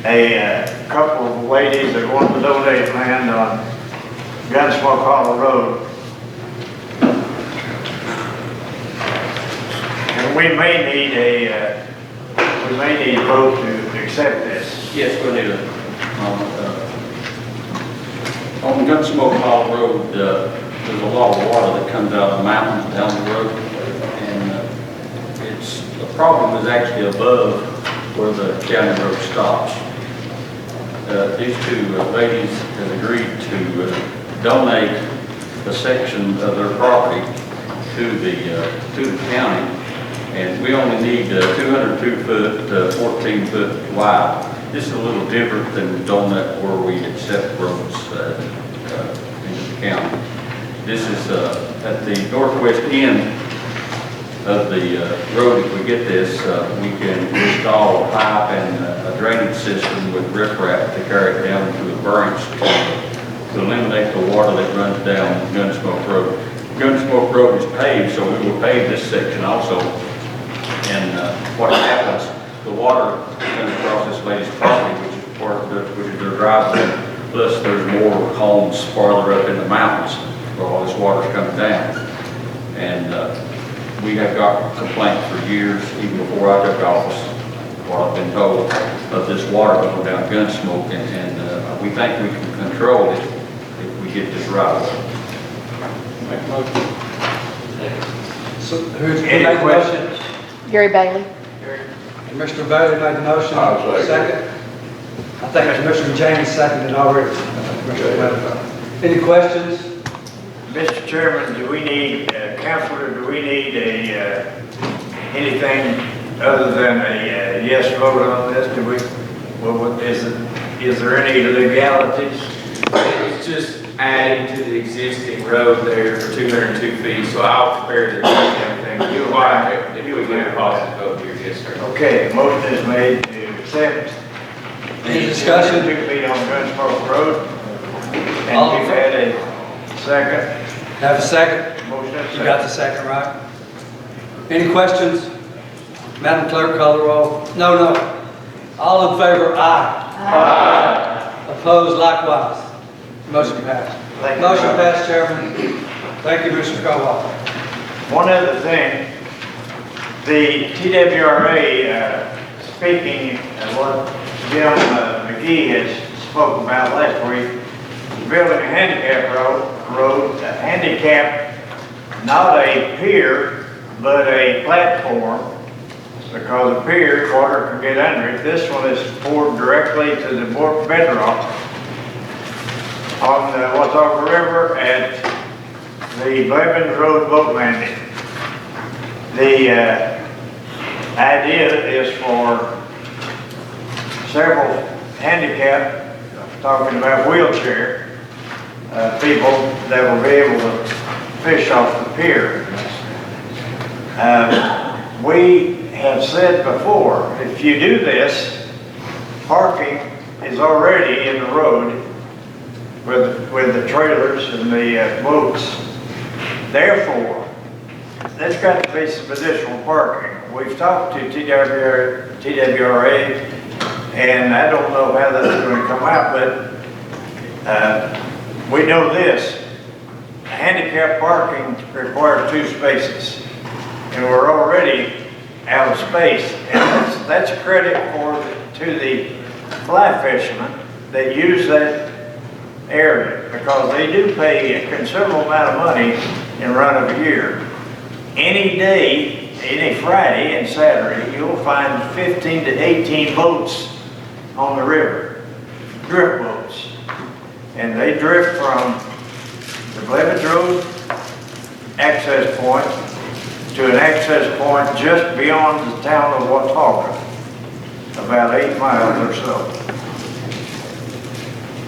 a couple of ladies that want to donate land on Gunsmoke Hollow Road. And we may need a vote to accept this. Yes, we need on Gunsmoke Hollow Road, there's a lot of water that comes out of the mountains down the road, and the problem is actually above where the county road stops. These two ladies have agreed to donate a section of their property to the county, and we only need 202 foot, 14 foot wide. This is a little different than donut where we accept roads into the county. This is at the northwest end of the road. If we get this, we can install a pipe and a drainage system with riprap to carry it down to the branch to eliminate the water that runs down Gunsmoke Road. Gunsmoke Road is paved, so we will pave this section also. And what happens, the water comes across this lady's property, which is their driveway. Plus, there's more homes farther up in the mountains where all this water's coming down. And we have got complaints for years, even before I took office, what I've been told, of this water going down Gunsmoke, and we think we can control it if we get this right. Make a motion. So, who's made the motion? Gary Bailey. And Mr. Bailey made the motion. Second. I think Commissioner James seconded already. Any questions? Mr. Chairman, do we need, Counselor, do we need anything other than a yes vote on this? Do we, is there any legalities? it's just adding to the existing road there for 202 feet, so I'll compare the everything. You would get a positive vote here, yes, sir. Okay, motion is made to accept. Any discussion? 2 feet on Gunsmoke Road. And All in we've had a second. Have a second? Motion is You got the second, right? Any questions? Madam Clerk, call the roll. No. All in favor, aye. Aye. Opposed, likewise. Motion passed. Thank you. Motion passed, Chairman. Thank you, Mr. Caldwell. One other thing, the TWRA, speaking of what Jim McGee has spoke about last week, building a handicap road, a handicap, not a pier, but a platform, because a pier, water can get under it. This one is poured directly to the bedrock on the Watauga River at the Blevins Road boat landing. The idea is for several handicapped, talking about wheelchair people that will be able to fish off the pier. We have said before, if you do this, parking is already in the road with the trailers and the boats. Therefore, there's got to be some additional parking. We've talked to TWRA, and I don't know how that's going to come out, but we know this. Handicap parking requires 2 spaces, and we're already out of space. And that's a credit to the fly fishermen that use that area, because they do pay a considerable amount of money in run of a year. Any day, any Friday and Saturday, you'll find 15 to 18 boats on the river, drift boats. And they drift from the Blevins Road access point to an access point just beyond the town of Watauga, about 8 miles or so.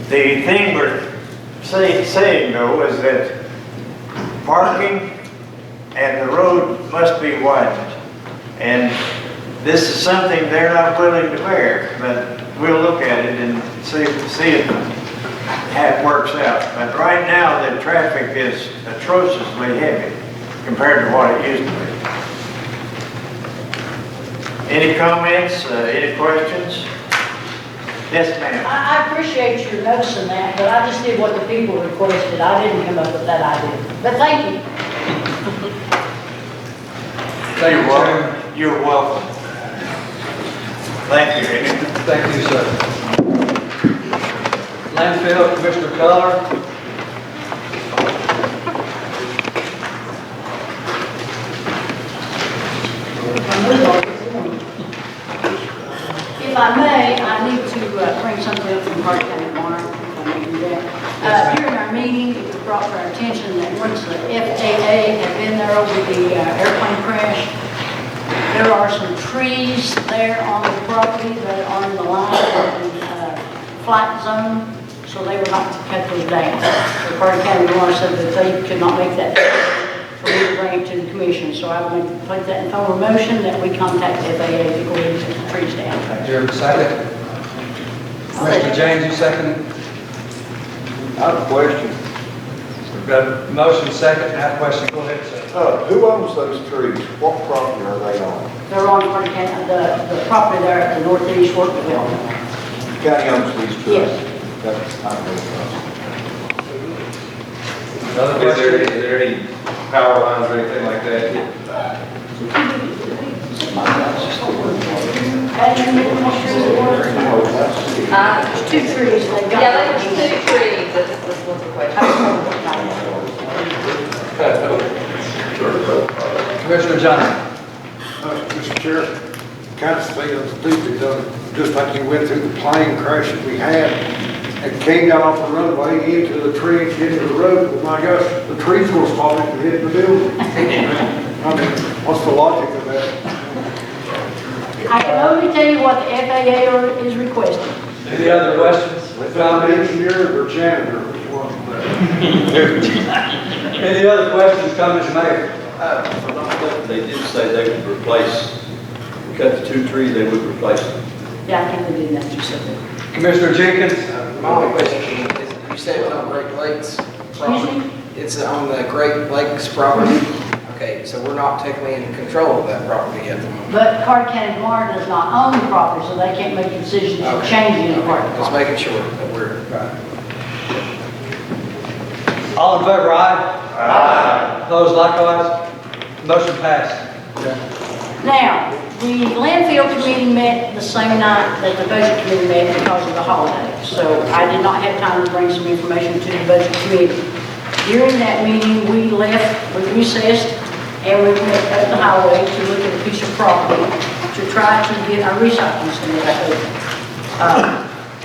The thing we're saying though is that parking and the road must be widened. And this is something they're not willing to bear, but we'll look at it and see how it works out. But right now, the traffic is atrociously heavy compared to what it used to be. Any comments, any questions? Yes, ma'am. I appreciate your noticing that, but I just did what the people requested. I didn't come up with that idea. But thank you. Thank you, Chairman. You're welcome. Thank you. Thank you, sir. Landfill, Commissioner Collar. If I may, I need to bring something up from Hart County tomorrow, if I may do that. During our meeting, it was brought to our attention that once the FAA had been there over the airplane crash, there are some trees there on the property that are in the line of the flight zone, so they were not to cut those down. The Hart County Warren said that they could not make that for me to bring it to the commission, so I would put that in form of motion that we contact the FAA to go ahead and cut the trees down. Your second. Mr. James, you second. I have a question. We've got a motion second, and I have a question. Go ahead, sir. Who owns those trees? What property are they on? They're on Hart County, the property there at the northeast work development. The county owns these trees? Yes. That's, I know. Another Is question? there any power lines or anything like that? There's 2 trees. They got Yeah, there's 2 trees, this one's a question. Commissioner Johnson. Mr. Chair, kind of feels stupid though, just like you went through the plane crash that we had and came down off the runway into the tree, into the road. Well, my gosh, the trees were falling and hit the building. I mean, what's the logic of that? I can only tell you what the FAA is requesting. Any other questions? Found engineer or janitor, which one? Any other questions, comments, Mayor? They did say they would replace, cut the 2 trees, they would replace them. Yeah, I think we did that, you said that. Commissioner Jenkins? My only question is, you said it's on Great Lakes property? It's on the Great Lakes property? Okay, so we're not technically in control of that property at the moment. But Carter County Tomorrow does not own the property, so they can't make decisions of Okay. changing the property. Just making sure that we're. All in favor, aye? Aye. Opposed likewise? Motion passed. Now, the landfill committee met the same night that the budget committee met because of the holiday. So I did not have time to bring some information to the budget committee. During that meeting, we recessed, and we went up the highway to look at a piece of property to try to get our recycling center back open.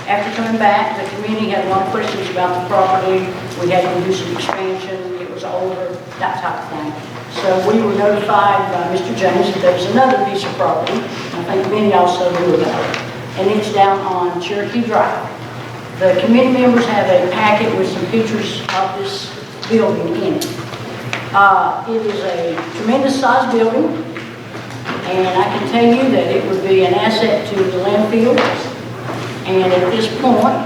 After coming back, the community had a lot of questions about the property. We had to do some expansion, it was older, that type of thing. So we were notified by Mr. James that there was another piece of property, I think many also knew about it, and it's down on Cherokee Drive. The committee members have a packet with some pictures of this building in it. It is a tremendous sized building, and I can tell you that it would be an asset to the landfill. And at this point,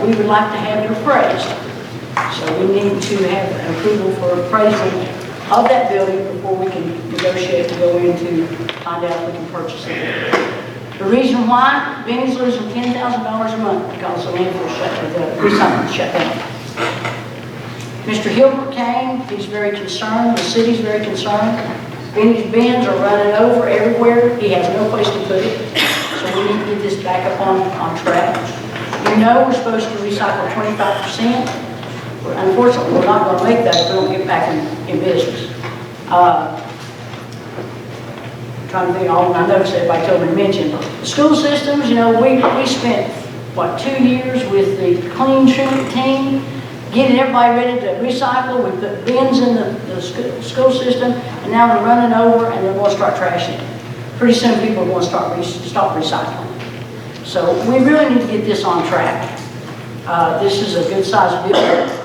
we would like to have it appraised. So we need to have approval for appraisal of that building before we can negotiate to go in to find out if we can purchase it. The reason why, Benny's losing $10,000 a month because the landfill the recycling shut down. Mr. Hilbert came, he's very concerned, the city's very concerned. Benny's bins are running over everywhere, he has no place to put it. So we need to get this back up on track. You know we're supposed to recycle 25%. Unfortunately, we're not going to make that if we don't get back in business. Trying to think, all my notes everybody told me to mention. The school systems, you know, we spent, what, 2 years with the Clean Trinity team, getting everybody ready to recycle. We put bins in the school system, and now they're running over and they're going to start trashing it. Pretty soon people are going to stop recycling. So we really need to get this on track. This is a good sized building.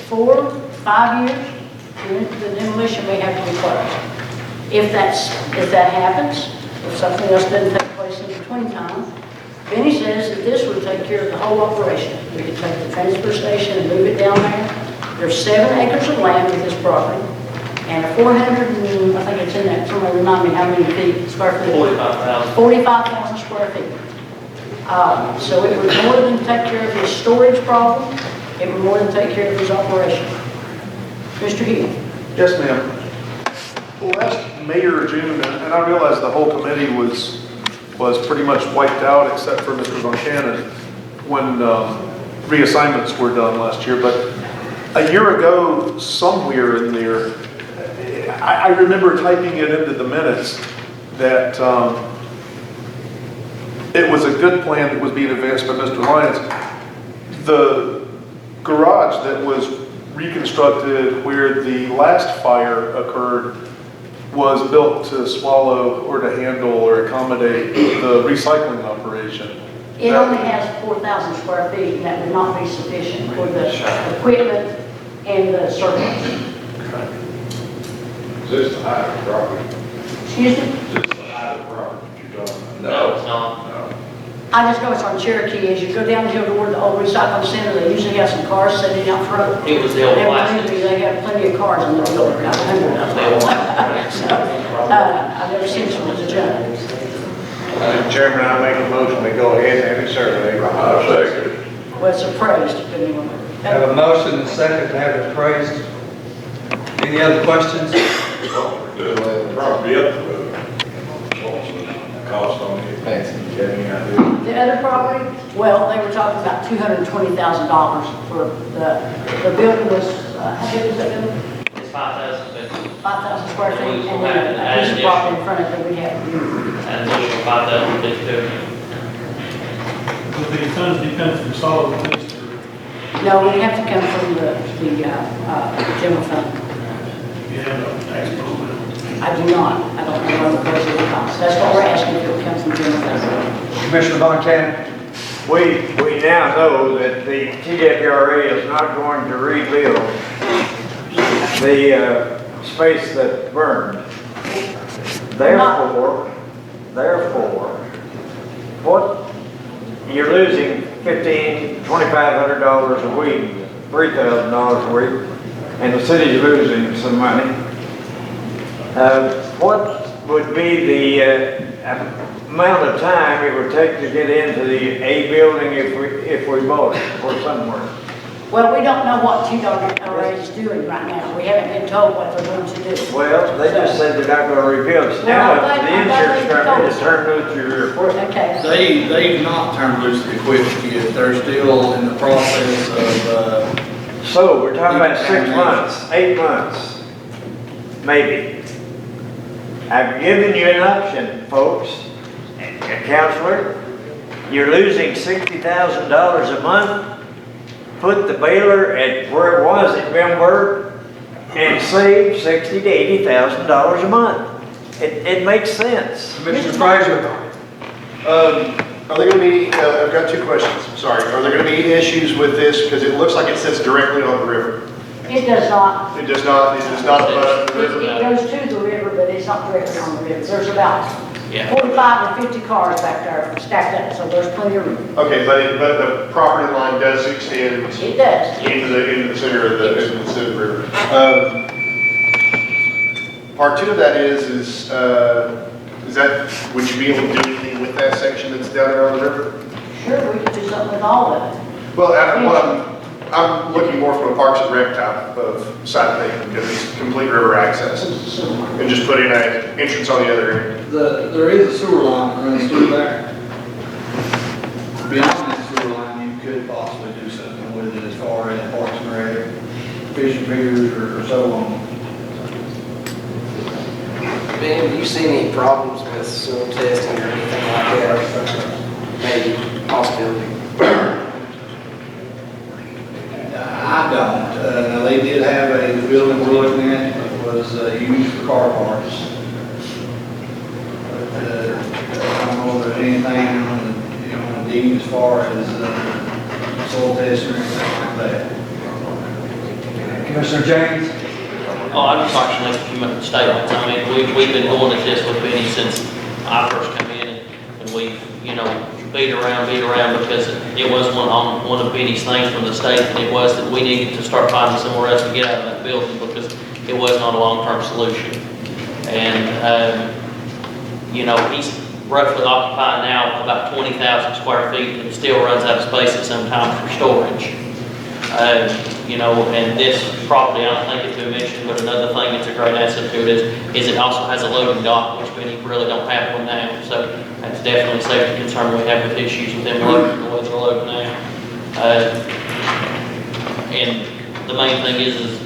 4, 5 years, the demolition may have to be closed. If that happens, if something else doesn't take place in between time, Benny says that this would take care of the whole operation. We could take the transfer station and move it down there. There's 7 acres of land with this property, and a 400, I think it's in there, somebody remind me how many square feet? 45,000. 45,000 square feet. So it would more than take care of his storage problem, it would more than take care of his operation. Mr. Heath? Yes, ma'am. Last May or June, and I realize the whole committee was pretty much wiped out except for Mr. Von Cannon when reassignments were done last year, but a year ago, somewhere in there, I remember typing it into the minutes that it was a good plan that was being advanced by Mr. Lyons. The garage that was reconstructed where the last fire occurred was built to swallow or to handle or accommodate the recycling operation. It only has 4,000 square feet, and that would not be sufficient for the equipment and the surplus. Is this the height of property? Excuse me? Is this the height of property you're talking about? No, it's not. I just know it's on Cherokee. As you go down the hill toward the old recycling center, they usually have some cars sitting out front. It was the old And plastic. believe me, they have plenty of cars in the building. I've never seen so much junk. Mr. Chairman, I make a motion, we go ahead and have it surveyed. I'll second it. Well, it's appraised, depending on. Have a motion and second to have it appraised. Any other questions? The property up the road. What's the cost on it? Any idea? The other property, well, they were talking about $220,000 for the building was, how big was that building? It's 5,000, 5,000 square feet, and then a piece of property in front of it we have. an additional 5,000 big too. But the funds depend from solid waste. No, we have to come from the general fund. You have a tax program. I do not. I don't know what the budget costs. That's what we're asking if it comes from general fund. Commissioner Von Cannon? we now know that the TWRA is not going to rebuild the space that burned. Therefore, what, you're losing $2,500 a week, $3,000 a week, and the city's losing some money. What would be the amount of time it would take to get into the A building if we bought it or somewhere? Well, we don't know what TWRA is doing right now. We haven't been told what they're going to do. Well, they just said they're not gonna rebuild it. Now, Well, the insurance company has turned loose your equipment. Okay. They've not turned loose the equipment yet. They're still in the process of, So, we're talking about 6 months, 8 months, maybe. I've given you an option, folks. Counselor, you're losing $60,000 a month. Put the baler at where it was at Benburg and save $60,000 to $80,000 a month. It makes sense. Commissioner Frazier. Are there going to be, I've got two questions, sorry. Are there going to be issues with this? Because it looks like it sits directly on the river. It does not. It does not abut the river? It goes to the river, but it's not directly on the river. There's about Yeah. 45 or 50 cars back there stacked up, so there's plenty of room. Okay, but the property line does extend It does. into the center of the river. Part two of that is that, would you be able to do anything with that section that's down there on the river? Sure, we could do something with all of it. Well, I'm looking more from a Parks and Rec type of side of things, because it's complete river access. And just putting an entrance on the other end. there is a sewer line that runs through there. Beyond that sewer line, you could possibly do something with it as far as Parks and Rec, fishing piers or so on. Ben, do you see any problems with soil testing or anything like that? Maybe possibility? I don't. They did have the building we're looking at was used for car parts. But I don't know if there's anything on the deed as far as soil testing or anything like that. Commissioner James. Oh, I'd just like to make a few statements. I mean, we've been going at this with Benny since I first came in, and we've, beat around because it was one of Benny's things from the state, and it was that we needed to start finding somewhere else to get out of that building because it was not a long-term solution. And, he's roughly occupying now about 20,000 square feet and still runs out of space at some times for storage. And this property, I don't think it's been mentioned, but another thing that's a great asset to it is it also has a loading dock, which we really don't have one now. So that's definitely a safety concern we have with issues with them loading the way they're loading now. And the main thing is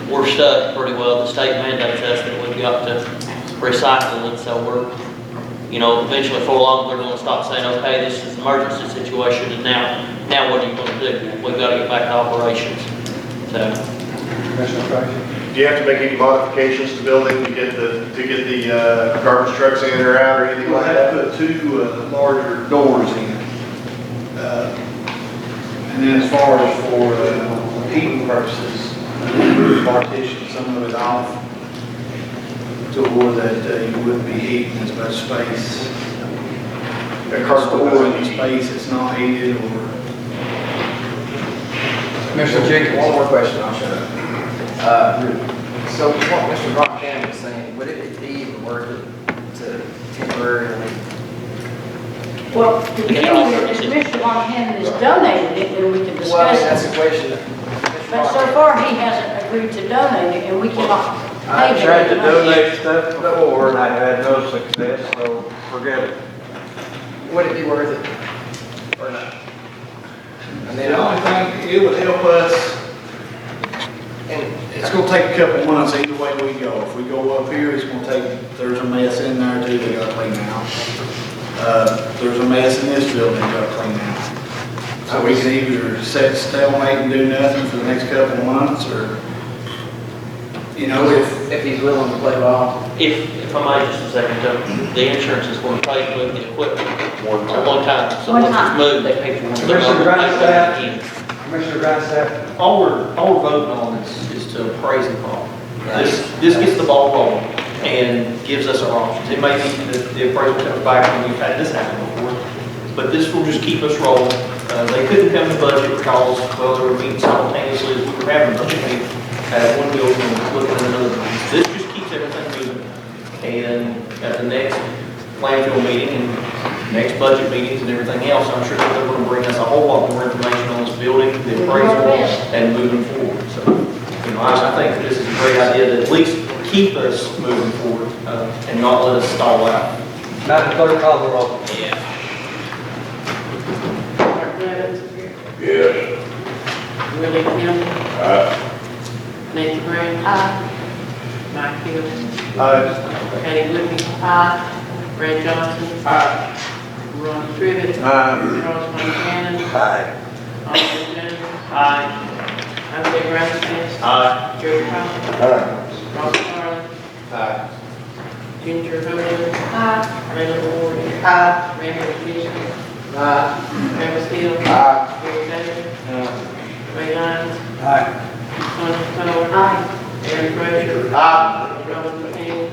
we're stuck pretty well. The state mandates us that we've got to recycle, and so we're, eventually before long, they're going to stop saying, okay, this is an emergency situation, and now what are you going to do? We've got to get back to operations. So. Do you have to make any modifications to the building to get the garbage trucks in or out or anything We'll like have that? to put two larger doors in. And then as far as for heating purposes, we'll partition some of it off to where that you wouldn't be heating as much space. Store any space that's not heated or. Commissioner Jenkins. One more question, I'll shut up. So what Mr. Brock Cannon was saying, would it be even worth it to temporarily? Well, depending if Mr. Von Cannon has donated it, then we can Well, I mean, discuss that's it. the question. But so far, he hasn't agreed to donate it, and we cannot I pay tried to him. donate stuff before and I had no success, so forget it. Would it be worth it or not? And then The only thing, it would help us, and it's gonna take a couple months either way we go. If we go up here, it's gonna take, there's a mess in there too, they gotta clean out. There's a mess in this building, they gotta clean out. So we can either set stalemate and do nothing for the next couple of months, or You know, if he's willing to play ball. If I might just a second, Joe, the insurance is going to pay for the equipment at one time. So One once time. it's moved, they pay for it. Commissioner Grindstaff, Commissioner Grindstaff, All we're voting on is to appraise the problem. This gets the ball rolling and gives us our options. It may be that the appraisal comes back and we've had this happen before, but this will just keep us rolling. They couldn't come to budget because, well, they were meeting simultaneously as we were having a budget meeting at one building and looking at another. This just keeps everything moving. And at the next landfill meeting and next budget meetings and everything else, I'm sure that they're going to bring us a whole lot more information on this building, the appraisal, and moving forward. So, you know, I think that this is a great idea to at least keep us moving forward and not let us stall out. Madam Clerk, call the roll. Yeah. Mark Evans, Yes. Willie Campbell, Aye. Nancy Brown. Mike Hill. Patty Whitney. Brad Johnson. Ron Trivet. Charles Montana. Austin Jones. Isaiah Grandstaff. Joe Crawford. Ross Carlin. Ginger Hogan. Randall Ward. Randall Fisher. Travis Hill. Gary Taylor. Ray Lyons. Sonia Coler. Aaron Frazier. Robert McKinney.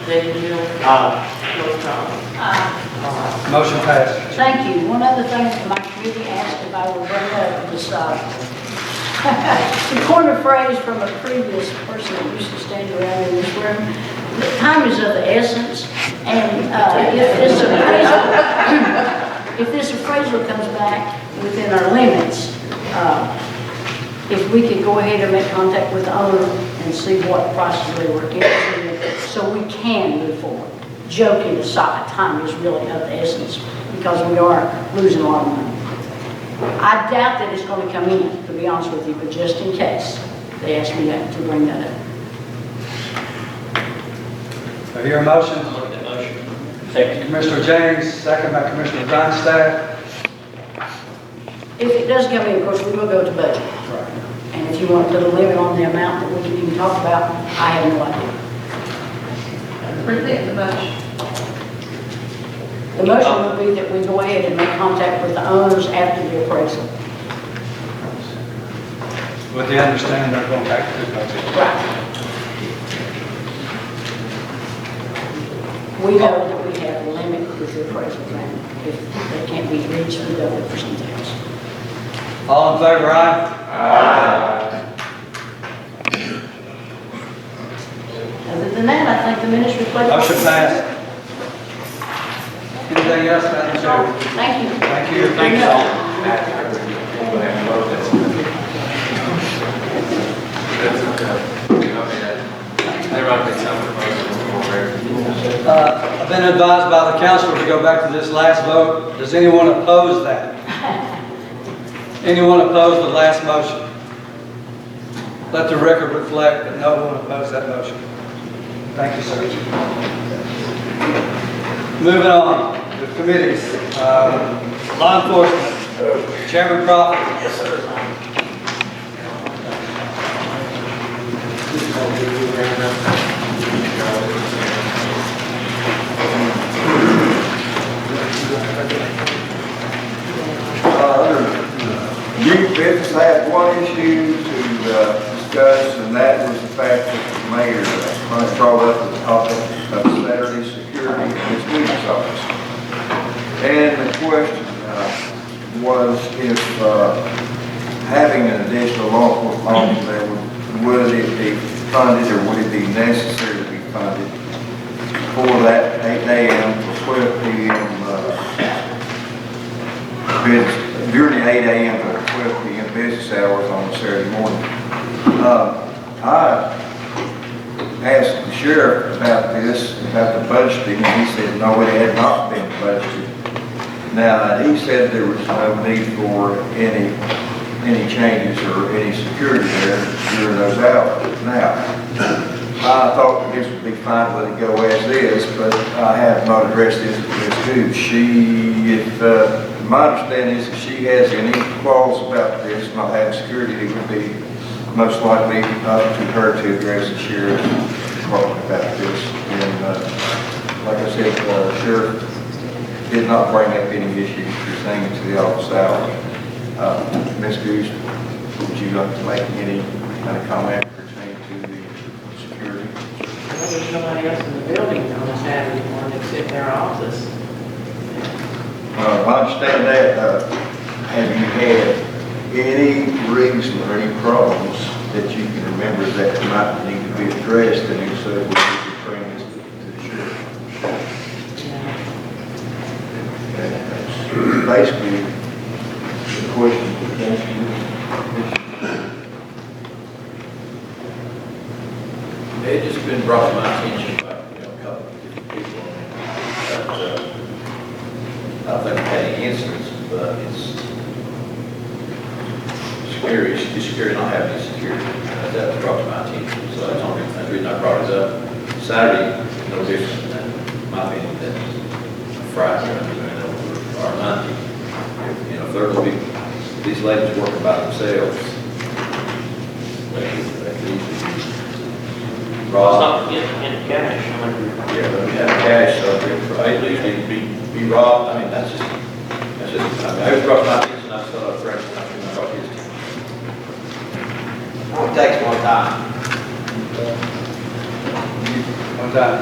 David Hill. Joe Crawford. Motion passed. Thank you. One other thing that my committee asked if I would bring up was, the corner phrase from a previous person that used to stand around in this room. The time is of the essence, and if this appraisal comes back within our limits, if we could go ahead and make contact with the owner and see what prices they were getting, so we can move forward. Joking aside, time is really of the essence because we are losing a lot of money. I doubt that it's going to come in, to be honest with you, but just in case, they asked me to bring that up. I hear a motion. I'll look at that motion. Second. Commissioner James, second by Commissioner Grindstaff. If it does come in, of course, we will go to budget. And if you want to put a limit on the amount that we can even talk about, I have no idea. Present the motion. The motion would be that we go ahead and make contact with the owners after the appraisal. With the understanding they're going back to the budget. Right. We know that we have a limit with the appraisal plan. If they can't be reached, we go look for something else. All in favor, aye? Other than that, I think the minutes reflect. Motion passed. Anything else, Madam Chair? Thank you. Thank you. Thank you all. I've been advised by the council to go back to this last vote. Does anyone oppose that? Anyone oppose the last motion? Let the record reflect that no one opposed that motion. Thank you, sir. Moving on to committees. Law enforcement. Chairman Crawford. Yes, sir. Youth business, I have one issue to discuss, and that was the fact that the mayor brought up the topic of Saturday security in his business office. And the question was if having an additional law enforcement officer there, would it be funded or would it be necessary to be funded for that 8 a.m. to 12 p.m. business, during the 8 a.m. to 12 p.m. business hours on Saturday morning. I asked the sheriff about this, about the budgeting, and he said no, it had not been budgeted. Now, he said there was no need for any changes or any security there during those hours. Now, I thought this would be fine to let it go as is, but I have not addressed this with my understanding is if she has any clause about this, not having security, it would be most likely up to her to address the sheriff's department about this. And like I said, the sheriff did not bring up any issues pertaining to the office hours. Ms. Goose, would you like to make any kind of comment pertaining to the security? Well, there's nobody else in the building on a Saturday morning except their office. I understand that. Have you had any reason or any problems that you can remember that might need to be addressed, and if so, would you bring this to the sheriff? That's basically the question. It just been brought to my attention by, a couple of different people that, I think I've had any incidents, but it's scary, it's scary not having any security. That was brought to my attention, so that's the reason I brought it up. Saturday, no different than my opinion than Friday, or Monday. If they're going to be, these ladies working by themselves, they could easily be robbed. Stop getting cash. Yeah, but we have cash, so at least they could be robbed. I mean, that's just, I mean, I was brought my attention, I thought I was fresh, I brought his attention. It takes one time. One time.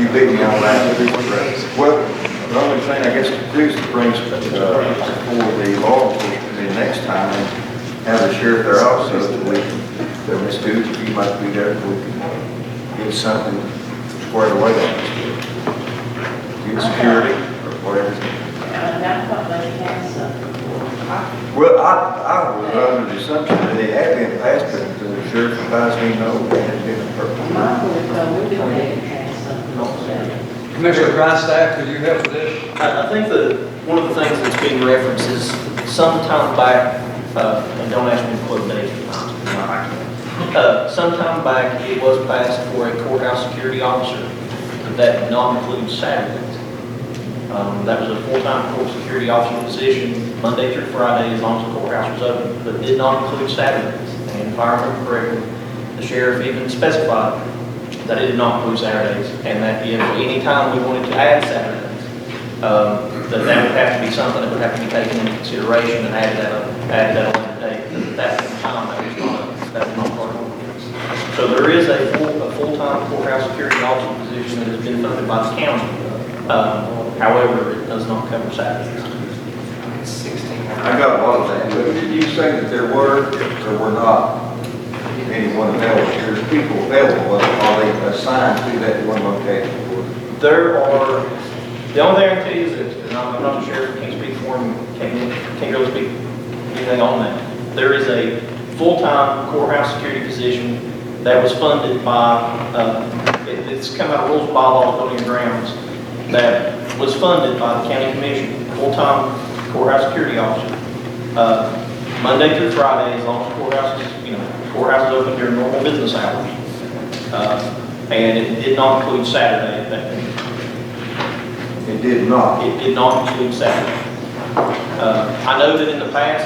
You beat me on that. Well, the only thing I guess to do is to bring for the law enforcement next time and have the sheriff there also, so we can, Ms. Goose, if you might be there, we can get something squared away on this. Get security or whatever. I thought they had something. Well, I was under the assumption that they had been passed, but the sheriff advised me no, they had been a purpose. Commissioner Grindstaff, could you help with this? I think that one of the things that's being referenced is sometime back, and don't ask me to quote dates or times, sometime back it was passed for a courthouse security officer that did not include Saturdays. That was a full-time court security officer position, Monday through Friday, as long as the courthouse was open, but did not include Saturdays. And if I remember correctly, the sheriff even specified that it did not include Saturdays, and that if any time we wanted to add Saturdays, that would have to be something that would have to be taken into consideration and added at a later date. At that time, that was not part of the ordinance. So there is a full-time courthouse security officer position that has been funded by the county. However, it does not cover Saturdays. I got a lot of that, but did you say that there were not anyone else, there's people available, are they assigned to that one location? There are, the only thing I can tell you is this, and I'm not the sheriff, can't speak for him, can't really speak anything on that. There is a full-time courthouse security position that was funded by, it's come out of rules, bylaws, building and grounds, that was funded by the county commission, full-time courthouse security officer. Monday through Friday, as long as courthouse is open during normal business hours. And it did not include Saturday at that point. It did not? It did not include Saturday. I know that in the past,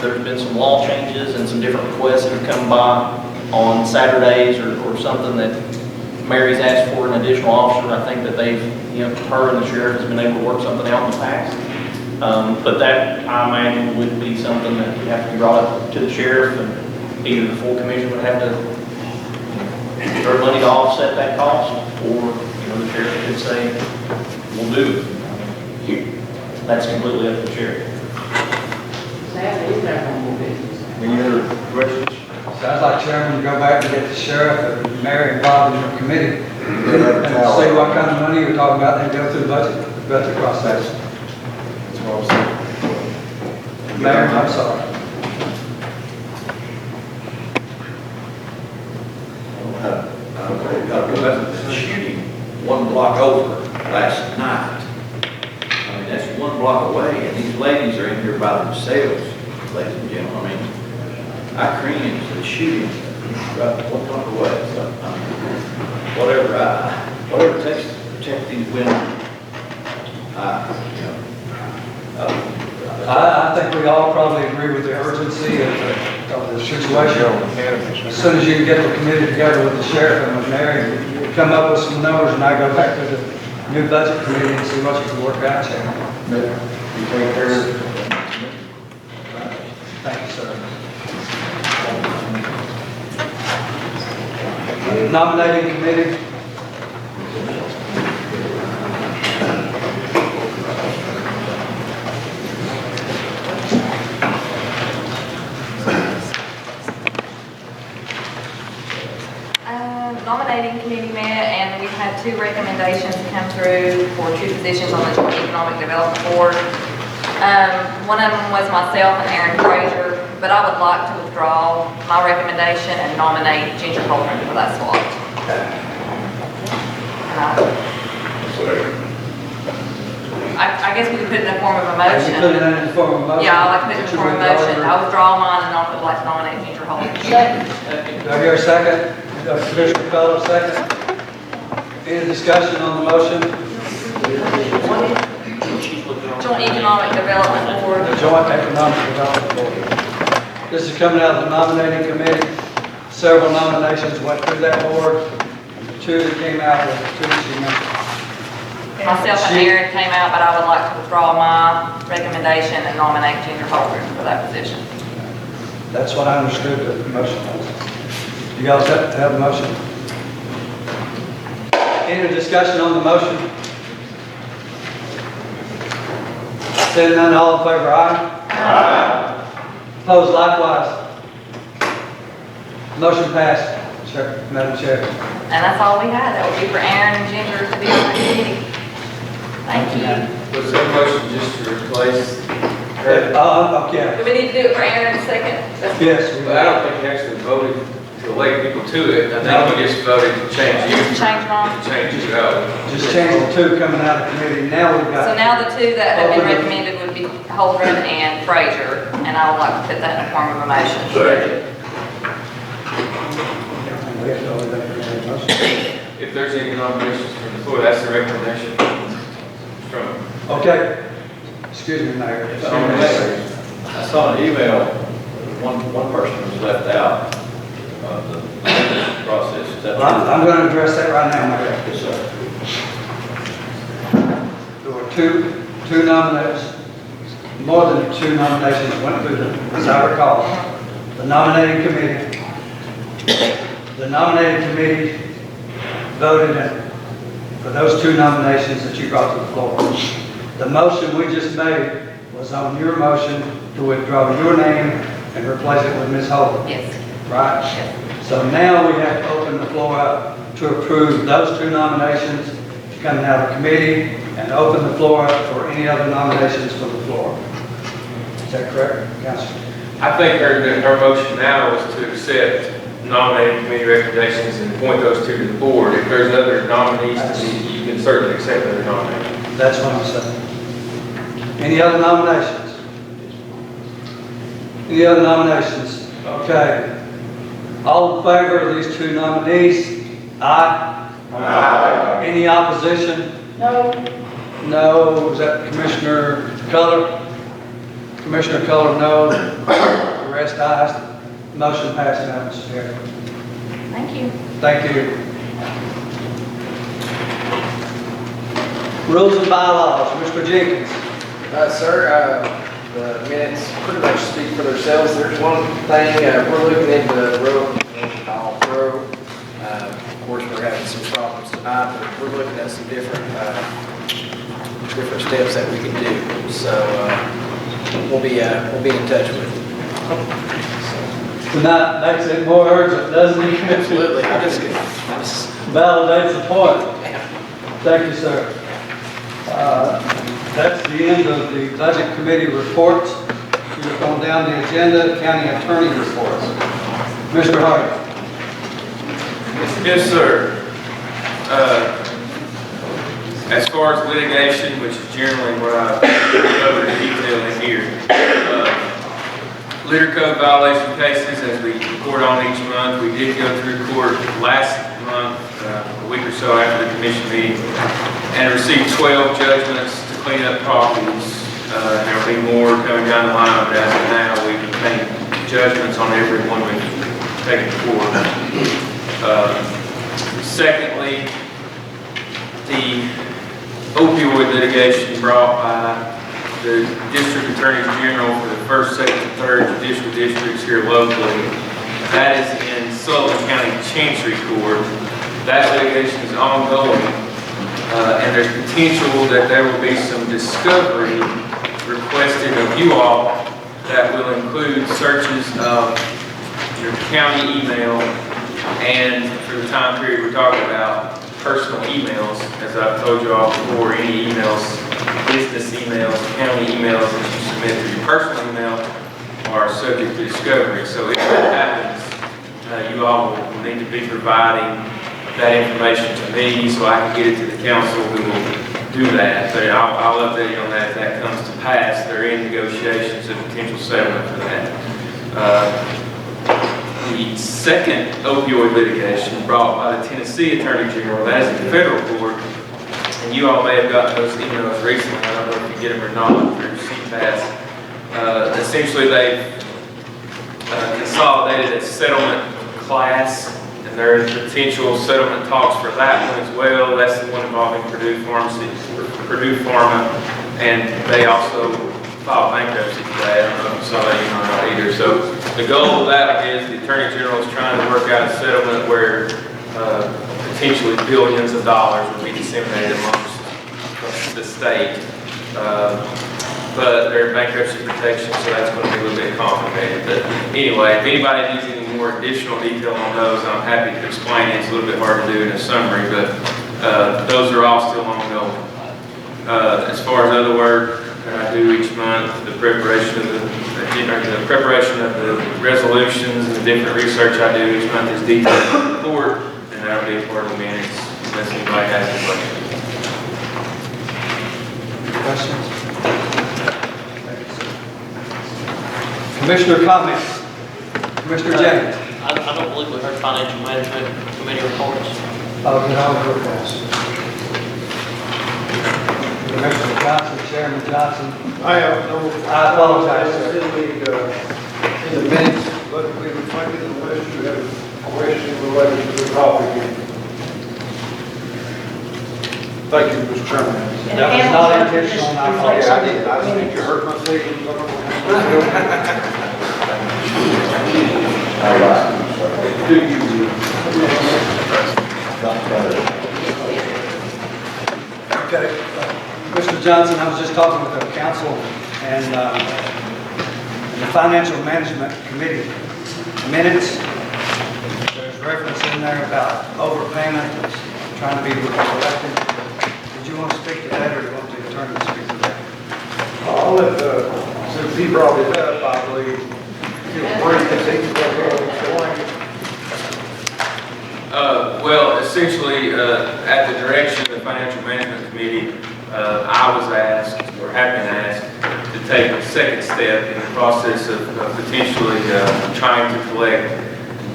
there's been some law changes and some different requests that have come by on Saturdays or something that Mary's asked for an additional officer. I think that they've, her and the sheriff has been able to work something out in the past. But that, I imagine, would be something that would have to be brought up to the sheriff, and either the full commission would have to throw money to offset that cost, or the sheriff could say, we'll do it. That's completely up to the sheriff. Saturday is our normal business. Any other questions? Sounds like Chairman, go back and get the sheriff and Mary involved in your committee and see what kind of money you're talking about, and go through the budget process. That's what I'm saying. Mayor, I'm sorry. The shooting one block over last night. I mean, that's one block away, and these ladies are in here by themselves, ladies and gentlemen. I mean, I cringe at the shooting right one block away. So, I mean, whatever it takes to protect these women, I think we all probably agree with the urgency of of the situation. As soon as you can get the committee together with the sheriff and with Mary, come up with some numbers, and I go back to the new budget committee and see what you can work out, Chairman. You take care of it. Thank you, sir. Nominating committee. Nominating committee met, and we've had 2 recommendations come through for 2 positions on the Joint Economic Development Board. One of them was myself and Aaron Fraser, but I would like to withdraw my recommendation and nominate Ginger Holden for that slot. I guess we could put it in the form of a motion. You put it in the form of a motion? Yeah, I like to put it in the form of a motion. I withdraw mine and I would like to nominate Ginger Holden. Do I hear a second? Commissioner Fellows, second. Any discussion on the motion? Joint Economic Development Board. The Joint Economic Development Board. This is coming out of the nominating committee. Several nominations went through that board. The 2 that came out were the 2 that she mentioned. Myself and Aaron came out, but I would like to withdraw my recommendation and nominate Ginger Holden for that position. That's what I understood the motion was. You guys have a motion? Any discussion on the motion? Seeing none, all in favor, aye? Aye. Opposed likewise? Motion passed, Madam Chair. And that's all we had. That would be for Aaron and Ginger to be on the committee. Thank you. Was that motion just to replace? Okay. Do we need to do it for Aaron in a second? Yes. But I don't think you actually voted to elect people to it. I think you just voted to change you. Change mine. To change you out. Just change the 2 coming out of committee. Now we've got. So now the 2 that have been recommended would be Holdren and Fraser, and I would like to put that in the form of a motion. If there's any nominations from the floor, that's the recommendation from. Okay. Excuse me, Mayor. I saw an email, one person was left out of the process. Is that Well, I'm going to address that right now, Mayor. Yes, sir. There were two nominations, more than 2 nominations went through them, as I recall. The nominating committee. The nominating committee voted for those 2 nominations that you brought to the floor. The motion we just made was on your motion to withdraw your name and replace it with Ms. Holden. Yes. Right? Yes. So now we have to open the floor up to approve those 2 nominations coming out of committee and open the floor up for any other nominations from the floor. Is that correct, Councilor? I think our motion now is to accept nominating committee recommendations and appoint those 2 to the board. If there's other nominees, you can certainly accept other nominations. That's what I'm saying. Any other nominations? Any other nominations? Okay. All in favor of these 2 nominees? Aye. Aye. Any opposition? No. No. Is that Commissioner Culler? Commissioner Culler, no. The rest ayes. Motion passes, Madam Chair. Thank you. Thank you. Rules and bylaws, Mr. Jenkins. Sir, the minutes pretty much speak for themselves. There's one thing, we're looking into road pro. Of course, we're having some problems tonight, but we're looking at some different steps that we can do. So we'll be in touch with you. Tonight makes it more urgent, doesn't it? Absolutely. I just validates the point. Thank you, sir. That's the end of the Budget Committee reports. We've gone down the agenda, County Attorney reports. Mr. Hardy. Yes, sir. As far as litigation, which is generally what I cover in detail in here, litter code violation cases, as we report on each month, we did go through court last month, a week or so after the commission meeting, and received 12 judgments to clean up properties. There will be more coming down the line, but as of now, we've obtained judgments on everyone we've taken forward. Secondly, the opioid litigation brought by the District Attorney General for the 1st, 2nd, and 3rd judicial districts here locally. That is in Sullivan County Chancery Court. That litigation is ongoing, and there's potential that there will be some discovery requested of you all that will include searches of your county email and, for the time period we're talking about, personal emails. As I've told you all before, any emails, business emails, county emails that you submit through your personal email are subject to discovery. So if that happens, you all will need to be providing that information to me so I can get it to the council who will do that. But I'll update you on that if that comes to pass. They're in negotiations of potential settlement for that. The second opioid litigation brought by the Tennessee Attorney General, that is in the federal court, and you all may have gotten those emails recently. I don't know if you get them or not through CPAS. Essentially, they've consolidated a settlement class, and there is potential settlement talks for that one as well. That's the one involving Purdue Pharma, and they also filed bankruptcy today. I don't know if you saw that email or not either. So the goal of that is the Attorney General is trying to work out a settlement where potentially billions of dollars will be disseminated amongst the state. But they're bankruptcy protection, so that's going to be a little bit complicated. But anyway, if anybody needs any more additional detail on those, I'm happy to explain it. It's a little bit hard to do in a summary, but those are all still ongoing. As far as other work that I do each month, the preparation of the resolutions and the different research I do each month is detailed in the report, and that'll be a part of the minutes unless anybody has any questions. Questions? Commissioner comments. Commissioner James. I don't believe we heard financial management committee reports. Oh, then I'll go first. Commissioner Johnson, Chairman Johnson. I have no. I apologize, sir. In the minutes, but we reflected unless you have a question related to the topic. Thank you, Mr. Chairman. That was not intentional. I apologize. I did. I think you hurt my feelings. All right. Do you? Okay. Mr. Johnson, I was just talking with the council and the Financial Management Committee minutes. There's reference in there about overpayment, trying to be collected. Did you want to speak to that, or do you want the attorney to speak to that? I'll let, since he brought it up, I believe, he'll bring this Well, essentially, at the direction of the Financial Management Committee, I was asked, or have been asked, to take a second step in the process of potentially trying to collect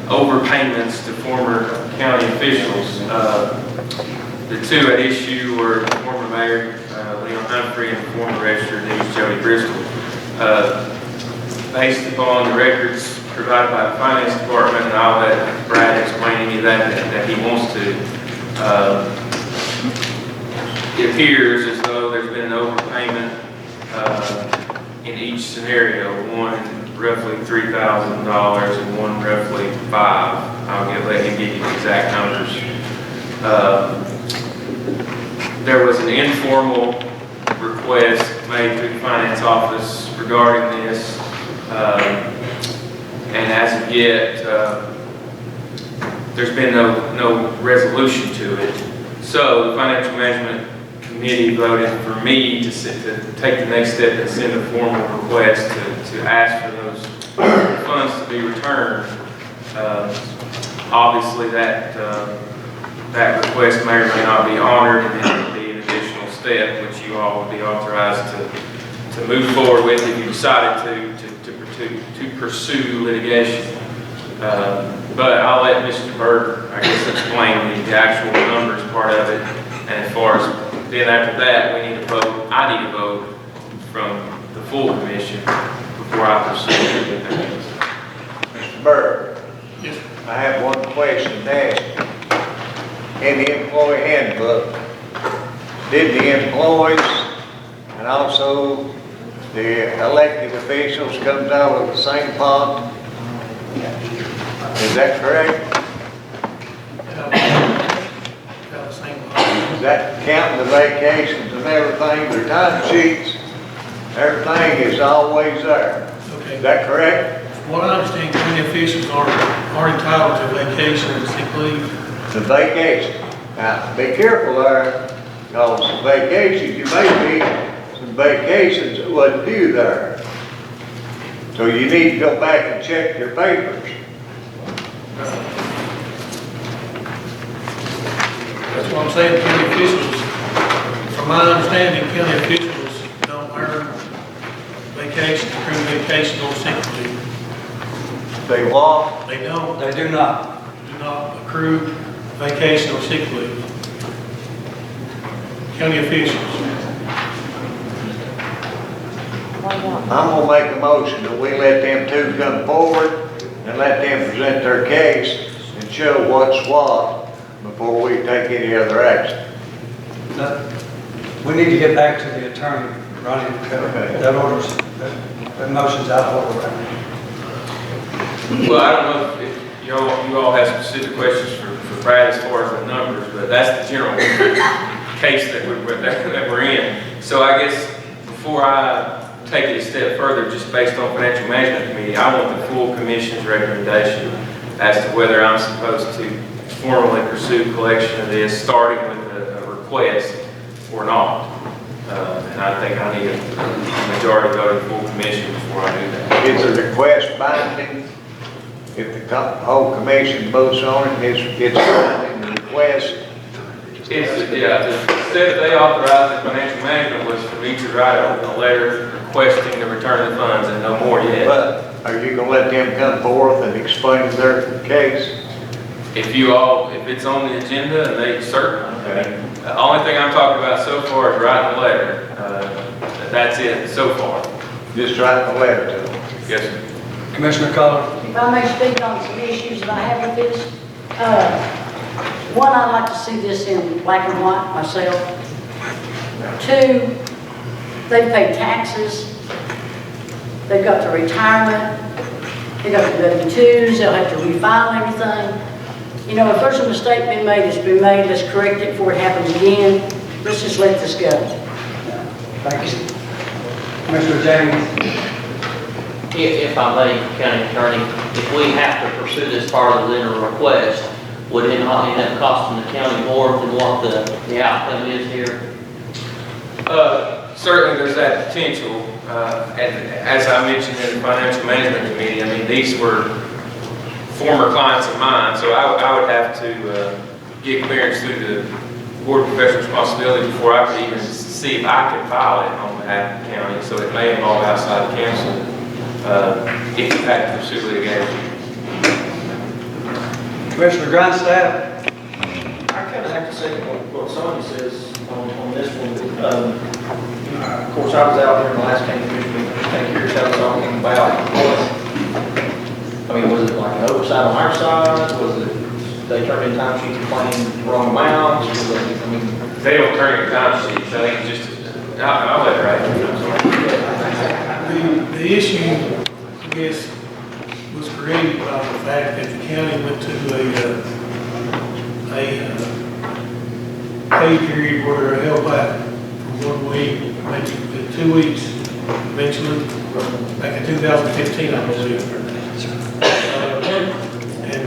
overpayments to former county officials. The two at issue were former Mayor Leon Humphrey and former Register of Deeds Jody Bristol. Based upon the records provided by the Finance Department, and I'll let Brad explain any of that he wants to. It appears as though there's been an overpayment in each scenario, one roughly $3,000 and one roughly $5,000. Let him give you the exact numbers. There was an informal request made to the Finance Office regarding this, and as of yet, there's been no resolution to it. So the Financial Management Committee voted for me to take the next step and send a formal request to ask for those funds to be returned. Obviously, that request may or may not be honored, and then it would be an additional step which you all would be authorized to move forward with if you decided to pursue litigation. But I'll let Mr. Berger, I guess, explain the actual numbers part of it. And as far as then after that, we need to vote. I need to vote from the full commission before I proceed with that. Byrd, Yes, I have one question to ask you. In the employee handbook, did the employees and also the elected officials come out of the same pond? Is that correct? about the same. Is that counting the vacations and everything, their time sheets, everything is always there? Okay. Is that correct? From what I understand, county officials are entitled to vacation and sick leave. The vacation. Now, be careful there, because the vacations, you may be some vacations that wasn't due there. So you need to go back and check your papers. That's what I'm saying, county officials, from my understanding, county officials don't earn vacation, accrued vacation or sick leave. They what? They don't. They do not. Do not accrue vacation or sick leave. County officials. I'm gonna make a motion that we let them two come forward and let them present their case and show what's what before we take any other action. No, we need to get back to the attorney, Ronnie. That orders, that motion's out of order right now. Well, I don't know if you all have specific questions for Brad as far as the numbers, but that's the general case that we're in. So I guess before I take it a step further, just based on Financial Management Committee, I want the full commission's recommendation as to whether I'm supposed to formally pursue collection of this, starting with a request or not. And I think I need a majority vote of the full commission before I do that. Is the request binding? If the whole commission votes on it, it's binding, the request. The step they authorized in Financial Management was for me to write a letter requesting the return of the funds and no more yet. But are you gonna let them come forth and explain their case? If it's on the agenda, and they certainly. The only thing I'm talking about so far is writing a letter. That's it so far. Just writing a letter to them? Yes, sir. Commissioner Collins. If I may speak on some issues that I have with this, one, I'd like to see this in black and white myself. Two, they pay taxes, they've got the retirement, they got the W-2s, they'll have to refile everything. You know, if there's a mistake been made, it's been made, let's correct it before it happens again. Let's just let this go. Thank you. Commissioner James. If I may, County Attorney, if we have to pursue this farther than a request, would it not end up costing the county more than what the outcome is here? Certainly there's that potential. And as I mentioned in the Financial Management Committee, I mean, these were former clients of mine, so I would have to get clearance through the Board of Professional Responsibility before I could even see if I could file it on behalf of the county. So it may involve outside the council if you had to pursue litigation. Commissioner Grindstaff. I kind of have to say what Sonia says on this one. Of course, I was out there in the last county commission meeting, just kind of curious how it's all came about. I mean, was it like an oversight on our side? Was it they turned in time sheets and claimed wrong amounts? Was it, I mean, They don't turn in time sheets. I think it's just, I'll let her write it. The issue, I guess, was created by the fact that the county went to a pay period where they're held back for 1 week, maybe 2 weeks, eventually, back in 2015, I believe. And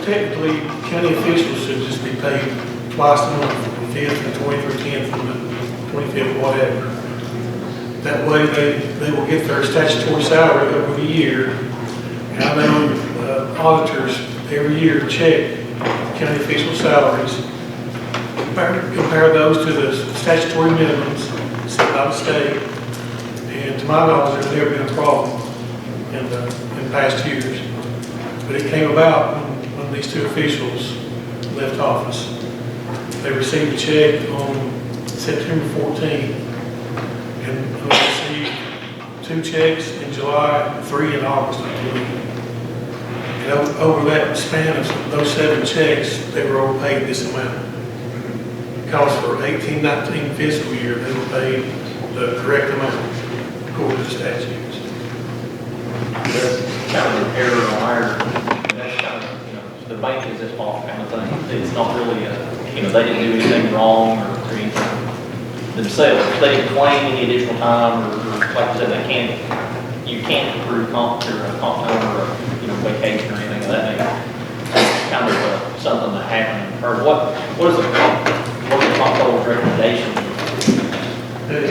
technically, county officials should just be paid twice a month, the 5th and 23rd, 10th, and the 25th, whatever. That way, they will get their statutory salary over the year. And I know auditors every year check county official salaries, compare those to the statutory minimums set by the state. And to my knowledge, there's never been a problem in past years. But it came about when these two officials left office. They received a check on September 14th, and they received 2 checks in July, 3 in August, I believe. And over that span of those 7 checks, they were overpaid this amount. Because for 18-19 fiscal year, they were paid the correct amount according to the statutes. That's kind of an error on our, that's kind of, the bank is its fault kind of thing. It's not really they didn't do anything wrong or anything themselves. If they didn't claim any additional time or like I said, you can't accrue comp time or, vacation or anything of that nature. It's kind of something that happened. Or what is the comptroller's recommendation? That it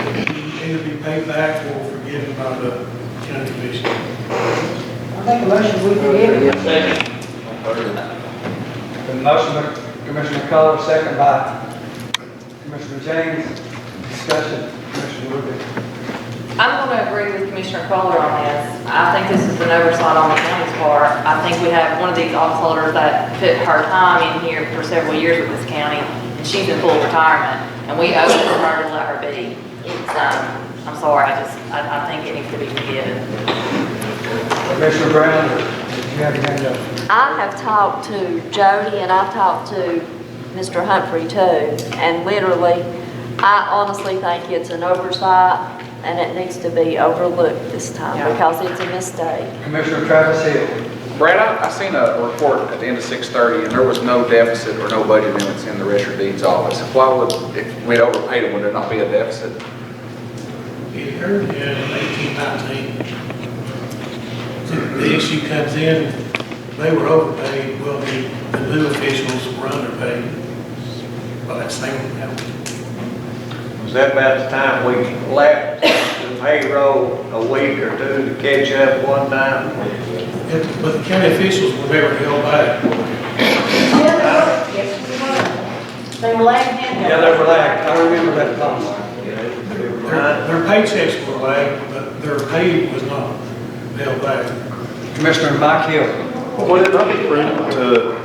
either be paid back or forgiven by the county commission. I think a motion we forgive it. The motion by Commissioner Color, second by Commissioner James. Discussion, Commissioner Rubin. I'm going to agree with Commissioner Kohler on this. I think this is an oversight on the county's part. I think we have one of these office holders that put her time in here for several years with this county, and she's in full retirement, and we owe it to her to let her be. It's, I'm sorry, I think it needs to be forgiven. Commissioner Brown, you have your hand up. I have talked to Jody and I've talked to Mr. Humphrey too, and literally, I honestly think it's an oversight and it needs to be overlooked this time because it's a mistake. Commissioner Travis Hill. Brad, I seen a report at the end of 6:30 and there was no deficit or no budget limits in the Register of Deeds office. Why would, if we'd overpaid it, would there not be a deficit? It occurred in 1819. The issue comes in, they were overpaid, well, the new officials were underpaid by that same amount. Was that about the time we left the payroll a week or two to catch up one time? But the county officials were never held back. Yes, they were lagging and. Yeah, they were lagged. I remember that time. Their paychecks were lagged, but their pay was not held back. Commissioner Mike Hill. Would it not be prudent to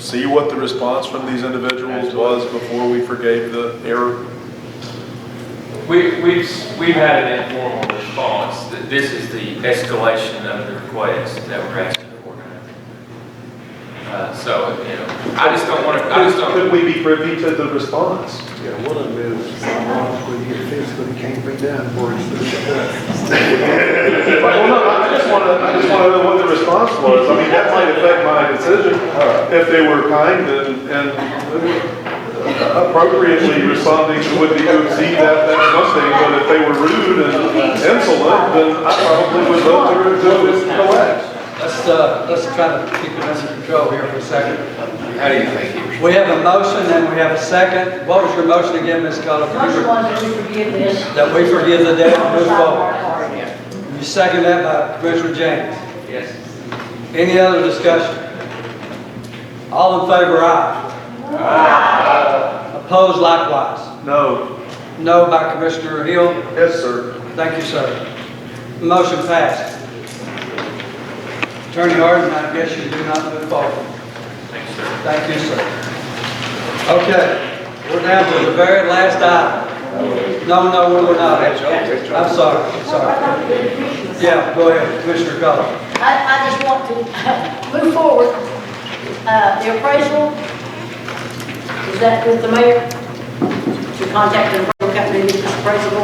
see what the response from these individuals was before we forgave the error? We've had an informal response. This is the escalation of the request that we're asking for now. So, I just don't want to, Could we be privy to the response? Yeah, one of them is psychologically get fixed, but it can't be done for it's Well, no, I just want to know what the response was. I mean, that might affect my decision. If they were kind and appropriately responding to what you see, that's one thing. But if they were rude and insolent, then I probably would vote to collapse. Let's try to keep it under control here for a second. How do you think he We have a motion and we have a second. What was your motion again, Ms. Color? Motion was that we forgive this. That we forgive the debt and move forward. You second that by Commissioner James? Yes. Any other discussion? All in favor, aye. Aye. Opposed likewise? No. No by Commissioner Hill? Yes, sir. Thank you, sir. Motion passed. Attorney Harden, I guess you do not move forward. Thanks, sir. Thank you, sir. Okay, we're down to the very last item. No, we're not. I'm sorry. Yeah, go ahead, Commissioner Color. I just want to move forward. The appraisal, is that with the mayor? To contact the appraisal company to get this appraisal?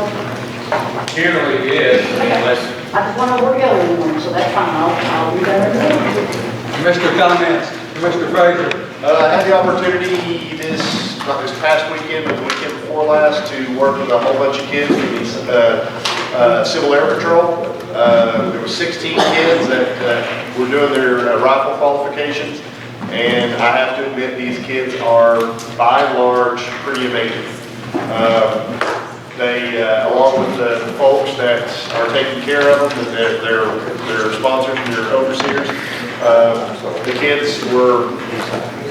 Generally, yes, unless I just want to work together with them, so that's fine. I'll do that. Commissioner comments, Commissioner Frazier. I had the opportunity not this past weekend, but the weekend before last, to work with a whole bunch of kids from the Civil Air Patrol. There were 16 kids that were doing their rifle qualifications, and I have to admit these kids are, by and large, pretty amazing. They, along with the folks that are taking care of them, their sponsors and their overseers, the kids were,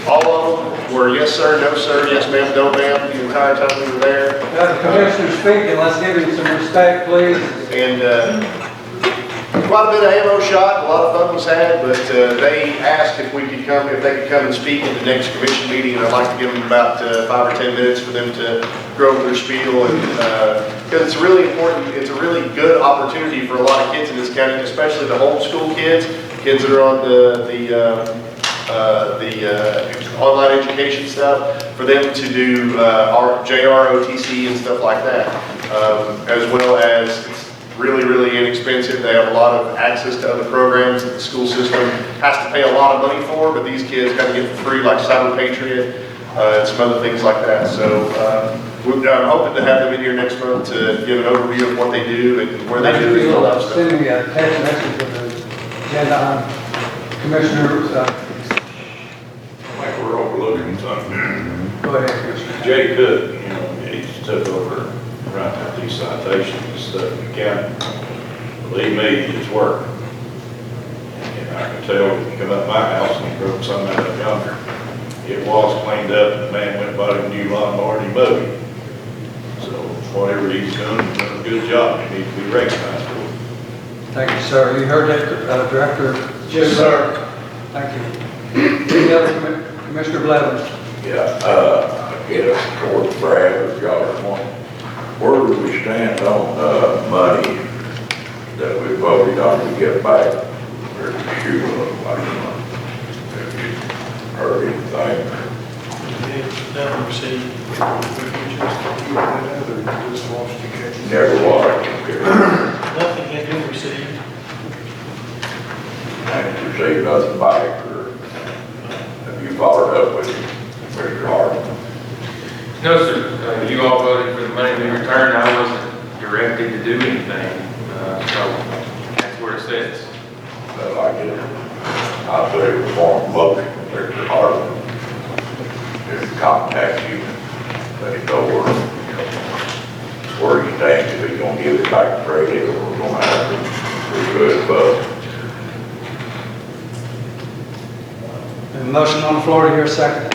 all of them were yes sir, no sir, yes ma'am, no ma'am, the entire time we were there. The Commissioner speaking, let's give him some respect, please. And quite a bit of ammo shot, a lot of fun was had, but they asked if they could come and speak at the next commission meeting, and I'd like to give them about 5 or 10 minutes for them to go over their spiel, and because it's really important, it's a really good opportunity for a lot of kids in this county, especially the homeschool kids, kids that are on the online education stuff, for them to do our JR, OTC and stuff like that. As well as it's really, really inexpensive. They have a lot of access to other programs that the school system has to pay a lot of money for, but these kids kind of get for free, like Cyber Patriot, and some other things like that. So I'm hoping to have them in here next month to give an overview of what they do and where they do it and all that stuff. Sending me a text message with the agenda on Commissioner, Like we're overlooking something. go ahead, Commissioner. Jay Cook, you know, he took over running out these citations and stuff in the county. Believe me, it's work. And I can tell when you come up my house and you broke something out of yonder, it was cleaned up and the man went and bought a new lawnmower and he mowed it. So whatever he's doing, he's doing a good job. He needs to be recognized for it. Thank you, sir. You heard that, Director? Yes, sir. Thank you. Any other Commissioner Blevins? Yeah, I guess towards Brad or Josh one, where do we stand on, money that we voted on to get back? Or the shoe, like, have you heard anything? Never received. Never was. Nothing has been received. Haven't received nothing back, or have you followed up with Mr. Harden? No, sir. You all voted for the money to be returned. I wasn't directed to do anything. So that's where it sits. Well, I guess, I say we want a motion, Mr. Harden, to contact you, let him know where he stands, if he's gonna give it back to Brady, or we're gonna have to do it, but A motion on the floor to hear a second.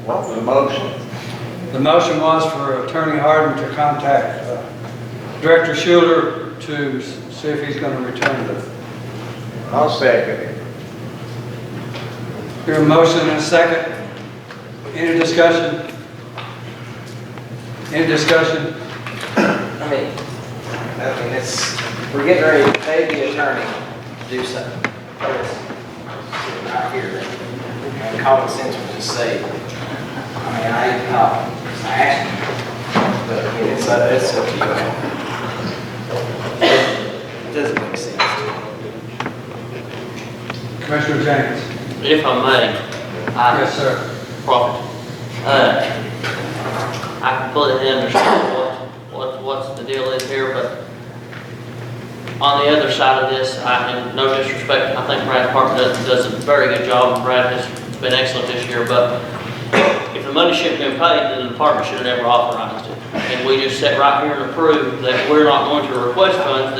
What's the motion? The motion was for Attorney Harden to contact Director Schuler to see if he's going to return the. I'll second it. Hear a motion and a second. Any discussion? Any discussion? I mean, it's, we're getting ready to pay the attorney to do something. Right here, and common sense would just say, I mean, I ain't not asking, but I mean, it's up to you. It doesn't make sense. Commissioner James. If I may. Yes, sir. Prophet. I completely understand what's the deal is here, but on the other side of this, and no disrespect, I think Brad Parker does a very good job, and Brad has been excellent this year, but if the money should have been paid, then the department should have never authorized it. And we just sat right here and approved that we're not going to request funds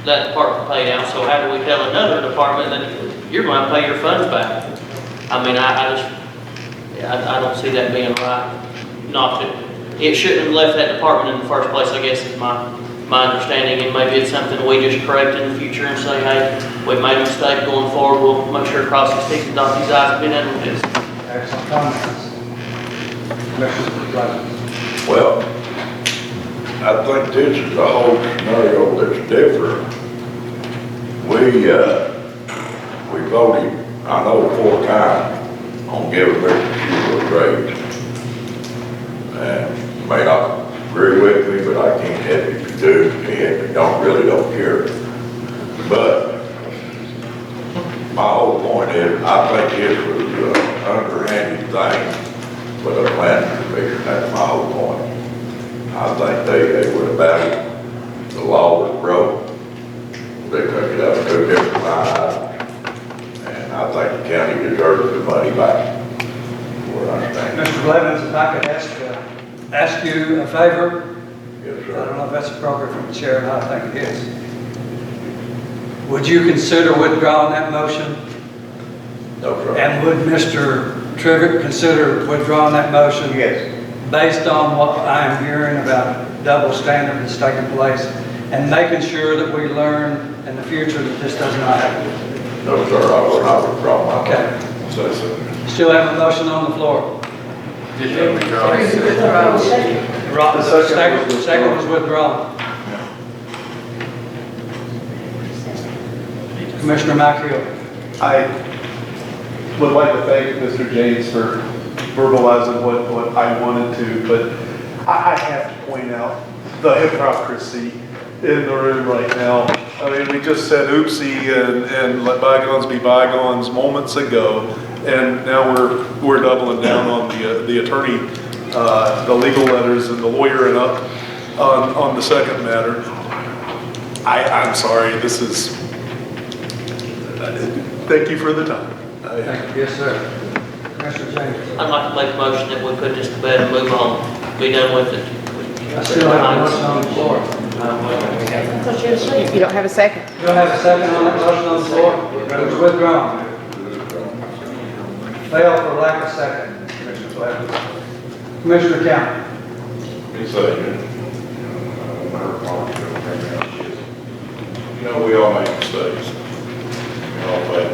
that department pay out, so how do we tell another department that you're going to pay your funds back? I mean, I don't see that being right, not to. It shouldn't have left that department in the first place, I guess, is my understanding, and maybe it's something we just correct in the future and say, hey, we made a mistake going forward, we'll make sure cross these T's and dot these I's and be done with this. Excellent comments. Commissioner Blevins. well, I think this is a whole scenario that's different. We voted, I know 4 times on giving Mr. Schuler a raise. And you may not agree with me, but I can't help if you do, and don't care. But my whole point is, I think this was an underhanded thing with a planning commission. That's my whole point. I think they would have valued the law was broke. They took it up 2 different line items, and I think the county deserves the money back. What I think. Mr. Blevins, if I could ask you a favor. Yes, I don't know if that's appropriate from the chair or not, I think it is. Would you consider withdrawing that motion? No, sir. And would Mr. Trivett consider withdrawing that motion? Yes. Based on what I am hearing about double standard that's taking place and making sure that we learn in the future that this does not happen? No, sir, I will not withdraw my Okay. motion. Still have a motion on the floor. Did you withdraw? The second was withdrawn. Commissioner McHugh. I would like to thank Mr. James for verbalizing what I wanted to, but I have to point out the hypocrisy in the room right now. I mean, we just said oopsie and let bygones be bygones moments ago, and now we're doubling down on the attorney, the legal letters and the lawyer and up on the second matter. I'm sorry, this is, thank you for the time. Thank you. Yes, sir. Commissioner James. I'd like to make a motion that we put this to bed and move on, be done with it. I still have a motion on the floor. You don't have a second? You don't have a second on that motion on the floor? It was withdrawn. Failed for lack of second, Commissioner Flaherty. Commissioner County. It's you know, we all make mistakes. We all fail.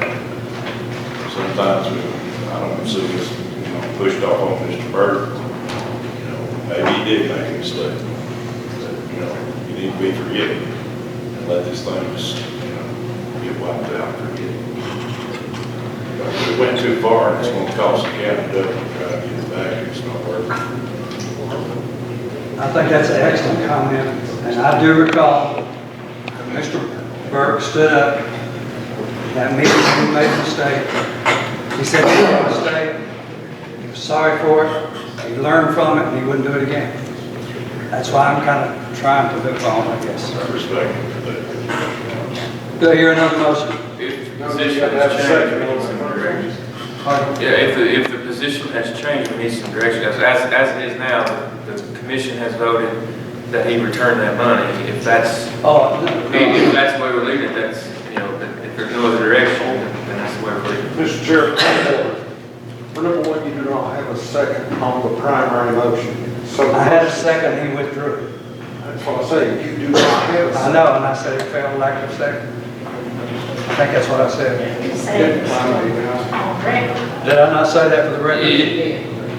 Sometimes I don't see us, pushed off on Mr. Bird. Maybe he did make a mistake. But, you need to be forgiven and let this thing just, get wiped out and forget it. If we went too far, it's going to cost the county to try to get it back. It's not worth it. I think that's an excellent comment, and I do recall that Mr. Burke stood up that meeting when he made a mistake. He said he made a mistake, he was sorry for it, he learned from it, and he wouldn't do it again. That's why I'm kind of trying to move on, I guess. I respect him for that. Do I hear another motion? If the position has changed, we need some direction. Yeah, if the position has changed, we need some direction. As it is now, the commission has voted that he return that money. If that's, if that's the way we're leaving it, that's, if there's no other direction, then that's the way we're leaving it. Mr. Chair, for number one, you do not have a second on the primary motion. So I had a second, he withdrew. That's what I say, you do not have a second. I know, and I said it failed lack of second. I think that's what I said. Did I not say that for the record?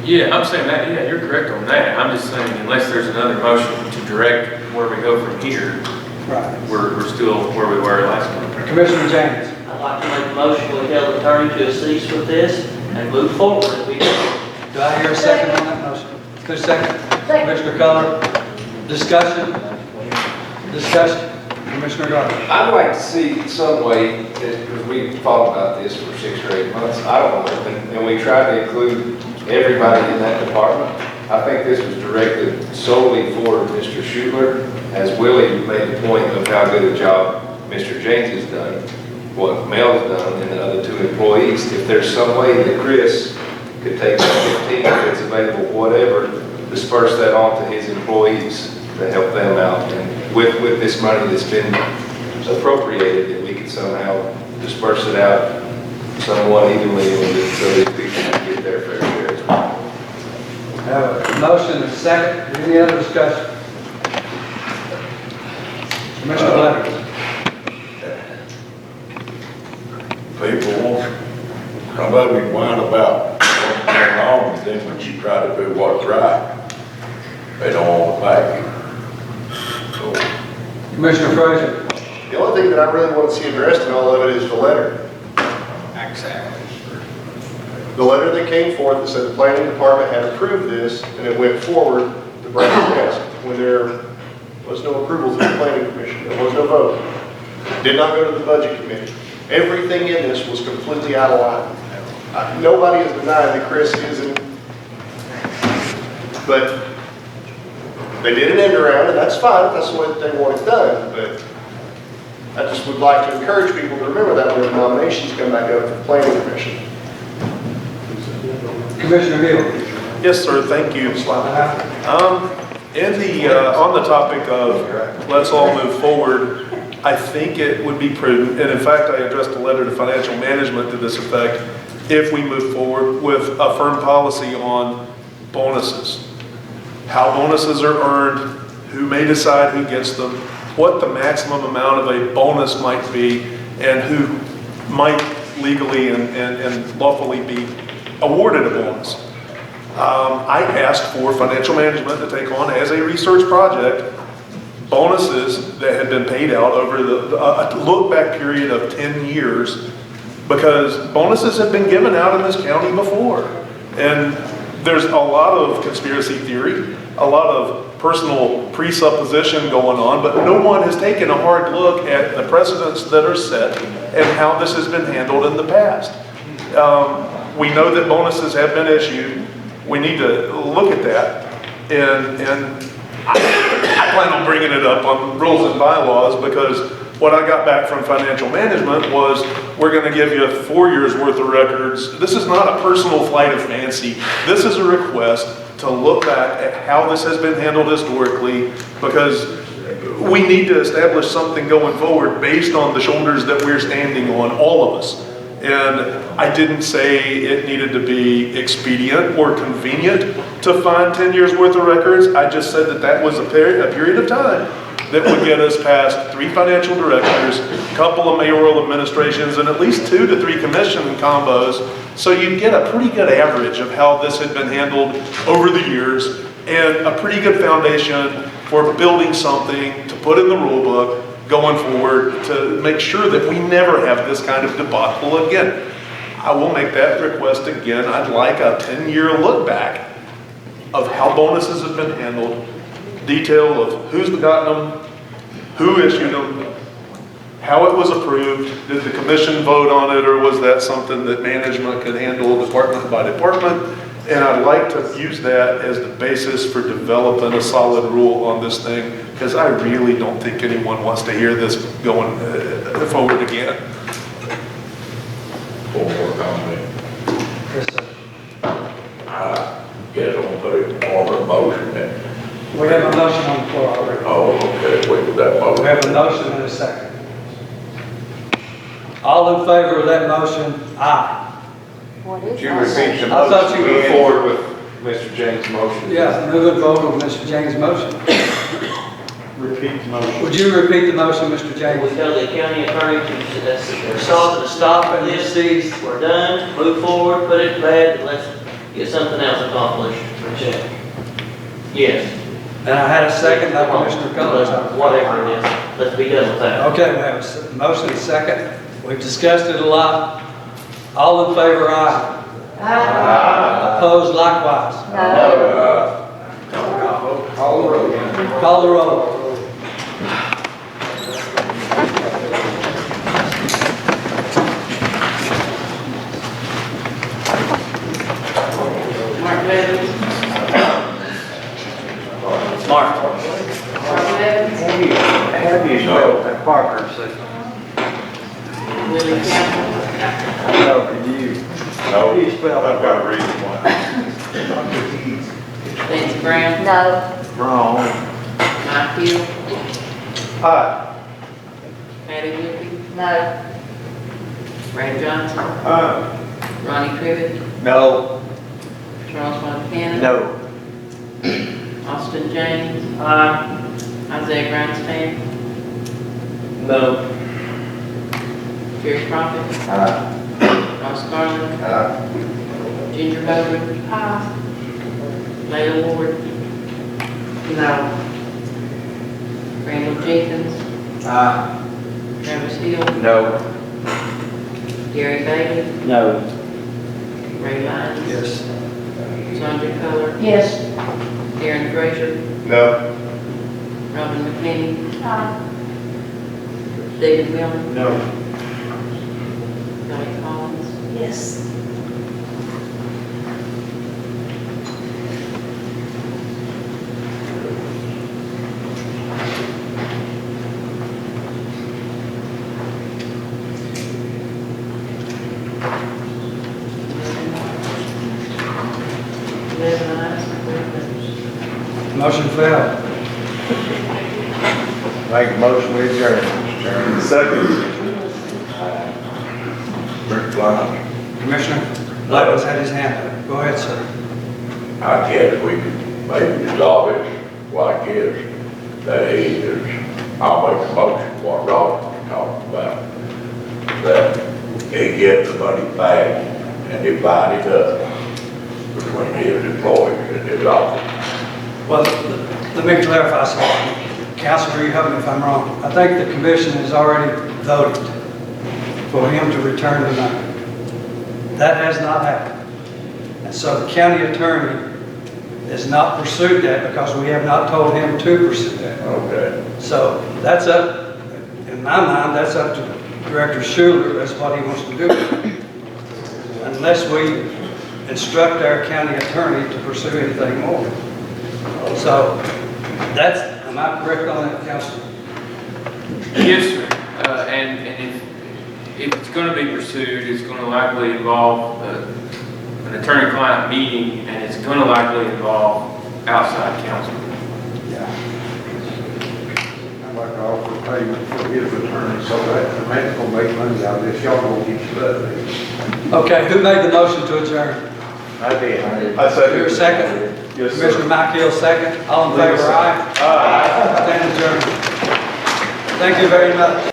Yeah, I'm saying that, yeah, you're correct on that. I'm just saying unless there's another motion to direct where we go from here, right, we're still where we were last month. Commissioner James. I'd like to make a motion, we tell the attorney to cease with this and move forward. Do I hear a second on that motion? Who's second? Commissioner Culler. Discussion? Discussion? Commissioner Gardner. I'd like to see some way, because we've thought about this for 6 or 8 months, I don't know, and we tried to include everybody in that department. I think this was directed solely for Mr. Schuler, as Willie made the point of how good a job Mr. James has done, what Mel's done, and the other 2 employees. If there's some way that Chris could take that 15, if it's available, whatever, disperse that on to his employees to help them out. And with this money that's been appropriated, that we could somehow disperse it out somewhat evenly so that people can get their fair share as well. Have a motion and a second. Any other discussion? Commissioner Leonard. People some of you whine about what's going on, and then when you try to do what's right, they don't want to back you. Commissioner Frazier. The only thing that I really want to see addressed in all of it is the letter. Exactly. The letter that came forth that said the planning department had approved this, and it went forward to Brad's desk when there was no approval through the planning commission. There was no vote. Did not go to the budget committee. Everything in this was completely out of line. Nobody has denied that Chris isn't, but they did an end around, and that's fine if that's the way that they want it done, but I just would like to encourage people to remember that when the nominations come back up for the planning commission. Commissioner Hill. Yes, sir, thank you. On the topic of let's all move forward, I think it would be prudent, and in fact, I addressed a letter to financial management to this effect, if we move forward with a firm policy on bonuses. How bonuses are earned, who may decide who gets them, what the maximum amount of a bonus might be, and who might legally and lawfully be awarded a bonus. I asked for financial management to take on as a research project bonuses that had been paid out over a look-back period of 10 years, because bonuses have been given out in this county before. And there's a lot of conspiracy theory, a lot of personal presupposition going on, but no one has taken a hard look at the precedents that are set and how this has been handled in the past. We know that bonuses have been issued. We need to look at that. And I plan on bringing it up on rules and bylaws, because what I got back from financial management was, we're going to give you 4 years worth of records. This is not a personal flight of fancy. This is a request to look back at how this has been handled historically, because we need to establish something going forward based on the shoulders that we're standing on, all of us. And I didn't say it needed to be expedient or convenient to find 10 years worth of records. I just said that that was a period of time that would get us past 3 financial directors, a couple of mayoral administrations, and at least 2 to 3 commission combos. So you'd get a pretty good average of how this had been handled over the years, and a pretty good foundation for building something to put in the rule book going forward to make sure that we never have this kind of debacle again. I will make that request again. I'd like a 10-year look back of how bonuses have been handled, detail of who's gotten them, who issued them, how it was approved, did the commission vote on it, or was that something that management could handle department by department? And I'd like to use that as the basis for developing a solid rule on this thing, because I really don't think anyone wants to hear this going forward again. One more comment. Guess I'm gonna put it on a motion then. We have a motion on the floor already. Oh, okay, wait with that motion. We have a motion and a second. All in favor of that motion, aye. What Would is you that? repeat the I thought motion, you move were- forward with Mr. James' motion? Yeah, move and vote on Mr. James' motion. Repeat the motion. Would you repeat the motion, Mr. We James? tell the county attorney to stop this, we're done, move forward, put it to bed, and let's get something else accomplished. Yes. And I had a second by Commissioner Cullors. Whatever it is, let's be done with that. Okay, we have a motion and a second. We've discussed it a lot. All in favor, aye. Aye. Opposed likewise. No. Call the roll. Call the roll. Mark Evans. Mark. Mark Evans. How do you spell that Parker system? Willie Campbell. No, could you? How do you spell I've that? got a reason why. Nancy Brown. No. Wrong. Mike Hill. Aye. Patty Whitby. No. Brad Johnson. Ronnie Crivitt. No. Charles Montana. No. Austin James. Isaiah Grindspan. No. Jerry Crockett. Ross Garland. Ginger Hogan. Layla Ward. No. Randall Jenkins. Travis Hill. No. Gary Bailey. No. Ray Lyons. Yes. Sandra Culler. Yes. Darren Frazier. No. Robin McKinney. David Miller. No. Kelly Collins. Yes. Motion failed. Make a motion with adjourn, Mr. Chairman. Second. Mr. Blind, Commissioner Blevins had his hand up. Go ahead, sir. I guess we could maybe resolve it like this, that I'll make a motion what Robert talked about, that he get the money back and divide it up between his employees and his office. Well, let me clarify something. Counselor, you help me if I'm wrong. I think the commission has already voted for him to return tonight. That has not happened. And so the county attorney has not pursued that because we have not told him to pursue that. Okay. So that's up, in my mind, that's up to Director Schuler. That's what he wants to do. Unless we instruct our county attorney to pursue anything more. So that's, am I correct on that, Counselor? Yes, sir. And if it's going to be pursued, it's going to likely involve an attorney-client meeting, and it's going to likely involve outside counsel. I'd like to offer payment for his attorney, so that the man's gonna make money out of this, y'all gonna get your other things. Okay, who made the motion to adjourn? I did. I said. Your second? Yes, sir. Commissioner Mike Hill, second. All in favor, aye? Aye. Stand adjourned. Thank you very much.